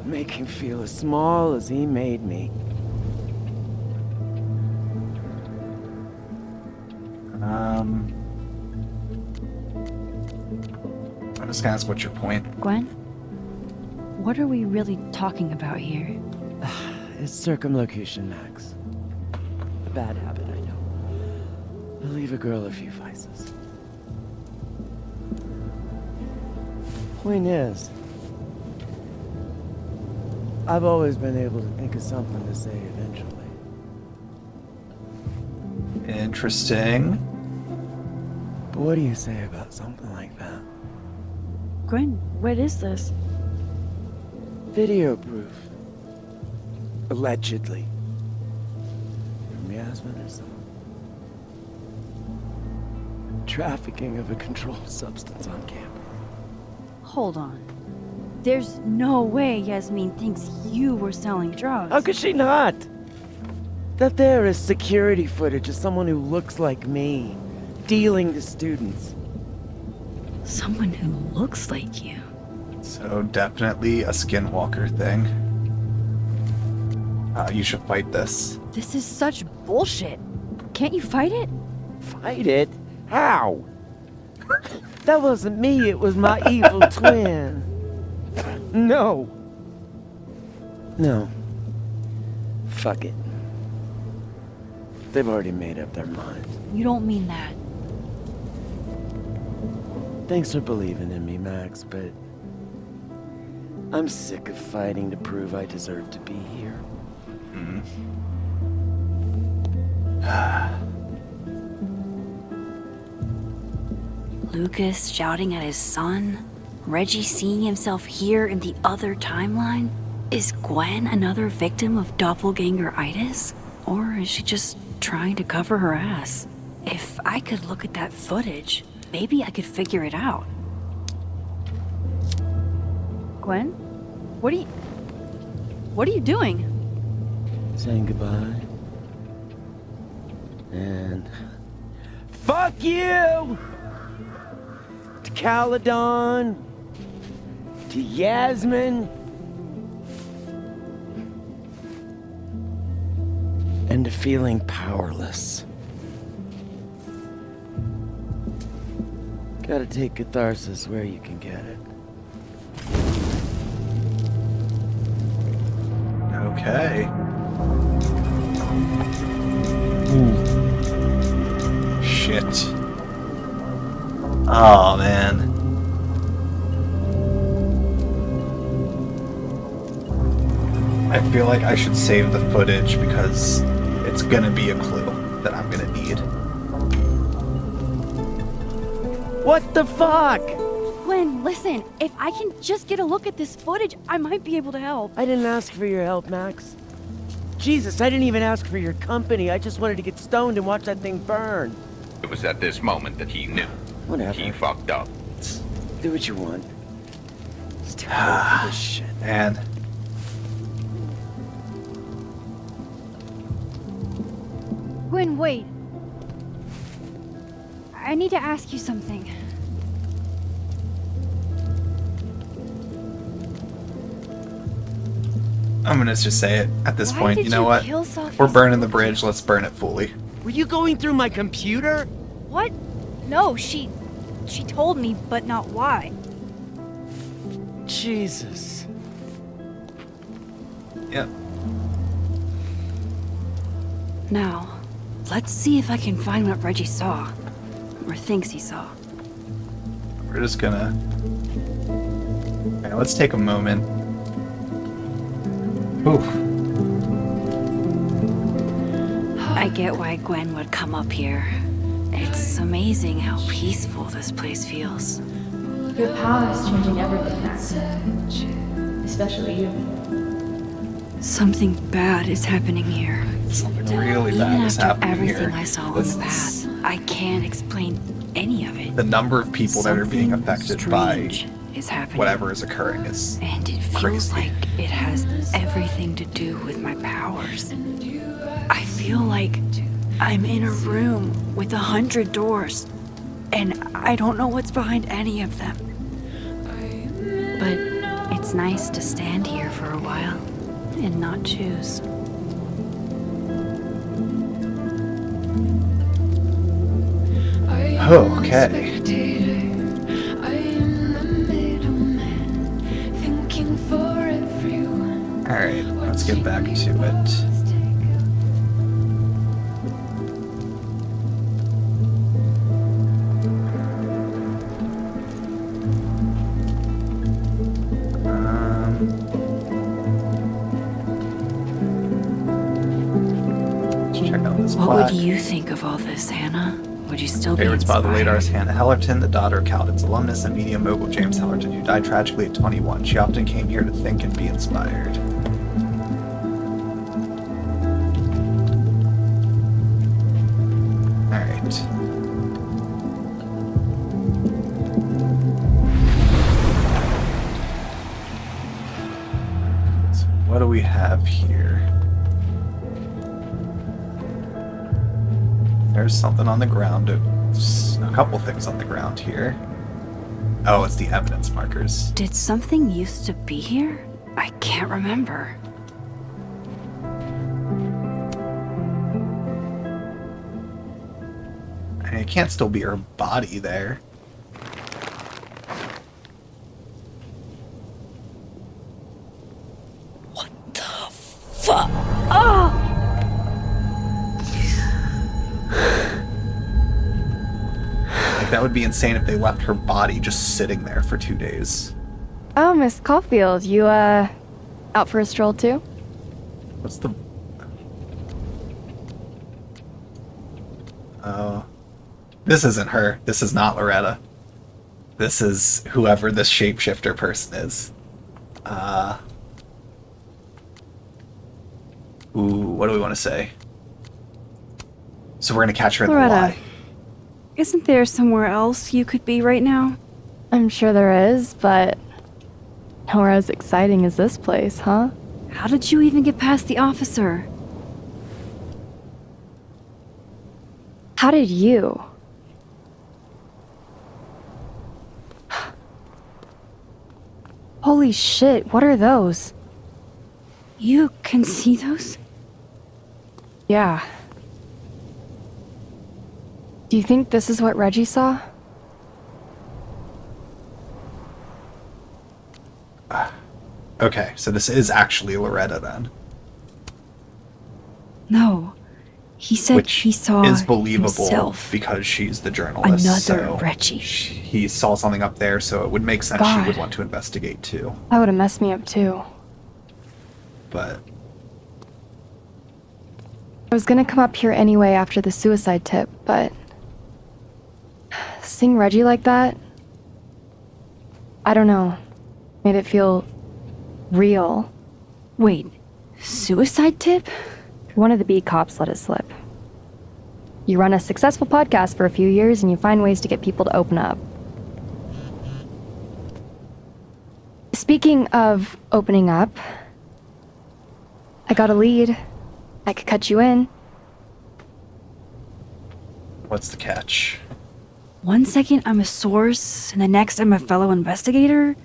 S18: Make him feel as small as he made me.
S1: I'm just gonna ask what's your point?
S9: Gwen? What are we really talking about here?
S18: It's circumlocution, Max. A bad habit, I know. I'll leave a girl a few vices. Point is, I've always been able to think of something to say eventually.
S1: Interesting.
S18: But what do you say about something like that?
S9: Gwen, what is this?
S18: Video proof. Allegedly. From Yasmin or something. Trafficking of a controlled substance on campus.
S9: Hold on. There's no way Yasmin thinks you were selling drugs.
S18: How could she not? That there is security footage of someone who looks like me, dealing to students.
S3: Someone who looks like you.
S1: So definitely a skinwalker thing. You should fight this.
S9: This is such bullshit. Can't you fight it?
S18: Fight it? How? That wasn't me, it was my evil twin. No. No. Fuck it. They've already made up their minds.
S9: You don't mean that.
S18: Thanks for believing in me, Max, but I'm sick of fighting to prove I deserve to be here.
S3: Lucas shouting at his son? Reggie seeing himself here in the other timeline? Is Gwen another victim of doppelganger-itis? Or is she just trying to cover her ass? If I could look at that footage, maybe I could figure it out.
S9: Gwen? What are you doing?
S18: Saying goodbye. And fuck you! To Caledon, to Yasmin, and to feeling powerless. Gotta take catharsis where you can get it.
S1: Okay. Shit. Oh, man. I feel like I should save the footage because it's gonna be a clue that I'm gonna need.
S18: What the fuck?
S9: Gwen, listen. If I can just get a look at this footage, I might be able to help.
S18: I didn't ask for your help, Max. Jesus, I didn't even ask for your company. I just wanted to get stoned and watch that thing burn.
S5: It was at this moment that he knew.
S18: Whatever.
S5: He fucked up.
S18: Do what you want. It's too late for this shit.
S1: Man.
S9: Gwen, wait. I need to ask you something.
S1: I'm gonna just say it at this
S9: Why
S1: point.
S9: did
S1: You know
S9: you
S1: what?
S9: kill Sophie's
S1: We're burning the bridge. Let's burn it fully.
S18: Were you going through my computer?
S9: What? No, she told me, but not why.
S18: Jesus.
S1: Yep.
S3: Now, let's see if I can find what Reggie saw. Or thinks he saw.
S1: We're just gonna... Okay, let's take a moment. Oof.
S3: I get why Gwen would come up here. It's amazing how peaceful this place feels.
S10: Your power is changing everything, Max. Especially you.
S3: Something bad is happening here.
S1: Something really
S3: Even
S1: bad is
S3: after
S1: happening
S3: everything
S1: here.
S3: I saw on the path, I can't explain any of it.
S1: The number of people that are being
S3: Something
S1: affected by
S3: strange is happening.
S1: whatever is occurring is
S3: And it feels like it has everything to do with my powers. I feel like I'm in a room with 100 doors, and I don't know what's behind any of them. But it's nice to stand here for a while and not choose.
S1: Oh, okay. Alright, let's get back to it. Let's check out this
S3: What
S1: plaque.
S3: would you think of all this, Hannah? Would you still be
S1: Favorites by the late
S3: inspired?
S1: artist Hannah Hellerton, the daughter of Caledon's alumnus and media mogul James Hellerton, who died tragically at 21. She often came here to think and be inspired. Alright. So what do we have here? There's something on the ground. There's a couple things on the ground here. Oh, it's the evidence markers.
S3: Did something used to be here? I can't remember.
S1: I mean, it can't still be her body there.
S3: Fuck! Oh!
S1: Like, that would be insane if they left her body just sitting there for 2 days.
S2: Oh, Miss Caulfield, you, out for a stroll too?
S1: What's the... Oh. This isn't her. This is not Loretta. This is whoever this shapeshifter person is. Ooh, what do we want to say? So we're gonna catch her in the
S4: Loretta,
S1: lie.
S4: isn't there somewhere else you could be right now?
S2: I'm sure there is, but nowhere as exciting as this place, huh?
S4: How did you even get past the officer?
S2: How did you? Holy shit, what are those?
S4: You can see those?
S2: Yeah. Do you think this is what Reggie saw?
S1: Okay, so this is actually Loretta then.
S3: No. He said
S1: Which
S3: he saw
S1: is believable
S3: himself.
S1: because she's the journalist.
S3: Another
S1: so
S3: Reggie.
S1: He saw something up there, so it would make sense she
S2: God.
S1: would want to investigate too.
S2: That would have messed me up too.
S1: But
S2: I was gonna come up here anyway after the suicide tip, but seeing Reggie like that, I don't know, made it feel real.
S3: Wait, suicide tip?
S2: One of the B cops let it slip. You run a successful podcast for a few years and you find ways to get people to open up. Speaking of opening up, I got a lead. I could cut you in.
S1: what's the catch?
S3: 1 second I'm a source, and the next I'm a fellow investigator?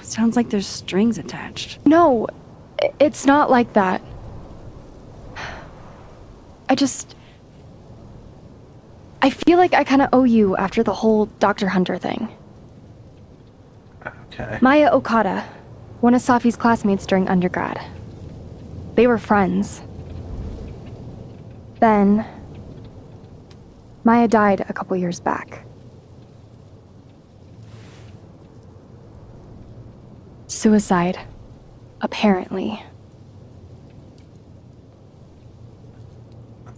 S3: Sounds like there's strings attached.
S2: No, it's not like that. I feel like I kind of owe you after the whole Dr. Hunter thing.
S1: Okay.
S2: Maya Okada, one of Safi's classmates during undergrad. They were friends. Then, Maya died a couple years back. Suicide, apparently.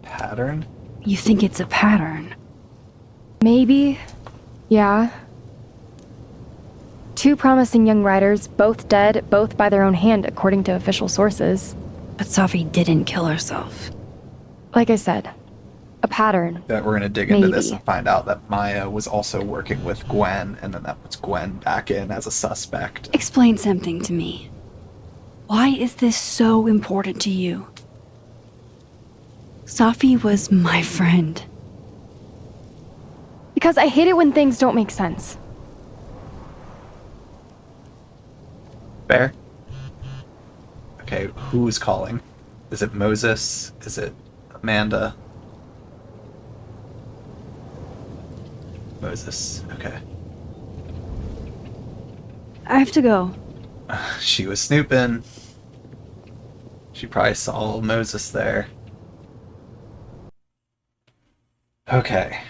S1: Pattern?
S3: You think it's a pattern?
S2: Maybe. Yeah. 2 promising young writers, both dead, both by their own hand, according to official sources.
S3: But Safi didn't kill herself.
S2: Like I said, a pattern.
S1: That we're gonna dig into this
S2: Maybe.
S1: and find out that Maya was also working with Gwen, and then that puts Gwen back in as a suspect.
S3: Explain something to me. Why is this so important to you? Safi was my friend.
S2: Because I hate it when things don't make sense.
S1: Fair? Okay, who is calling? Is it Moses? Is it Amanda? Moses, okay.
S3: I have to go.
S1: She was snooping. She probably saw Moses there. Okay.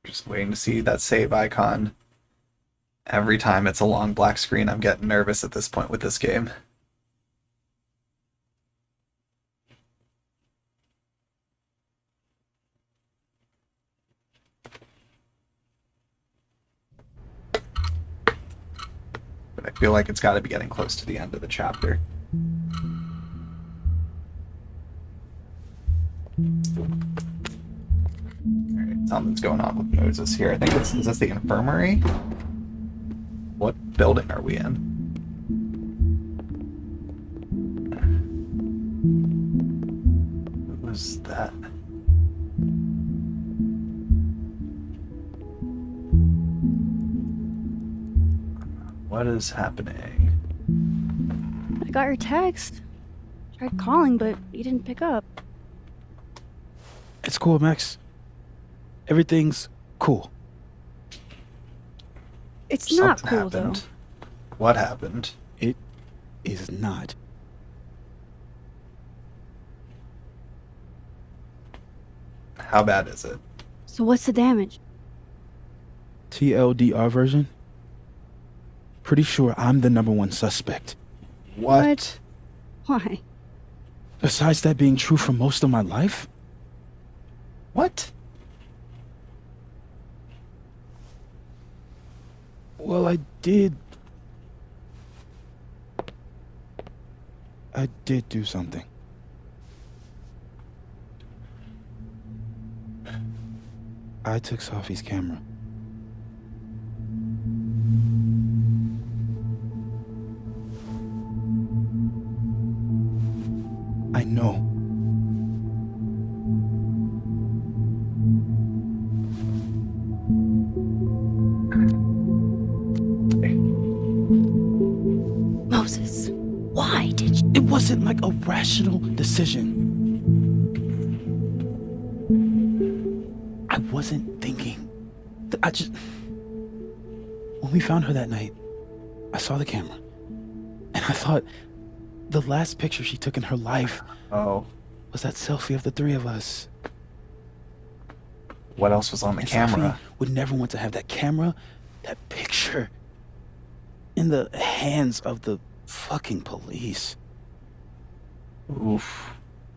S1: Just waiting to see that save icon. Every time it's a long black screen, I'm getting nervous at this point with this game. But I feel like it's got to be getting close to the end of the chapter. Alright, something's going on with Moses here. I think this is this the infirmary? What building are we in? What was that? What is happening?
S4: I got your text. Tried calling, but you didn't pick up.
S16: It's cool, Max. Everything's cool.
S4: It's not
S1: Something
S4: cool,
S1: happened. What happened?
S16: It is not.
S1: How bad is it?
S4: though. So what's the damage?
S16: TLDR version? Pretty sure I'm the #1 suspect.
S1: What?
S4: Why?
S16: Besides that being true for most of my life?
S1: What?
S16: Well, I did do something. I took Sophie's camera. I know.
S3: Moses, why did you?
S16: It wasn't like a rational decision. I wasn't thinking. When we found her that night, I saw the camera. And I thought the last picture she took in her life was that selfie of the three of us.
S1: What else was on the
S16: And
S1: camera?
S16: Sophie would never want to have that camera, that picture, in the hands of the fucking police.
S1: Oof.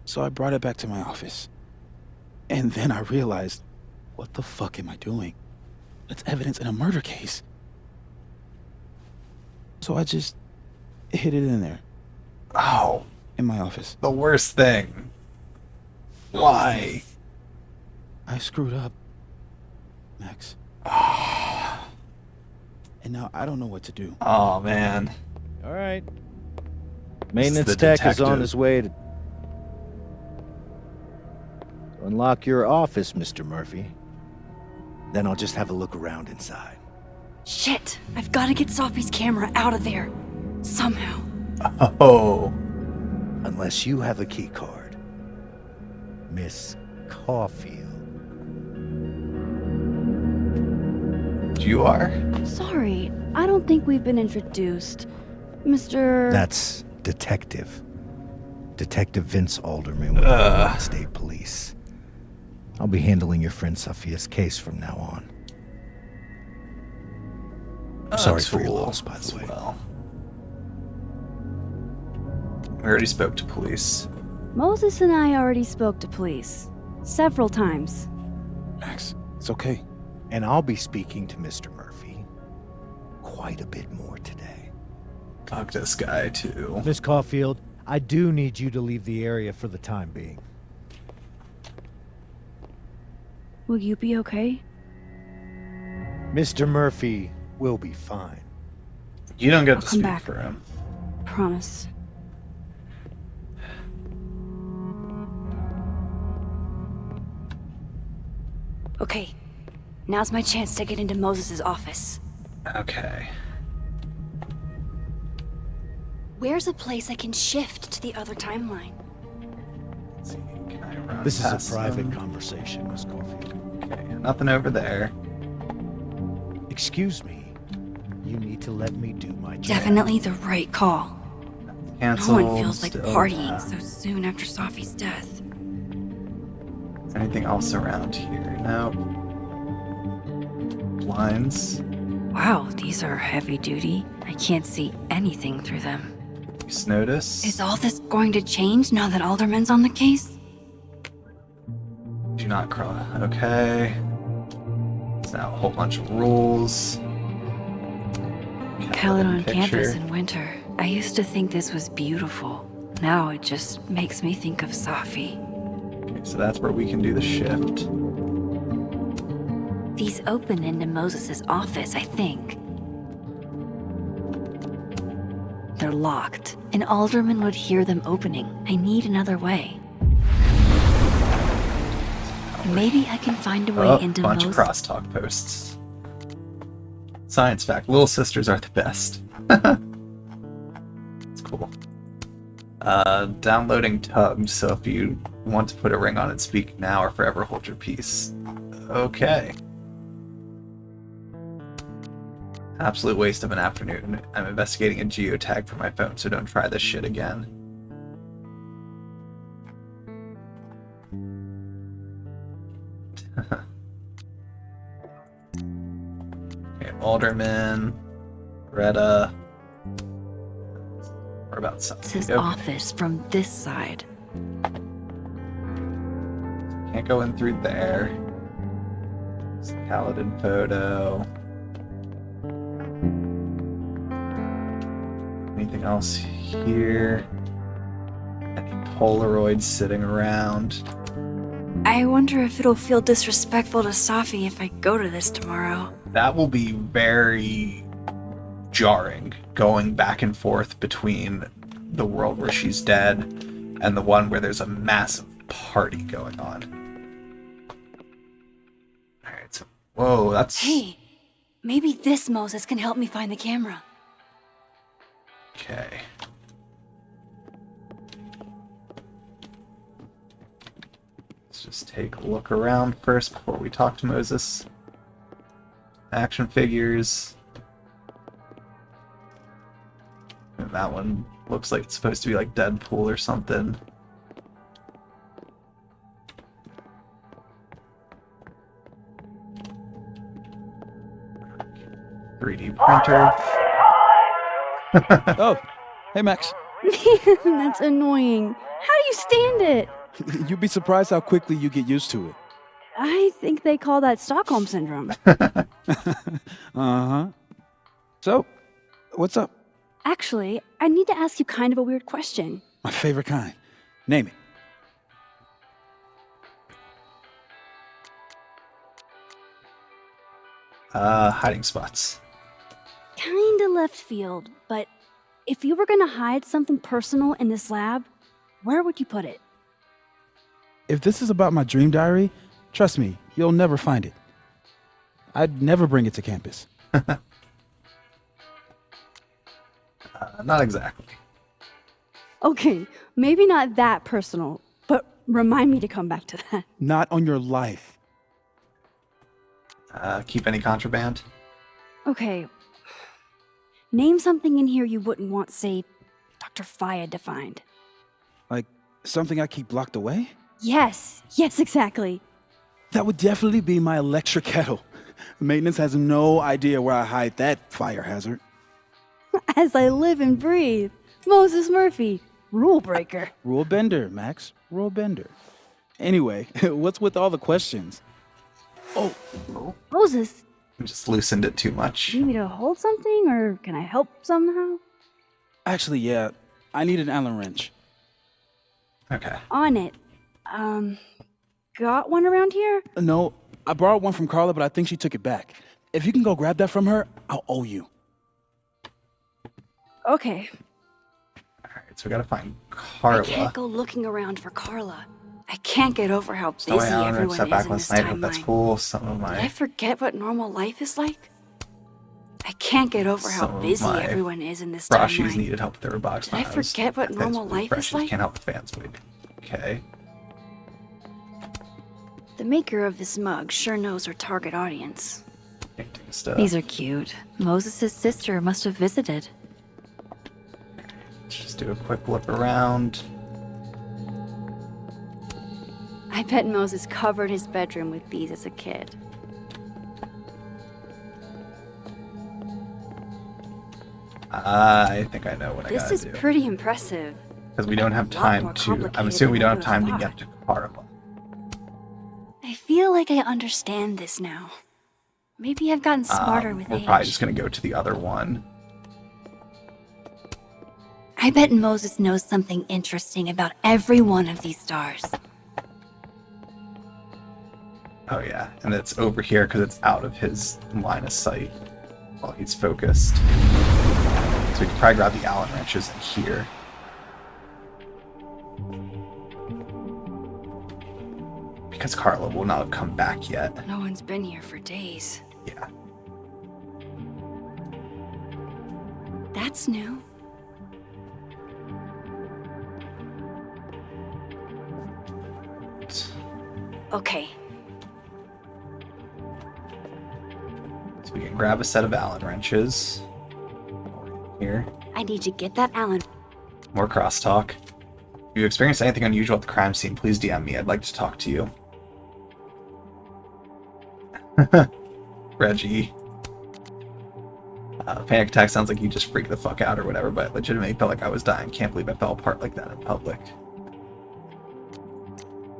S16: So I brought it back to my office. And then I realized, what the fuck am I doing? That's evidence in a murder case. So I just hid it in there.
S1: Oh.
S16: In my office.
S1: The worst thing. Why?
S16: I screwed up, Max. And now I don't know what to do.
S1: Oh, man.
S6: All right.
S1: This
S6: Maintenance
S1: is the
S6: tech is on
S1: detective.
S6: his way to unlock your office, Mr. Murphy. Then I'll just have a look around inside.
S3: Shit! I've got to get Sophie's camera out of there. Somehow.
S1: Oh.
S6: Unless you have a key card. Miss Caulfield.
S1: You are?
S4: Sorry, I don't think we've been introduced. Mr.
S6: That's Detective. Detective Vince Alderman with the Vermont State Police. I'll be handling your friend Sophia's case from now on. I'm sorry for your loss, by the way.
S1: Well. We already spoke to police.
S4: Moses and I already spoke to police. Several times.
S16: Max, it's okay.
S6: And I'll be speaking to Mr. Murphy quite a bit more today.
S1: Fuck this guy, too.
S6: Miss Caulfield, I do need you to leave the area for the time being.
S4: Will you be okay?
S6: Mr. Murphy will be fine.
S1: You don't get
S4: I'll
S1: to
S4: come
S1: speak
S4: back.
S1: for him.
S4: Promise.
S3: Okay. Now's my chance to get into Moses' office.
S1: Okay.
S3: Where's a place I can shift to the other timeline?
S6: This is
S1: past
S6: a private
S1: them?
S6: conversation, Miss Caulfield.
S1: Okay, nothing over there.
S6: Excuse me. You need to let me do my job.
S3: Definitely the right call.
S1: Canceled.
S3: No one feels like
S1: still,
S3: partying so soon after Sophie's death.
S1: Is there anything else around here? No. Blinds.
S3: Wow, these are heavy duty. I can't see anything through them.
S1: Use notice.
S3: Is all this going to change now that Alderman's on the case?
S1: Do not crawl. Okay. It's now a whole bunch of rules.
S3: Helen on
S1: Picture.
S3: campus in winter. I used to think this was beautiful. Now it just makes me think of Safi.
S1: Okay, so that's where we can do the shift.
S3: These open into Moses' office, I think. They're locked. An alderman would hear them opening. I need another way. Maybe I can find a way into
S1: bunch of
S3: Moses.
S1: crosstalk posts. Science fact: little sisters are the best. It's cool. Downloading Tubbed. So if you want to put a ring on it, speak now or forever hold your peace. Okay. Absolute waste of an afternoon. I'm investigating a geotag for my phone, so don't try this shit again. Okay, Alderman, Greta, Or about
S3: It's
S1: something.
S3: his office from this side.
S1: Can't go in through there. It's a Paladin photo. Anything else here? Any Polaroids sitting around?
S3: I wonder if it'll feel disrespectful to Safi if I go to this tomorrow.
S1: That will be very jarring, going back and forth between the world where she's dead and the one where there's a massive party going on. Alright, so whoa, that's
S3: Hey, maybe this Moses can help me find the camera.
S1: okay. Let's just take a look around first before we talk to Moses. Action figures. And that one looks like it's supposed to be like Deadpool or something. .3D printer.
S7: Oh, hey Max.
S4: That's annoying. How do you stand it?
S7: You'd be surprised how quickly you get used to it.
S4: I think they call that Stockholm Syndrome.
S7: Uh-huh. So, what's up?
S4: Actually, I need to ask you kind of a weird question.
S7: My favorite kind. Name it.
S1: Hiding spots.
S4: Kinda left field, but if you were gonna hide something personal in this lab, where would you put it?
S7: If this is about my dream diary, trust me, you'll never find it. I'd never bring it to campus.
S1: Not exactly.
S4: Okay, maybe not that personal, but remind me to come back to that.
S7: Not on your life.
S1: Keep any contraband?
S4: Okay. Name something in here you wouldn't want, say, Dr. Fayed to find.
S7: Like, something I keep locked away?
S4: Yes, exactly.
S7: That would definitely be my electric kettle. Maintenance has no idea where I hide that fire hazard.
S4: As I live and breathe. Moses Murphy, rule breaker.
S7: Rule bender, Max. Rule bender. Anyway, what's with all the questions? Oh.
S4: Moses,
S1: I just loosened it too much.
S4: do you need me to hold something, or can I help somehow?
S7: Actually, yeah. I need an Allen wrench.
S1: Okay.
S4: On it. Got one around here?
S7: No, I borrowed one from Carla, but I think she took it back. If you can go grab that from her, I'll owe you.
S4: Okay.
S1: Alright, so we gotta find Carla.
S3: I can't go looking around for Carla. I can't get over how busy
S1: So I
S3: everyone
S1: stepped
S3: is
S1: back
S3: in
S1: last
S3: this
S1: night, hope that's
S3: timeline.
S1: cool. Some of
S3: Did I
S1: my
S3: forget what normal life is like? I can't get over how
S1: Some of
S3: busy
S1: my
S3: everyone is in this
S1: Froshies
S3: timeline.
S1: needed help with their box.
S3: Did I forget what normal life is like?
S1: Can't help the fans, but okay.
S3: The maker of this mug sure knows her target audience.
S1: Painting stuff.
S3: These are cute. Moses' sister must have visited.
S1: Let's just do a quick look around.
S4: I bet Moses covered his bedroom with these as a kid.
S1: I think I know what I
S3: This
S1: gotta
S3: is
S1: do.
S3: pretty impressive.
S1: Because we don't have
S3: a lot
S1: time
S3: more
S1: to. I'm
S3: complicated
S1: assuming we
S3: than I
S1: don't have time to
S3: would've
S1: get to Carla.
S3: I feel like I understand this now. Maybe I've gotten smarter with
S1: We're
S3: age.
S1: probably just gonna go to the other one.
S3: I bet Moses knows something interesting about every one of these stars.
S1: Oh yeah, and it's over here because it's out of his line of sight while he's focused. So we can probably grab the Allen wrenches in here. Because Carla will not have come back yet.
S3: No one's been here for days.
S1: Yeah.
S3: That's new. Okay,
S1: So we can grab a set of Allen wrenches. Here.
S3: I need to get that Allen.
S1: More crosstalk. If you experienced anything unusual at the crime scene, please DM me. I'd like to talk to you. Reggie. Panic attack sounds like you just freaked the fuck out or whatever, but legitimately felt like I was dying. Can't believe I fell apart like that in public.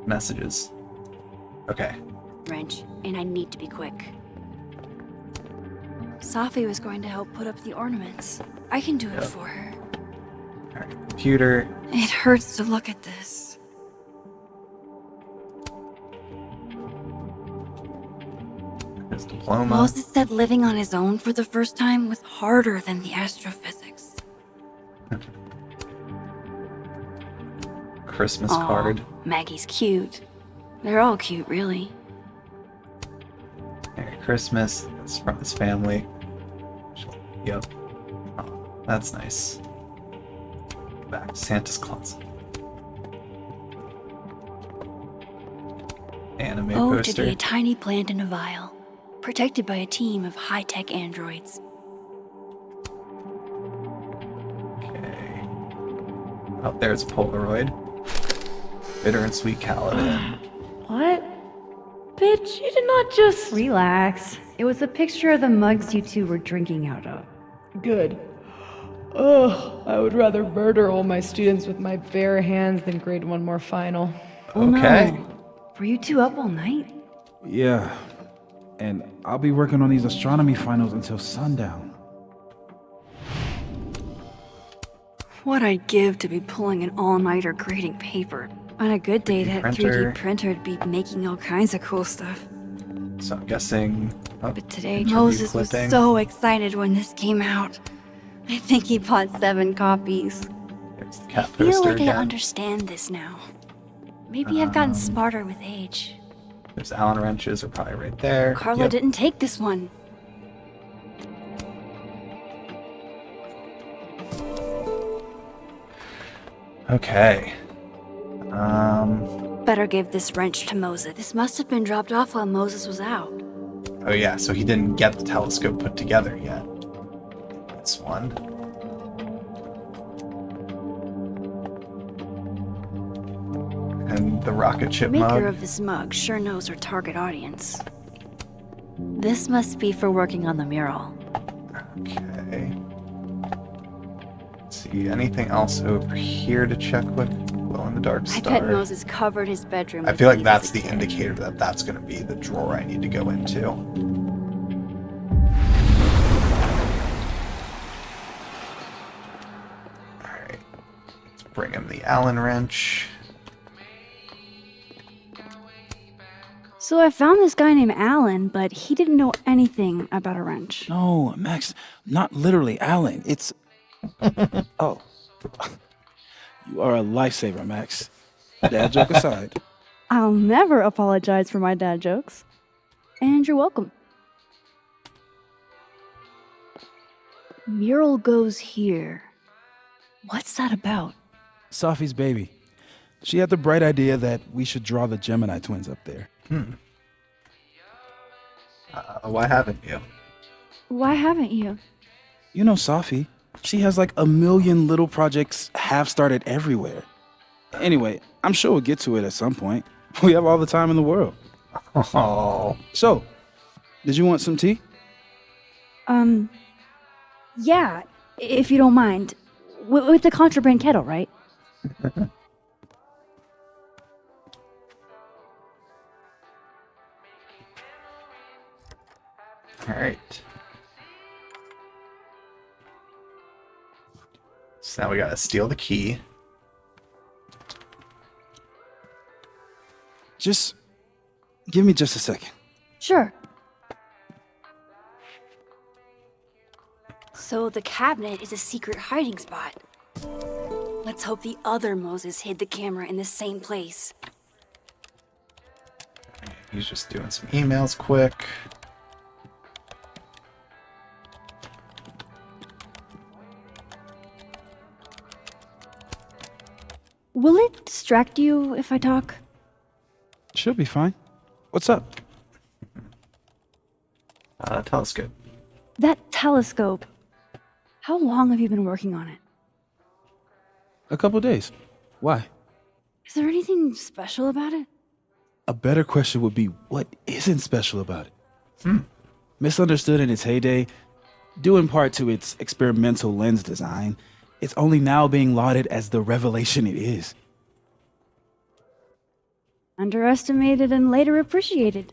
S1: Messages. Okay.
S3: Wrench, and I need to be quick. Safi was going to help put up the ornaments. I can do it for her.
S1: Alright, computer.
S3: It hurts to look at this.
S1: His diploma.
S3: Moses said living on his own for the first time was harder than the astrophysics.
S1: Christmas
S3: Aw,
S1: card.
S3: Maggie's cute. They're all cute, really.
S1: Merry Christmas. It's from his family. Yep. Oh, that's nice. Back to Santa's closet. Anime
S3: Oh,
S1: poster.
S3: to be a tiny plant in a vial, protected by a team of high-tech androids.
S1: Okay. Oh, there's a Polaroid. Bitter and sweet Kaladin.
S2: What? Bitch, you did not just... Relax. It was a picture of the mugs you two were drinking out of.
S14: Good. Ugh, I would rather murder all my students with my bare hands than grade one more final.
S1: Okay.
S2: Were you two up all night?
S7: Yeah. And I'll be working on these astronomy finals until sundown.
S3: What I'd give to be pulling an all-nighter grading paper. On a good day, that
S1: printer.
S3: 3D printer would be making all kinds of cool stuff.
S1: So I'm guessing. Oh,
S3: But today,
S1: interview
S3: Moses was
S1: clipping.
S3: so excited when this came out. I think he bought 7 copies.
S1: There's the cat
S3: I feel
S1: poster
S3: like I
S1: again.
S3: understand this now. Maybe I've gotten smarter with age.
S1: There's Allen wrenches are probably right there.
S3: Carla
S1: Yep.
S3: didn't take this one.
S1: Okay.
S3: Better give this wrench to Moses. This must have been dropped off while Moses was out.
S1: Oh yeah, so he didn't get the telescope put together yet. This one. And the rocket
S3: The
S1: ship
S3: maker
S1: mug.
S3: of this mug sure knows her target audience. This must be for working on the mural.
S1: Okay. Let's see, anything else over here to check with? Glow in the dark
S3: I
S1: star.
S3: bet Moses covered his bedroom.
S1: I
S3: with
S1: feel like
S3: these
S1: that's
S3: as a
S1: the
S3: kid.
S1: indicator that that's going to be the drawer I need to go into. Alright. Let's bring him the Allen wrench.
S4: So I found this guy named Alan, but he didn't know anything about a wrench.
S7: No, Max, not literally Alan. It's. Oh. You are a lifesaver, Max. Dad joke aside.
S4: I'll never apologize for my dad jokes. And you're welcome. Mural goes here. What's that about?
S7: Safi's baby. She had the bright idea that we should draw the Gemini twins up there.
S1: Why haven't you?
S4: Why haven't you?
S7: You know Safi. She has like a million little projects half started everywhere. Anyway, I'm sure we'll get to it at some point. We have all the time in the world.
S1: Oh.
S7: So, did you want some tea?
S4: Yeah, if you don't mind. With the contraband kettle, right?
S1: Alright. So now we gotta steal the key.
S7: Just give me just a second.
S4: Sure.
S3: So the cabinet is a secret hiding spot. Let's hope the other Moses hid the camera in the same place.
S1: He's just doing some emails quick.
S4: Will it distract you if I talk?
S7: She'll be fine. What's up?
S1: Telescope.
S4: That telescope. How long have you been working on it?
S7: A couple days. Why?
S4: Is there anything special about it?
S7: A better question would be, what isn't special about it? Misunderstood in its heyday, Due in part to its experimental lens design, it's only now being lauded as the revelation it is.
S4: Underestimated and later appreciated.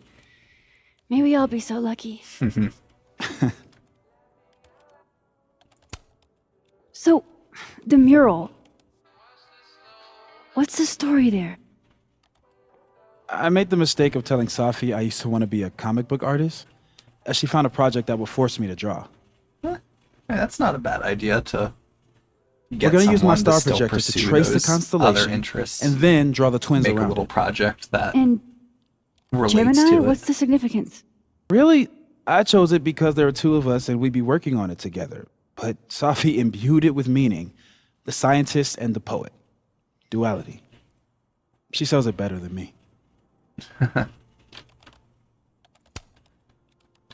S4: May we all be so lucky. So, the mural. What's the story there?
S7: I made the mistake of telling Safi I used to want to be a comic book artist, as she found a project that would force me to draw.
S1: Yeah, that's not a bad idea to
S7: We're
S1: get
S7: going to use my
S1: someone
S7: star
S1: still
S7: projector to
S1: pursue
S7: trace the
S1: those
S7: constellation
S1: other interests,
S7: and then draw the twins
S1: make
S7: around
S1: a little
S7: it.
S1: project that
S4: And
S1: relates
S4: Gemini,
S1: to it.
S4: what's the significance?
S7: Really, I chose it because there are two of us and we'd be working on it together. But Safi imbued it with meaning. The scientist and the poet. Duality. She sells it better than me.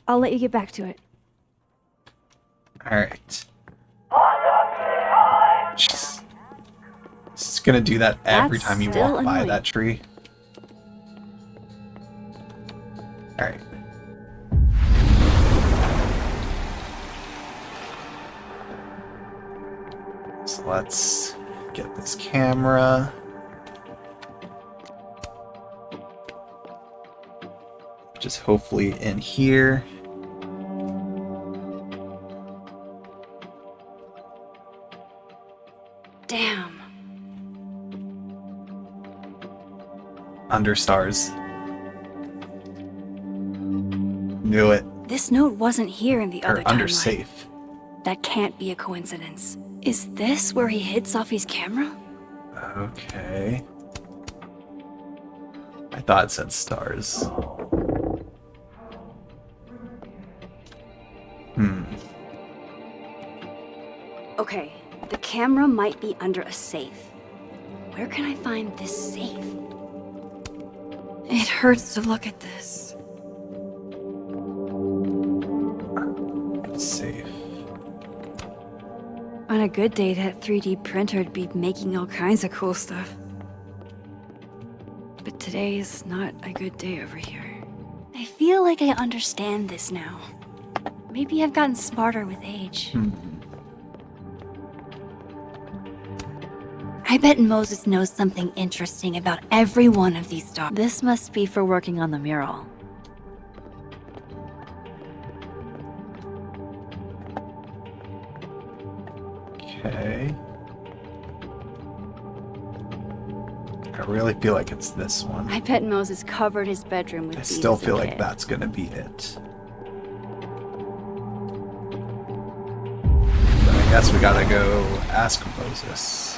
S4: I'll let you get back to it.
S1: All right. She's gonna do that every
S4: That's
S1: time you
S4: still
S1: walk by
S4: annoying.
S1: that tree. All right. So let's get this camera. Just hopefully in here.
S3: Damn.
S1: Under stars. Knew it.
S3: This note wasn't here in the other
S1: Or under
S3: timeline.
S1: safe.
S3: That can't be a coincidence. Is this where he hid Safi's camera?
S1: Okay. I thought it said stars.
S3: Okay, the camera might be under a safe. Where can I find this safe? It hurts to look at this.
S1: Safe.
S3: On a good day, that 3D printer'd be making all kinds of cool stuff. But today is not a good day over here. I feel like I understand this now. Maybe I've gotten smarter with age. I bet Moses knows something interesting about every one of these stars.
S9: This must be for working on the mural.
S1: Okay. I really feel like it's this one.
S3: I bet Moses covered his bedroom with
S1: I
S3: these
S1: still
S3: as a
S1: feel like
S3: kid.
S1: that's gonna be it. But I guess we gotta go ask Moses.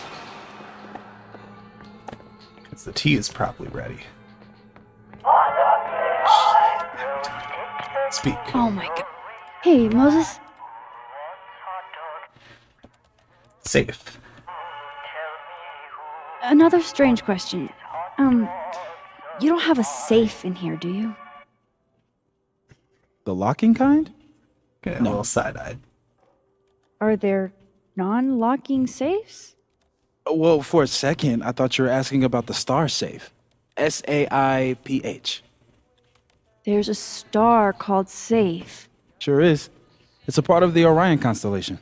S1: Because the tea is probably ready. Speak.
S3: Oh my god.
S4: Hey, Moses.
S1: Safe.
S4: Another strange question. You don't have a safe in here, do you?
S7: The locking kind?
S1: Okay, a little side-eyed.
S4: Are there non-locking safes?
S7: Well, for a second, I thought you were asking about the star safe. SAIPH.
S4: There's a star called Safe.
S7: Sure is. It's a part of the Orion constellation.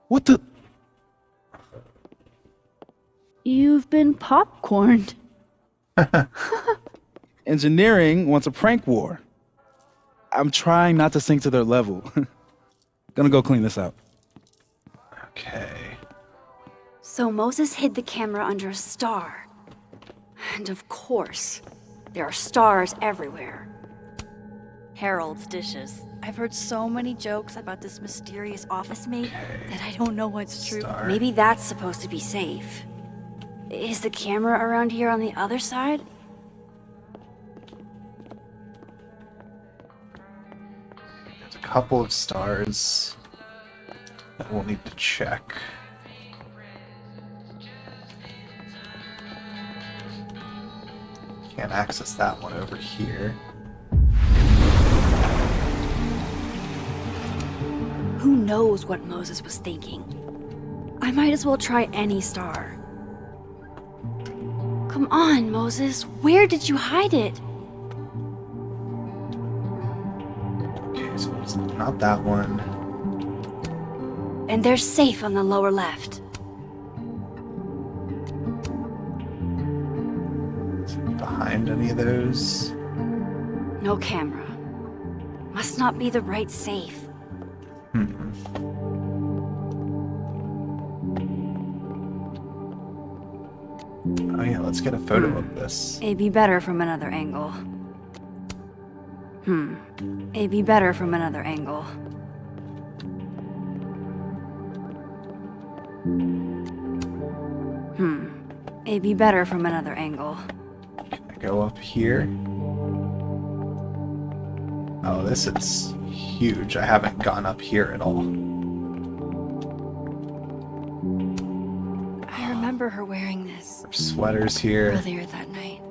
S7: What the?
S4: You've been popcorned.
S7: Engineering wants a prank war. I'm trying not to sink to their level. Gonna go clean this out.
S1: Okay.
S3: So Moses hid the camera under a star. And of course, there are stars everywhere. Harold's dishes. I've heard so many jokes about this mysterious office mate that I don't know what's true.
S1: Star.
S3: Maybe that's supposed to be safe. Is the camera around here on the other side?
S1: There's a couple of stars that we'll need to check. Can't access that one over here.
S3: Who knows what Moses was thinking? I might as well try any star.
S4: Come on, Moses. Where did you hide it?
S1: Okay, so it's not that one.
S4: And there's safe on the lower left.
S1: Behind any of those?
S4: No camera. Must not be the right safe.
S1: Oh yeah, let's get a photo of this.
S3: It'd be better from another angle. It'd be better from another angle. It'd be better from another angle.
S1: Can I go up here? Oh, this is huge. I haven't gone up here at all.
S3: I remember her wearing this
S1: There's sweaters here.
S3: earlier that night.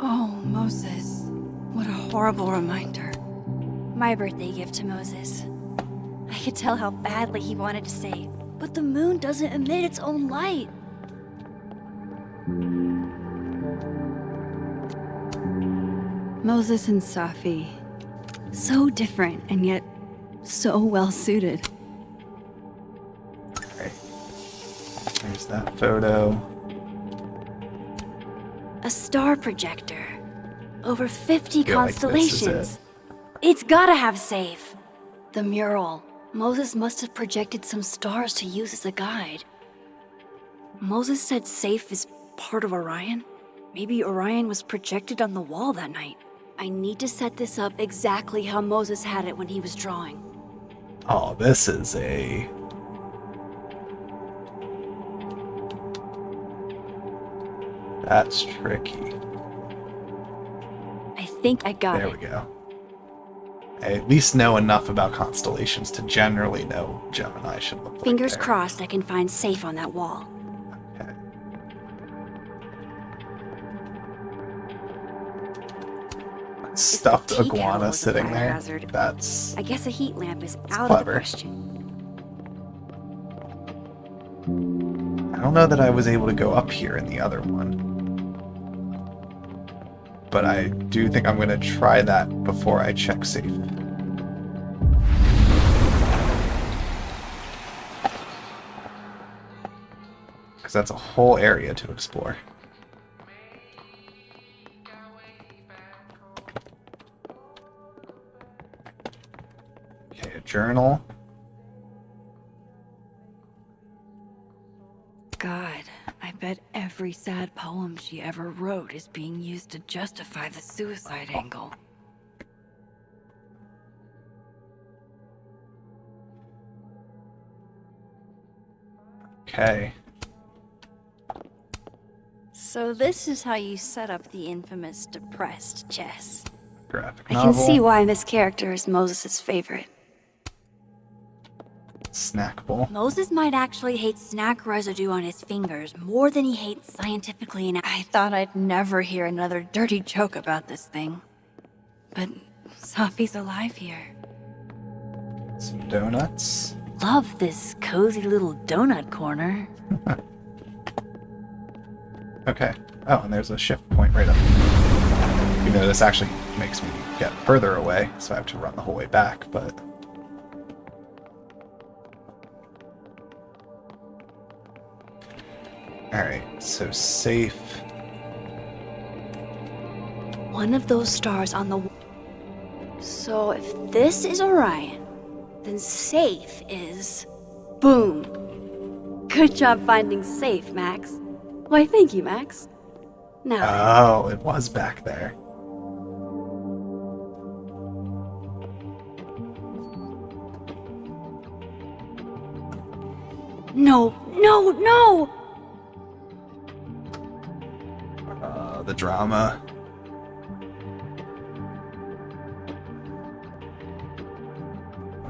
S3: Oh, Moses. What a horrible reminder. My birthday gift to Moses. I could tell how badly he wanted to say, but the moon doesn't emit its own light. Moses and Safi. So different and yet so well suited.
S1: There's that photo.
S4: A star projector. Over 50
S1: I feel like this is
S4: constellations. It's gotta have safe. The mural. Moses must have projected some stars to use as a guide. Moses said safe is part of Orion? Maybe Orion was projected on the wall that night. I need to set this up exactly how Moses had it when he was drawing.
S1: Oh, this is a... That's tricky.
S4: I think I got
S1: There
S4: it.
S1: we go. I at least know enough about constellations to generally know what Gemini should look like.
S4: Fingers
S1: there.
S4: crossed I can find safe on that wall.
S1: Stuffed
S4: tea kettle
S1: iguana
S4: is a
S1: sitting
S4: fire
S1: there.
S4: hazard.
S1: That's
S4: I guess a heat lamp is out of
S1: clever.
S4: the question.
S1: I don't know that I was able to go up here in the other one. But I do think I'm going to try that before I check safe. Because that's a whole area to explore. Okay, a journal.
S3: God, I bet every sad poem she ever wrote is being used to justify the suicide angle.
S1: Okay.
S4: So this is how you set up the infamous depressed Jess.
S1: Graphic
S4: I
S1: novel.
S4: can see why this character is Moses' favorite.
S1: Snackable.
S4: Moses might actually hate snack residue on his fingers more than he hates scientifically and
S3: I thought I'd never hear another dirty joke about this thing. But Safi's alive here.
S1: Some donuts.
S4: love this cozy little donut corner.
S1: Okay. Oh, and there's a shift point right up. You know, this actually makes me get further away, so I have to run the whole way back, but... Alright, so safe.
S4: One of those stars on the... So if this is Orion, then safe is... Boom! Good job finding safe, Max. Why, thank you, Max. Now,
S1: Oh, it was back there.
S4: no, no, no!
S1: The drama.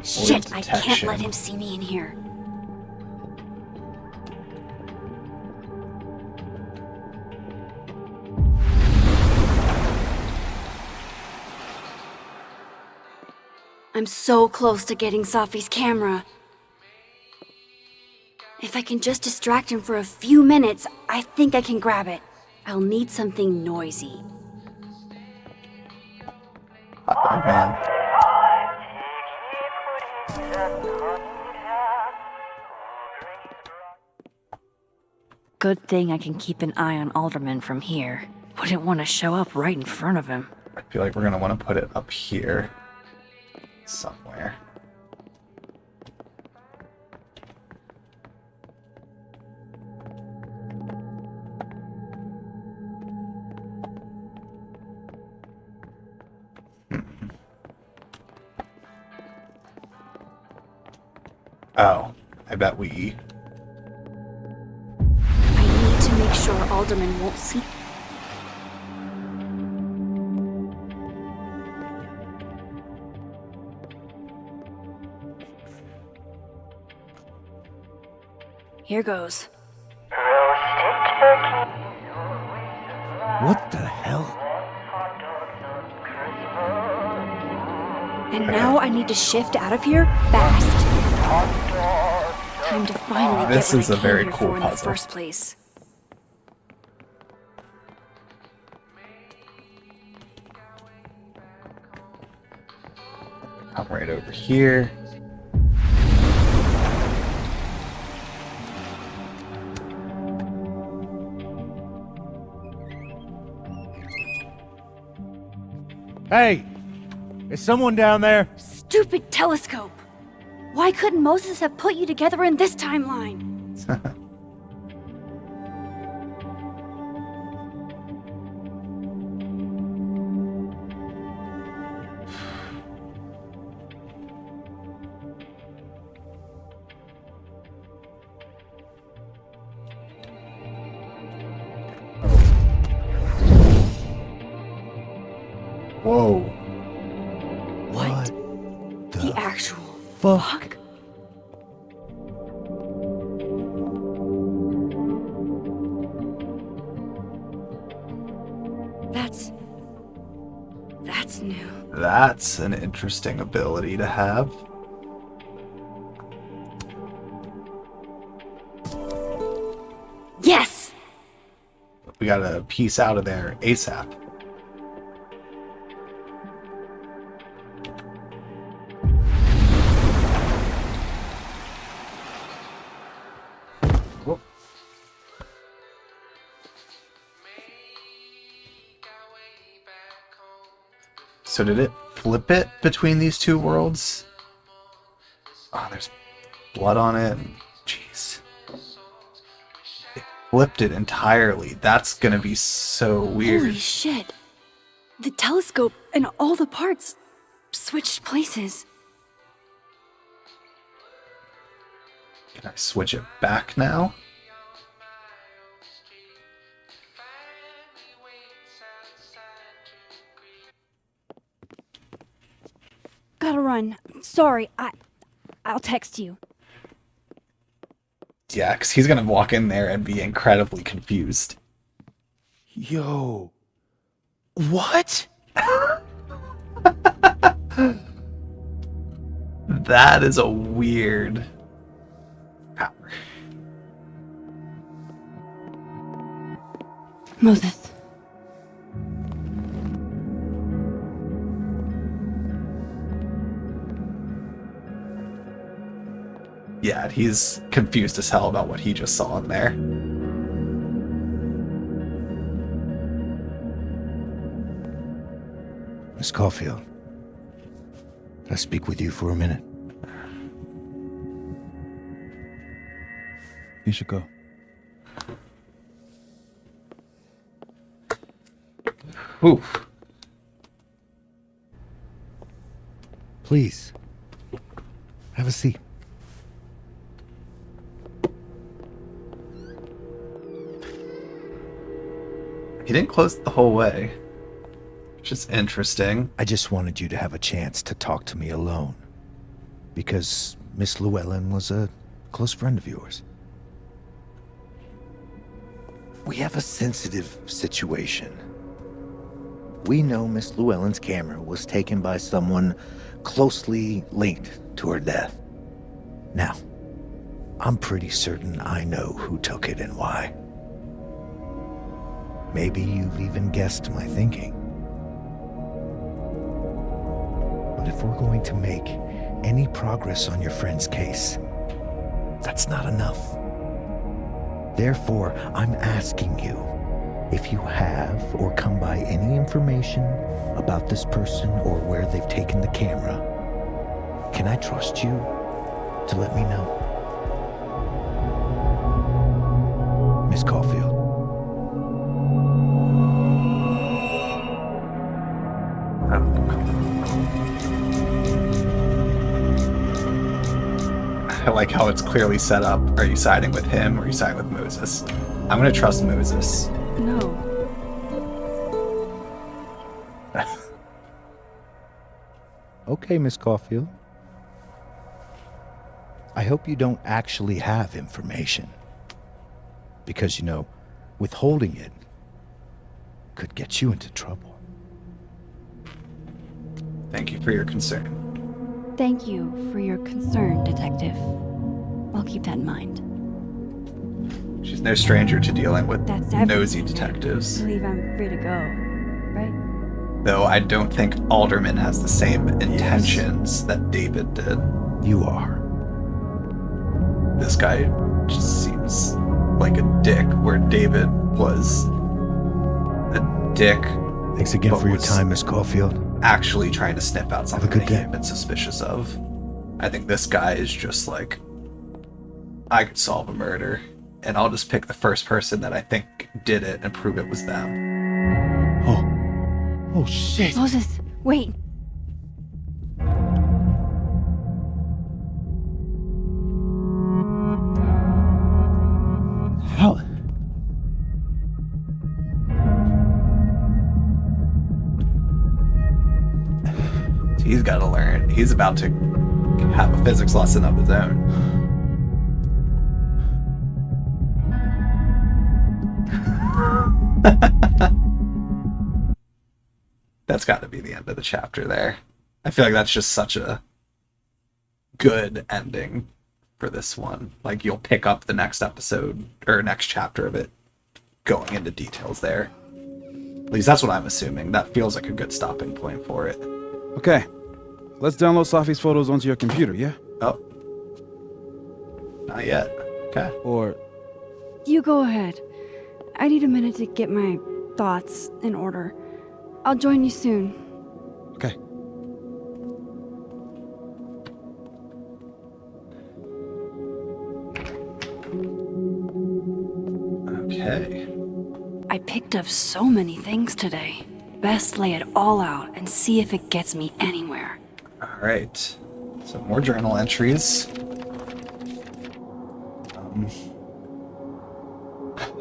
S4: Shit, I can't
S1: Detection.
S4: let him see me in here. I'm so close to getting Safi's camera. If I can just distract him for a few minutes, I think I can grab it. I'll need something noisy.
S1: Hot dog man.
S3: Good thing I can keep an eye on Alderman from here. Wouldn't want to show up right in front of him.
S1: I feel like we're gonna want to put it up here somewhere. Oh, I bet we...
S4: I need to make sure Alderman won't see. Here goes.
S6: What the hell?
S4: And now I need to shift out of here fast. Time to finally
S1: This
S4: get what
S1: is
S4: I
S1: a very
S4: came here
S1: cool
S4: for in the
S1: puzzle.
S4: first place.
S1: I'm right over here.
S6: Hey! Is someone down there?
S4: Stupid telescope! Why couldn't Moses have put you together in this timeline?
S1: Whoa.
S6: What?
S4: The actual
S6: fuck?
S4: That's new.
S1: That's an interesting ability to have.
S4: Yes!
S1: We gotta piece out of there ASAP. Whoop. So did it flip it between these two worlds? Oh, there's blood on it. Jeez. It flipped it entirely. That's gonna be so weird.
S4: Holy shit. The telescope and all the parts switched places.
S1: Can I switch it back now?
S4: Gotta run. Sorry, I'll text you.
S1: Yeah, because he's gonna walk in there and be incredibly confused.
S7: Yo. What?
S1: That is a weird power.
S4: Moses.
S1: Yeah, he's confused as hell about what he just saw in there.
S6: Miss Caulfield, can I speak with you for a minute?
S7: You should go.
S1: Oof.
S6: Please, have a seat.
S1: He didn't close it the whole way, which is interesting.
S6: I just wanted you to have a chance to talk to me alone. Because Miss Llewellyn was a close friend of yours. We have a sensitive situation. We know Miss Llewellyn's camera was taken by someone closely linked to her death. Now, I'm pretty certain I know who took it and why. Maybe you've even guessed my thinking. But if we're going to make any progress on your friend's case, that's not enough. Therefore, I'm asking you if you have or come by any information about this person or where they've taken the camera. Can I trust you to let me know? Miss Caulfield.
S1: I like how it's clearly set up. Are you siding with him or are you siding with Moses? I'm gonna trust Moses.
S3: No.
S6: Okay, Miss Caulfield. I hope you don't actually have information. Because, you know, withholding it could get you into trouble.
S1: Thank you for your concern.
S3: Thank you for your concern, Detective. I'll keep that in mind.
S1: She's no stranger to dealing with
S3: That's
S1: nosy
S3: everything.
S1: detectives.
S3: I believe I'm free to go, right?
S1: Though I don't think Alderman has the same intentions that David did.
S6: You are.
S1: This guy just seems like a dick, where David was a dick.
S6: Thanks again
S1: but
S6: for your
S1: was
S6: time, Miss Caulfield.
S1: Actually trying to sniff out something
S6: good
S1: that he
S6: day.
S1: had been suspicious of. I think this guy is just like, I could solve a murder, and I'll just pick the first person that I think did it and prove it was them.
S6: Oh shit.
S3: Moses, wait.
S7: How?
S1: He's got to learn. He's about to have a physics lesson of his own. That's got to be the end of the chapter there. I feel like that's just such a good ending for this one. Like, you'll pick up the next episode or next chapter of it going into details there. At least that's what I'm assuming. That feels like a good stopping point for it.
S7: Okay. Let's download Safi's photos onto your computer, yeah?
S1: Oh. Not yet. Okay.
S7: Or...
S3: You go ahead. I need a minute to get my thoughts in order. I'll join you soon.
S7: Okay.
S1: Okay.
S3: I picked up so many things today. Best lay it all out and see if it gets me anywhere.
S1: Alright. So more journal entries.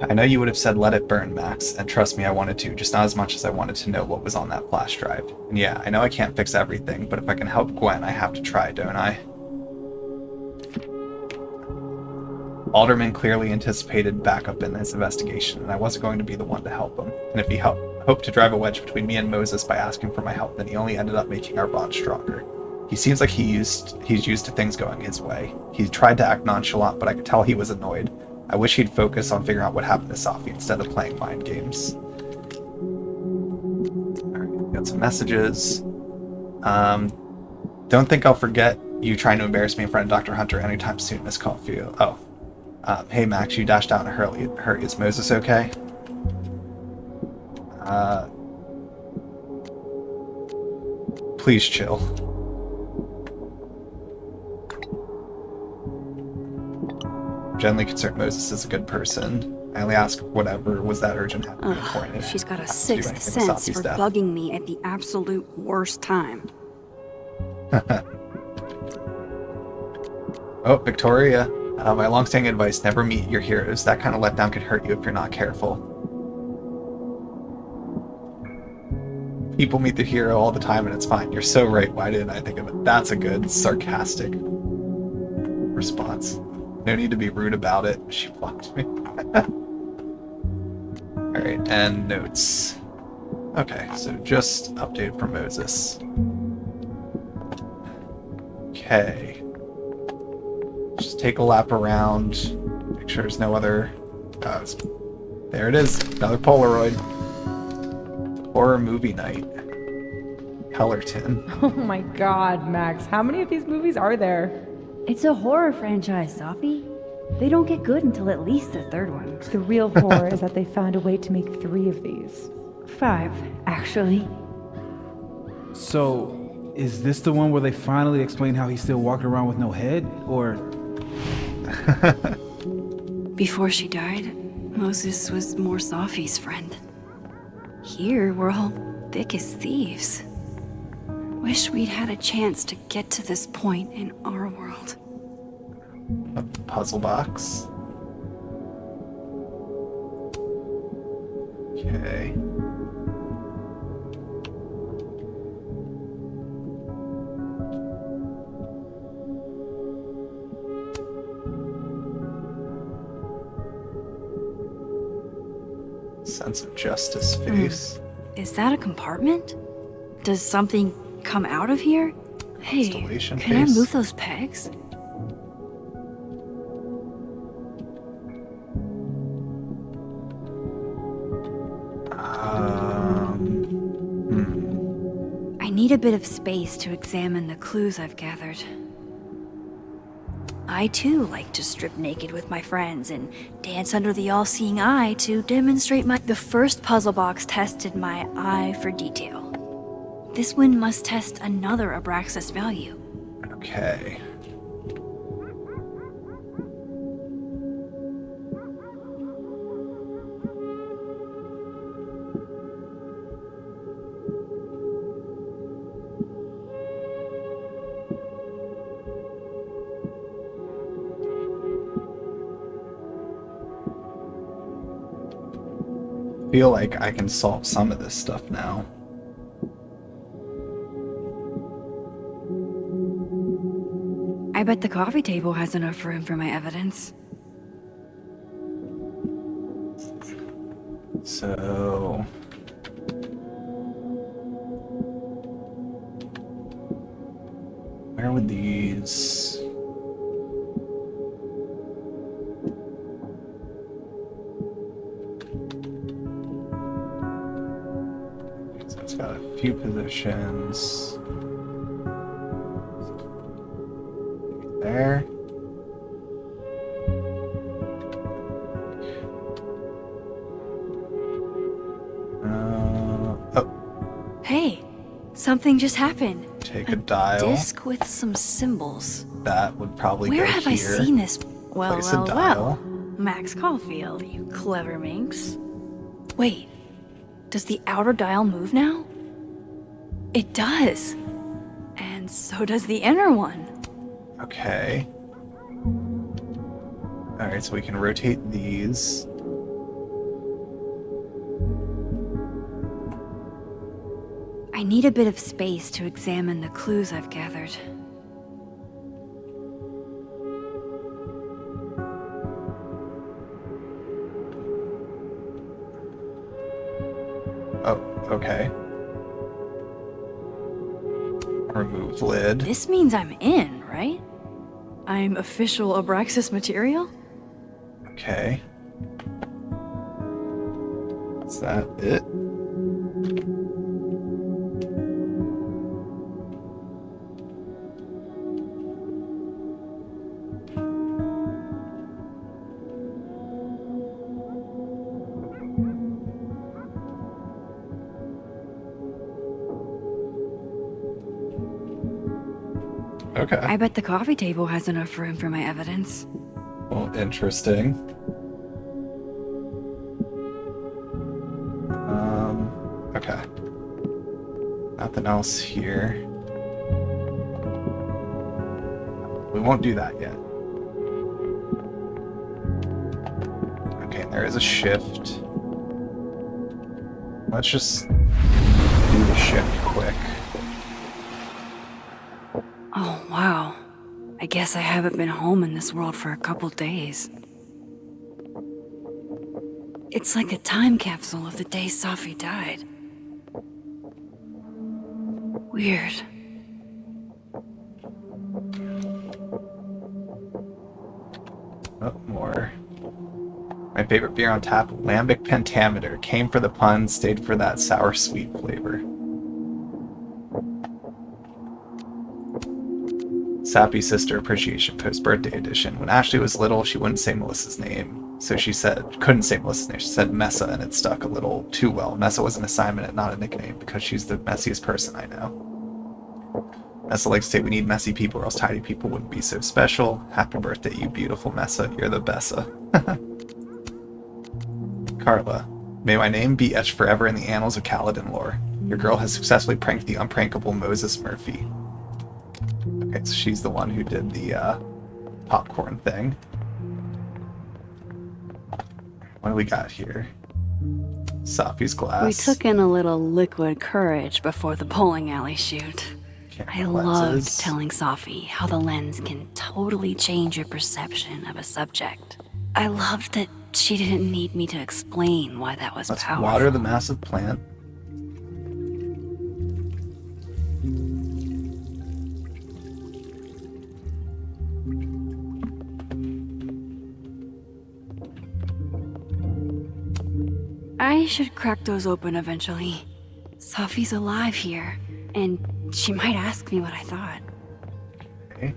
S1: I know you would have said let it burn, Max, and trust me, I wanted to, just not as much as I wanted to know what was on that flash drive. And yeah, I know I can't fix everything, but if I can help Gwen, I have to try, don't I? Alderman clearly anticipated backup in his investigation, and I wasn't going to be the one to help him. And if he hoped to drive a wedge between me and Moses by asking for my help, then he only ended up making our bond stronger. He seems like he's used to things going his way. He tried to act nonchalant, but I could tell he was annoyed. I wish he'd focus on figuring out what happened to Safi instead of playing mind games. Alright, got some messages. Don't think I'll forget you trying to embarrass me in front of Dr. Hunter anytime soon, Miss Caulfield. Oh. Hey Max, you dashed out in a hurry. Is Moses okay? Please chill. Generally concerned Moses is a good person. I only ask whatever was that urgent had to be important.
S3: She's got a
S1: Have to do
S3: sixth
S1: anything with
S3: sense
S1: Safi's
S3: for
S1: death.
S3: bugging me at the absolute worst time.
S1: Oh, Victoria. My long-standing advice, never meet your heroes. That kind of letdown could hurt you if you're not careful. People meet the hero all the time and it's fine. You're so right. Why didn't I think of it? That's a good, sarcastic response. No need to be rude about it. She blocked me. Alright, and notes. Okay, so just update from Moses. Okay. just take a lap around. Make sure there's no other... there it is. Another Polaroid. Horror movie night. Hellerton.
S14: Oh my god, Max. How many of these movies are there?
S3: It's a horror franchise, Sophie. They don't get good until at least the third one.
S14: The real horror is that they found a way to make 3 of these.
S3: 5, actually.
S7: So, is this the one where they finally explain how he's still walking around with no head? Or...
S3: Before she died, Moses was more Sophie's friend. Here, we're all thick as thieves. Wish we'd had a chance to get to this point in our world.
S1: A puzzle box. Okay. Sense of justice face.
S3: Is that a compartment? Does something come out of here? Hey,
S1: Installation
S3: can I
S1: face.
S3: move those pegs? I need a bit of space to examine the clues I've gathered. I too like to strip naked with my friends and dance under the all-seeing eye to demonstrate my... The first puzzle box tested my eye for detail. This one must test another Abraxas value.
S1: Okay. Feel like I can solve some of this stuff now.
S3: I bet the coffee table has enough room for my evidence.
S1: So... where would these... So it's got a few positions. There. Oh,
S3: Hey, something just happened.
S1: take a dial.
S3: Disc with some symbols.
S1: That would probably
S3: Where
S1: go
S3: have
S1: here.
S3: I seen this? Well,
S1: Place a
S3: well,
S1: dial.
S3: well. Max Caulfield, you clever minx. Wait, does the outer dial move now? It does. And so does the inner one.
S1: Okay. Alright, so we can rotate these.
S3: I need a bit of space to examine the clues I've gathered.
S1: Oh, okay. Remove lid.
S3: This means I'm in, right? I'm official Abraxas material?
S1: Okay. Is that it? Okay.
S3: I bet the coffee table has enough room for my evidence.
S1: Well, interesting. Okay. Nothing else here. We won't do that yet. Okay, there is a shift. Let's just do the shift quick.
S3: Oh, wow. I guess I haven't been home in this world for a couple days. It's like a time capsule of the day Safi died. Weird.
S1: My favorite beer on tap, Lambic Pentameter. Came for the pun, stayed for that sour sweet flavor. Sappy Sister Appreciation Post Birthday Edition. When Ashley was little, she wouldn't say Melissa's name. So she couldn't say Melissa's name. She said Messa, and it stuck a little too well. Messa was an assignment and not a nickname because she's the messiest person I know. Messa likes to say we need messy people or else tidy people wouldn't be so special. Happy birthday, you beautiful Messa. You're the bessa. Carla. May my name be etched forever in the annals of Kaladin lore. Your girl has successfully pranked the unprankable Moses Murphy. Okay, so she's the one who did the popcorn thing. What do we got here? Safi's glass.
S3: We took in a little liquid courage before the bowling alley shoot. I loved telling Safi how the lens can totally change your perception of a subject. I loved that she didn't need me to explain why that was
S1: Let's
S3: powerful.
S1: water the massive plant.
S3: I should crack those open eventually. Safi's alive here, and she might ask me what I thought.
S1: Okay.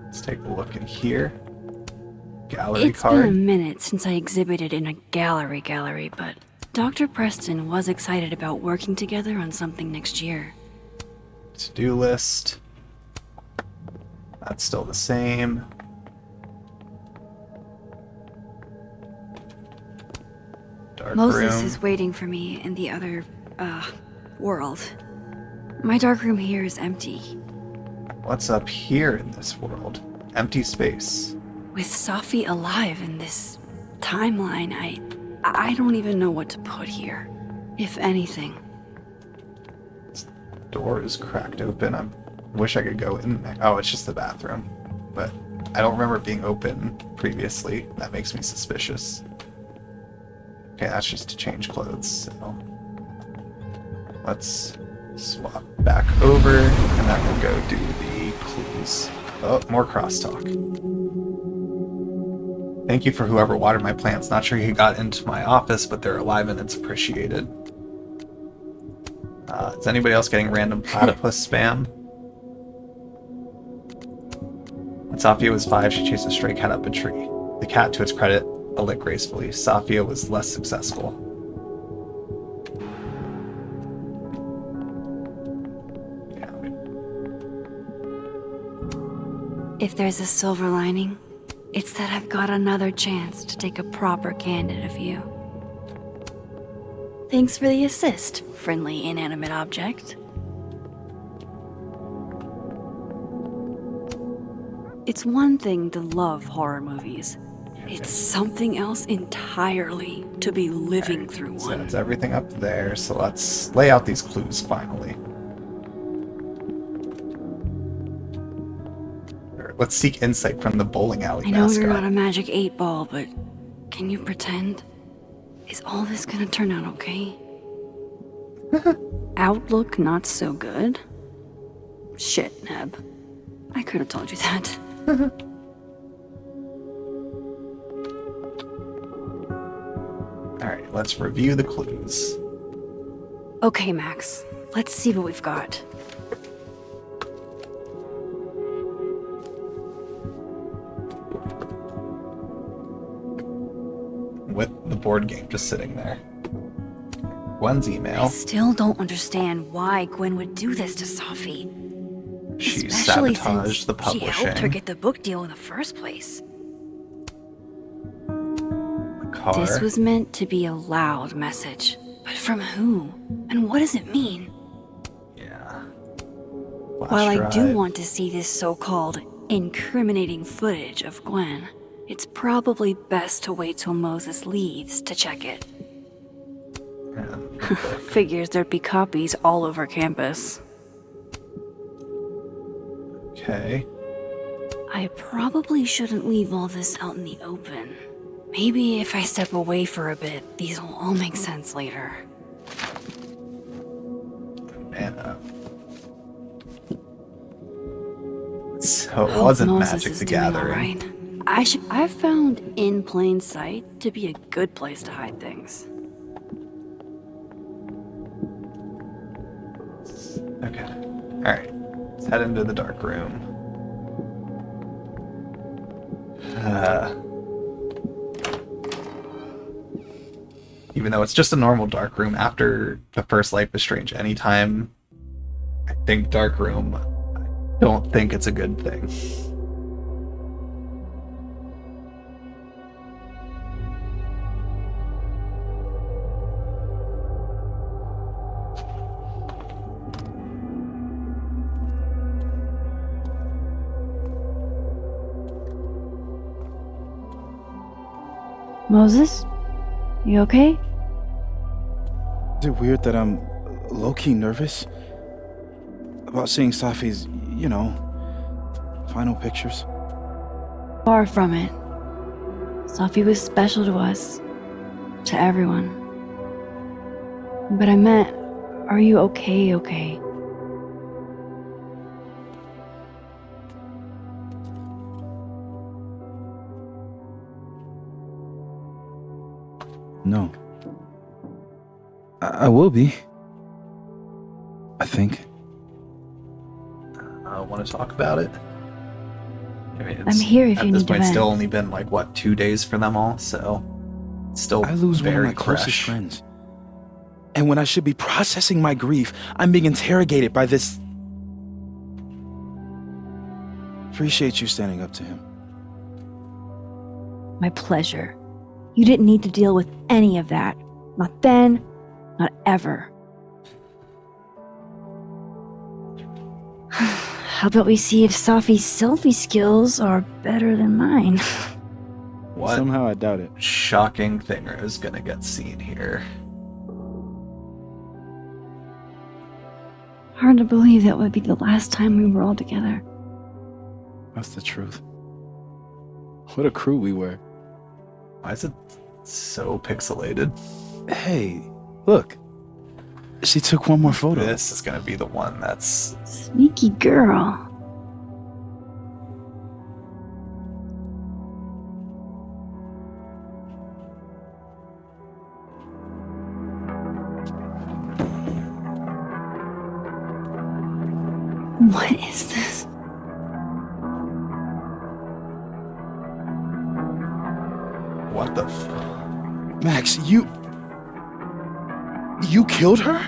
S1: Let's take a look in here. Gallery
S3: It's
S1: card.
S3: been a minute since I exhibited in a gallery, but Dr. Preston was excited about working together on something next year.
S1: To-do list. That's still the same. Dark
S3: Moses
S1: room.
S3: is waiting for me in the other, world. My darkroom here is empty.
S1: What's up here in this world? Empty space.
S3: With Safi alive in this timeline, I don't even know what to put here, if anything.
S1: Door is cracked open. I wish I could go in there. Oh, it's just the bathroom. But I don't remember it being open previously. That makes me suspicious. Okay, that's just to change clothes, so... Let's swap back over, and then we'll go do the clues. Oh, more crosstalk. Thank you for whoever watered my plants. Not sure you got into my office, but they're alive and it's appreciated. Is anybody else getting random platypus spam? When Safia was 5, she chased a stray cat up a tree. The cat, to its credit, licked gracefully. Safia was less successful.
S3: If there's a silver lining, it's that I've got another chance to take a proper candid view. Thanks for the assist, friendly inanimate object. It's one thing to love horror movies. It's something else entirely to be living through
S1: So
S3: one.
S1: that's everything up there, so let's lay out these clues finally. Let's seek insight from the bowling alley
S3: I know
S1: mascot.
S3: you're not a magic 8-ball, but can you pretend? Is all this gonna turn out okay? Outlook not so good? Shit, Neb. I could have told you that.
S1: Alright, let's review the clues.
S3: Okay, Max. Let's see what we've got.
S1: With the board game just sitting there. Gwen's
S3: I
S1: email.
S3: still don't understand why Gwen would do this to Safi.
S1: She
S3: Especially
S1: sabotaged
S3: since
S1: the
S3: she helped her
S1: publishing.
S3: get the book deal in the first place.
S1: Car.
S3: This was meant to be a loud message. But from who? And what does it mean? While I do
S1: drive.
S3: want to see this so-called incriminating footage of Gwen, it's probably best to wait till Moses leaves to check it. Figures there'd be copies all over campus.
S1: Okay.
S3: I probably shouldn't leave all this out in the open. Maybe if I step away for a bit, these will all make sense later.
S1: Man, so it
S3: Hope
S1: wasn't
S3: Moses
S1: Magic
S3: is
S1: the
S3: doing all
S1: Gathering.
S3: right. I've found in plain sight to be a good place to hide things.
S1: Okay. Alright. Let's head into the dark room. Even though it's just a normal dark room, after the first Life is Strange, anytime I think dark room, I don't think it's a good thing.
S9: Moses? You okay?
S7: Is it weird that I'm low-key nervous about seeing Safi's, final pictures?
S3: Far from it. Safi was special to us. To everyone. But I meant, are you okay?
S7: No. I will be. I think.
S1: I want to talk about it. I mean,
S3: I'm here if
S1: at
S3: you
S1: this
S3: need to
S1: point, it's
S3: vent.
S1: still only been 2 days for them all, so it's still
S7: I lose one of
S1: very
S7: my closest
S1: fresh.
S7: friends. And when I should be processing my grief, I'm being interrogated by this. Appreciate you standing up to him.
S3: My pleasure. You didn't need to deal with any of that. Not then, not ever. How about we see if Safi's selfie skills are better than mine?
S1: What
S7: Somehow I doubt it.
S1: shocking thing is gonna get seen here?
S3: Hard to believe that would be the last time we were all together.
S7: That's the truth. What a crew we were.
S1: Why is it so pixelated?
S7: Hey, look. She took one more photo.
S1: This is gonna be the one that's...
S3: Sneaky girl. What is this?
S1: What the
S7: Max, you killed her?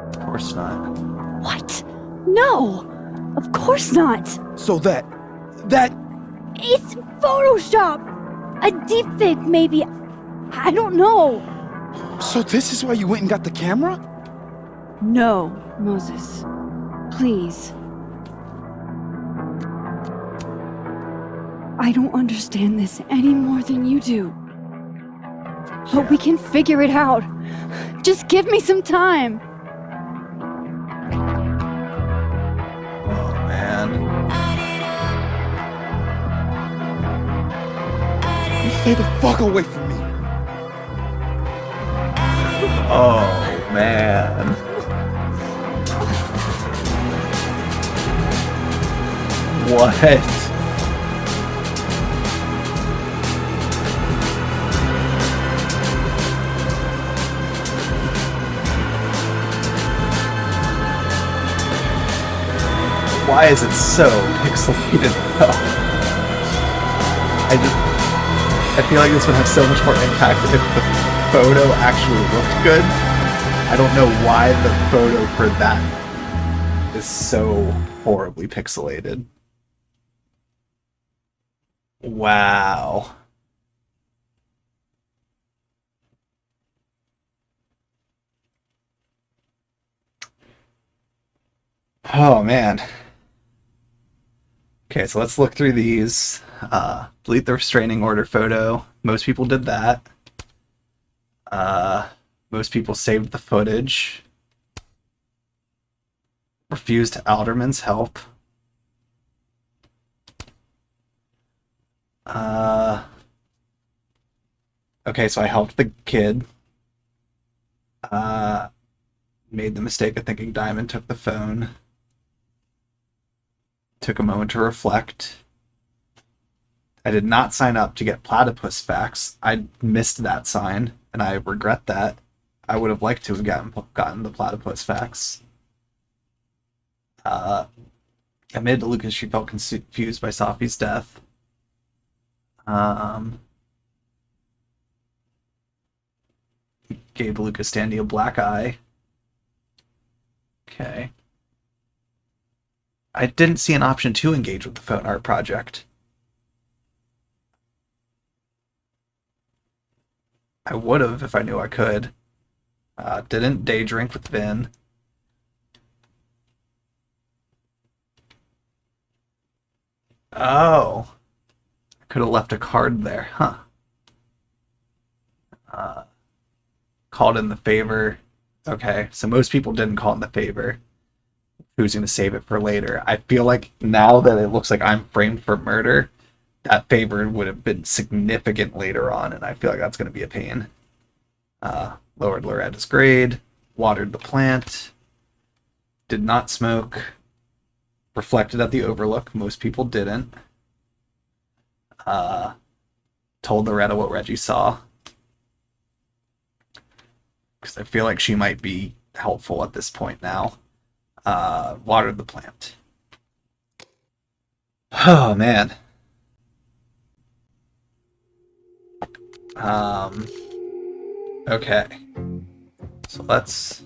S1: Of course not.
S3: What? No! Of course not!
S7: So that...
S3: It's Photoshop! A deepfake, maybe. I don't know.
S7: So this is why you went and got the camera?
S3: No, Moses. Please. I don't understand this any more than you do. But we can figure it out. Just give me some time.
S1: Oh, man.
S7: You stay the fuck away from me.
S1: Oh, man. What? Why is it so pixelated though? I feel like this would have so much more impact if the photo actually looked good. I don't know why the photo for that is so horribly pixelated. Wow. Oh man. Okay, so let's look through these. Delete the restraining order photo. Most people did that. Most people saved the footage. Refused Alderman's help. Okay, so I helped the kid. Made the mistake of thinking Diamond took the phone. Took a moment to reflect. I did not sign up to get platypus facts. I missed that sign, and I regret that. I would have liked to have gotten the platypus facts. Admitted to Lucas she felt confused by Safi's death. Gave Lucas Standy a black eye. Okay. I didn't see an option to engage with the phone art project. I would have if I knew I could. Didn't day drink with Vin. Oh. I could have left a card there, huh? Called in the favor. Okay, so most people didn't call in the favor. Who's going to save it for later? I feel like now that it looks like I'm framed for murder, that favor would have been significant later on, and I feel like that's going to be a pain. Lowered Loretta's grade, watered the plant, did not smoke, reflected at the overlook. Most people didn't. Told Loretta what Reggie saw. Because I feel like she might be helpful at this point now. Watered the plant. Oh, man. Okay. So let's...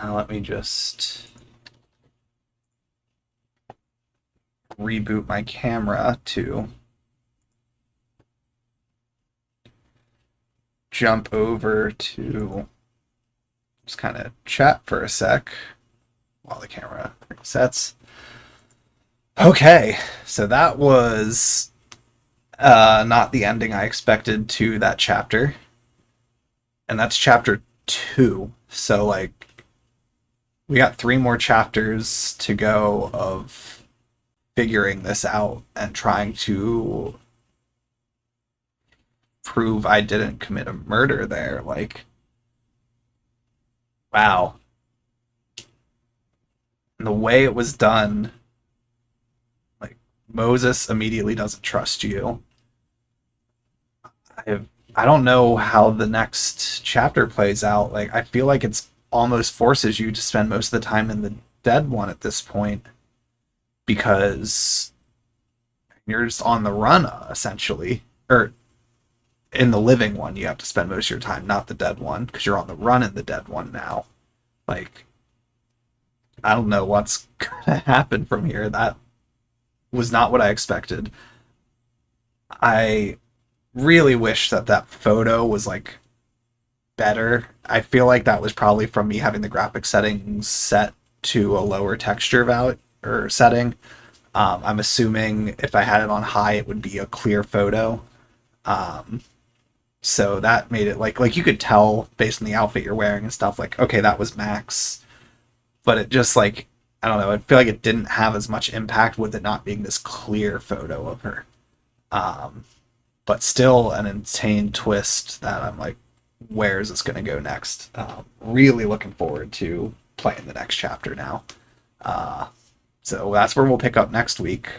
S1: let me just... reboot my camera to... jump over to... just kind of chat for a sec while the camera resets. Okay, so that was not the ending I expected to that chapter. And that's chapter 2. So, like, we got 3 more chapters to go of figuring this out and trying to prove I didn't commit a murder there. Like, wow. And the way it was done, like, Moses immediately doesn't trust you. I don't know how the next chapter plays out. Like, I feel like it's almost forces you to spend most of the time in the dead one at this point, because you're just on the run, essentially. Or in the living one, you have to spend most of your time, not the dead one, because you're on the run in the dead one now. Like, I don't know what's gonna happen from here. That was not what I expected. I really wish that that photo was, like, better. I feel like that was probably from me having the graphic settings set to a lower texture value or setting. I'm assuming if I had it on high, it would be a clear photo. So that made it like you could tell based on the outfit you're wearing and stuff, like, okay, that was max. But it just, like, I don't know, I feel like it didn't have as much impact with it not being this clear photo of her. But still an insane twist that I'm like, where is this going to go next? Really looking forward to playing the next chapter now. So that's where we'll pick up next week.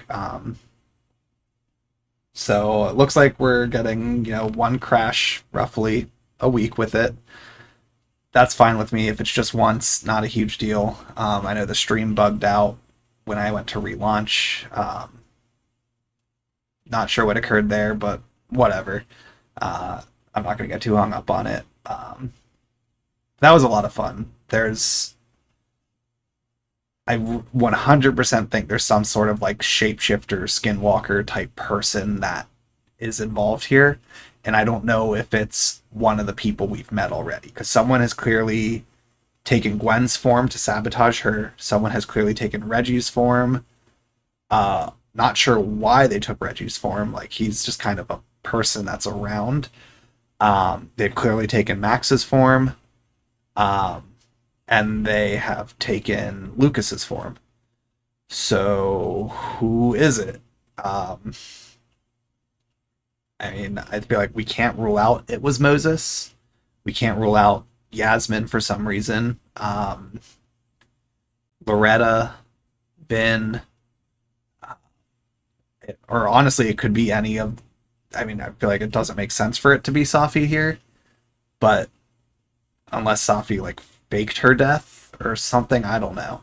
S1: So it looks like we're getting, one crash roughly a week with it. That's fine with me. If it's just once, not a huge deal. I know the stream bugged out when I went to relaunch. Not sure what occurred there, but whatever. I'm not going to get too hung up on it. That was a lot of fun. I 100% think there's some sort of, like, shapeshifter, skinwalker type person that is involved here. And I don't know if it's one of the people we've met already. Because someone has clearly taken Gwen's form to sabotage her. Someone has clearly taken Reggie's form. Not sure why they took Reggie's form. Like, he's just kind of a person that's around. They've clearly taken Max's form. And they have taken Lucas's form. So who is it? I mean, I feel like we can't rule out it was Moses. We can't rule out Yasmin for some reason. Loretta, Vin, or honestly, it could be any of. I mean, I feel like it doesn't make sense for it to be Safi here, but unless Safi like faked her death or something, I don't know.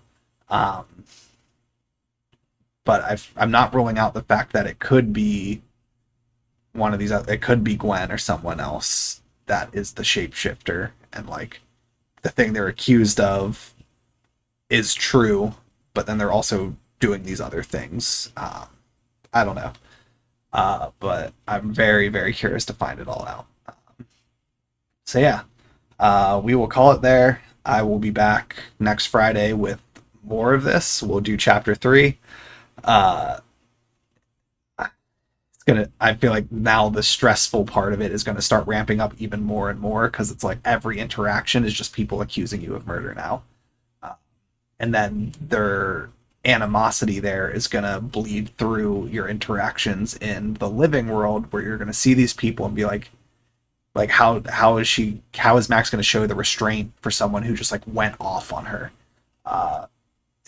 S1: But I'm not ruling out the fact that it could be one of these. It could be Gwen or someone else that is the shapeshifter, and like the thing they're accused of is true, but then they're also doing these other things. I don't know. But I'm very, very curious to find it all out. So yeah, we will call it there. I will be back next Friday with more of this. We'll do chapter 3. I feel like now the stressful part of it is going to start ramping up even more and more, because it's like every interaction is just people accusing you of murder now. And then their animosity there is going to bleed through your interactions in the living world, where you're going to see these people and be like how is Max going to show the restraint for someone who just like went off on her?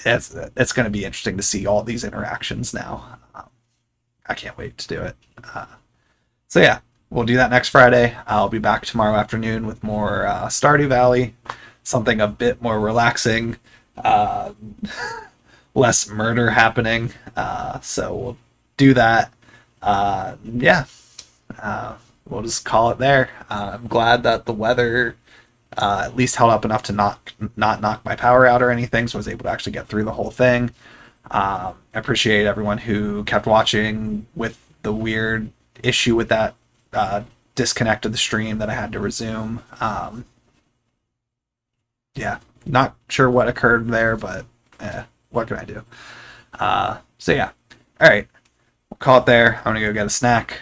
S1: It's going to be interesting to see all these interactions now. I can't wait to do it. So yeah, we'll do that next Friday. I'll be back tomorrow afternoon with more Stardew Valley, something a bit more relaxing, less murder happening. So we'll do that. Yeah, we'll just call it there. I'm glad that the weather at least held up enough to not knock my power out or anything, so I was able to actually get through the whole thing. I appreciate everyone who kept watching with the weird issue with that disconnect of the stream that I had to resume. Yeah, not sure what occurred there, but what can I do? So yeah, all right, we'll call it there. I'm gonna go get a snack,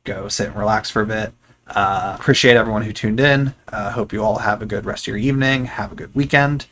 S1: go sit and relax for a bit. Appreciate everyone who tuned in. Hope you all have a good rest of your evening. Have a good weekend.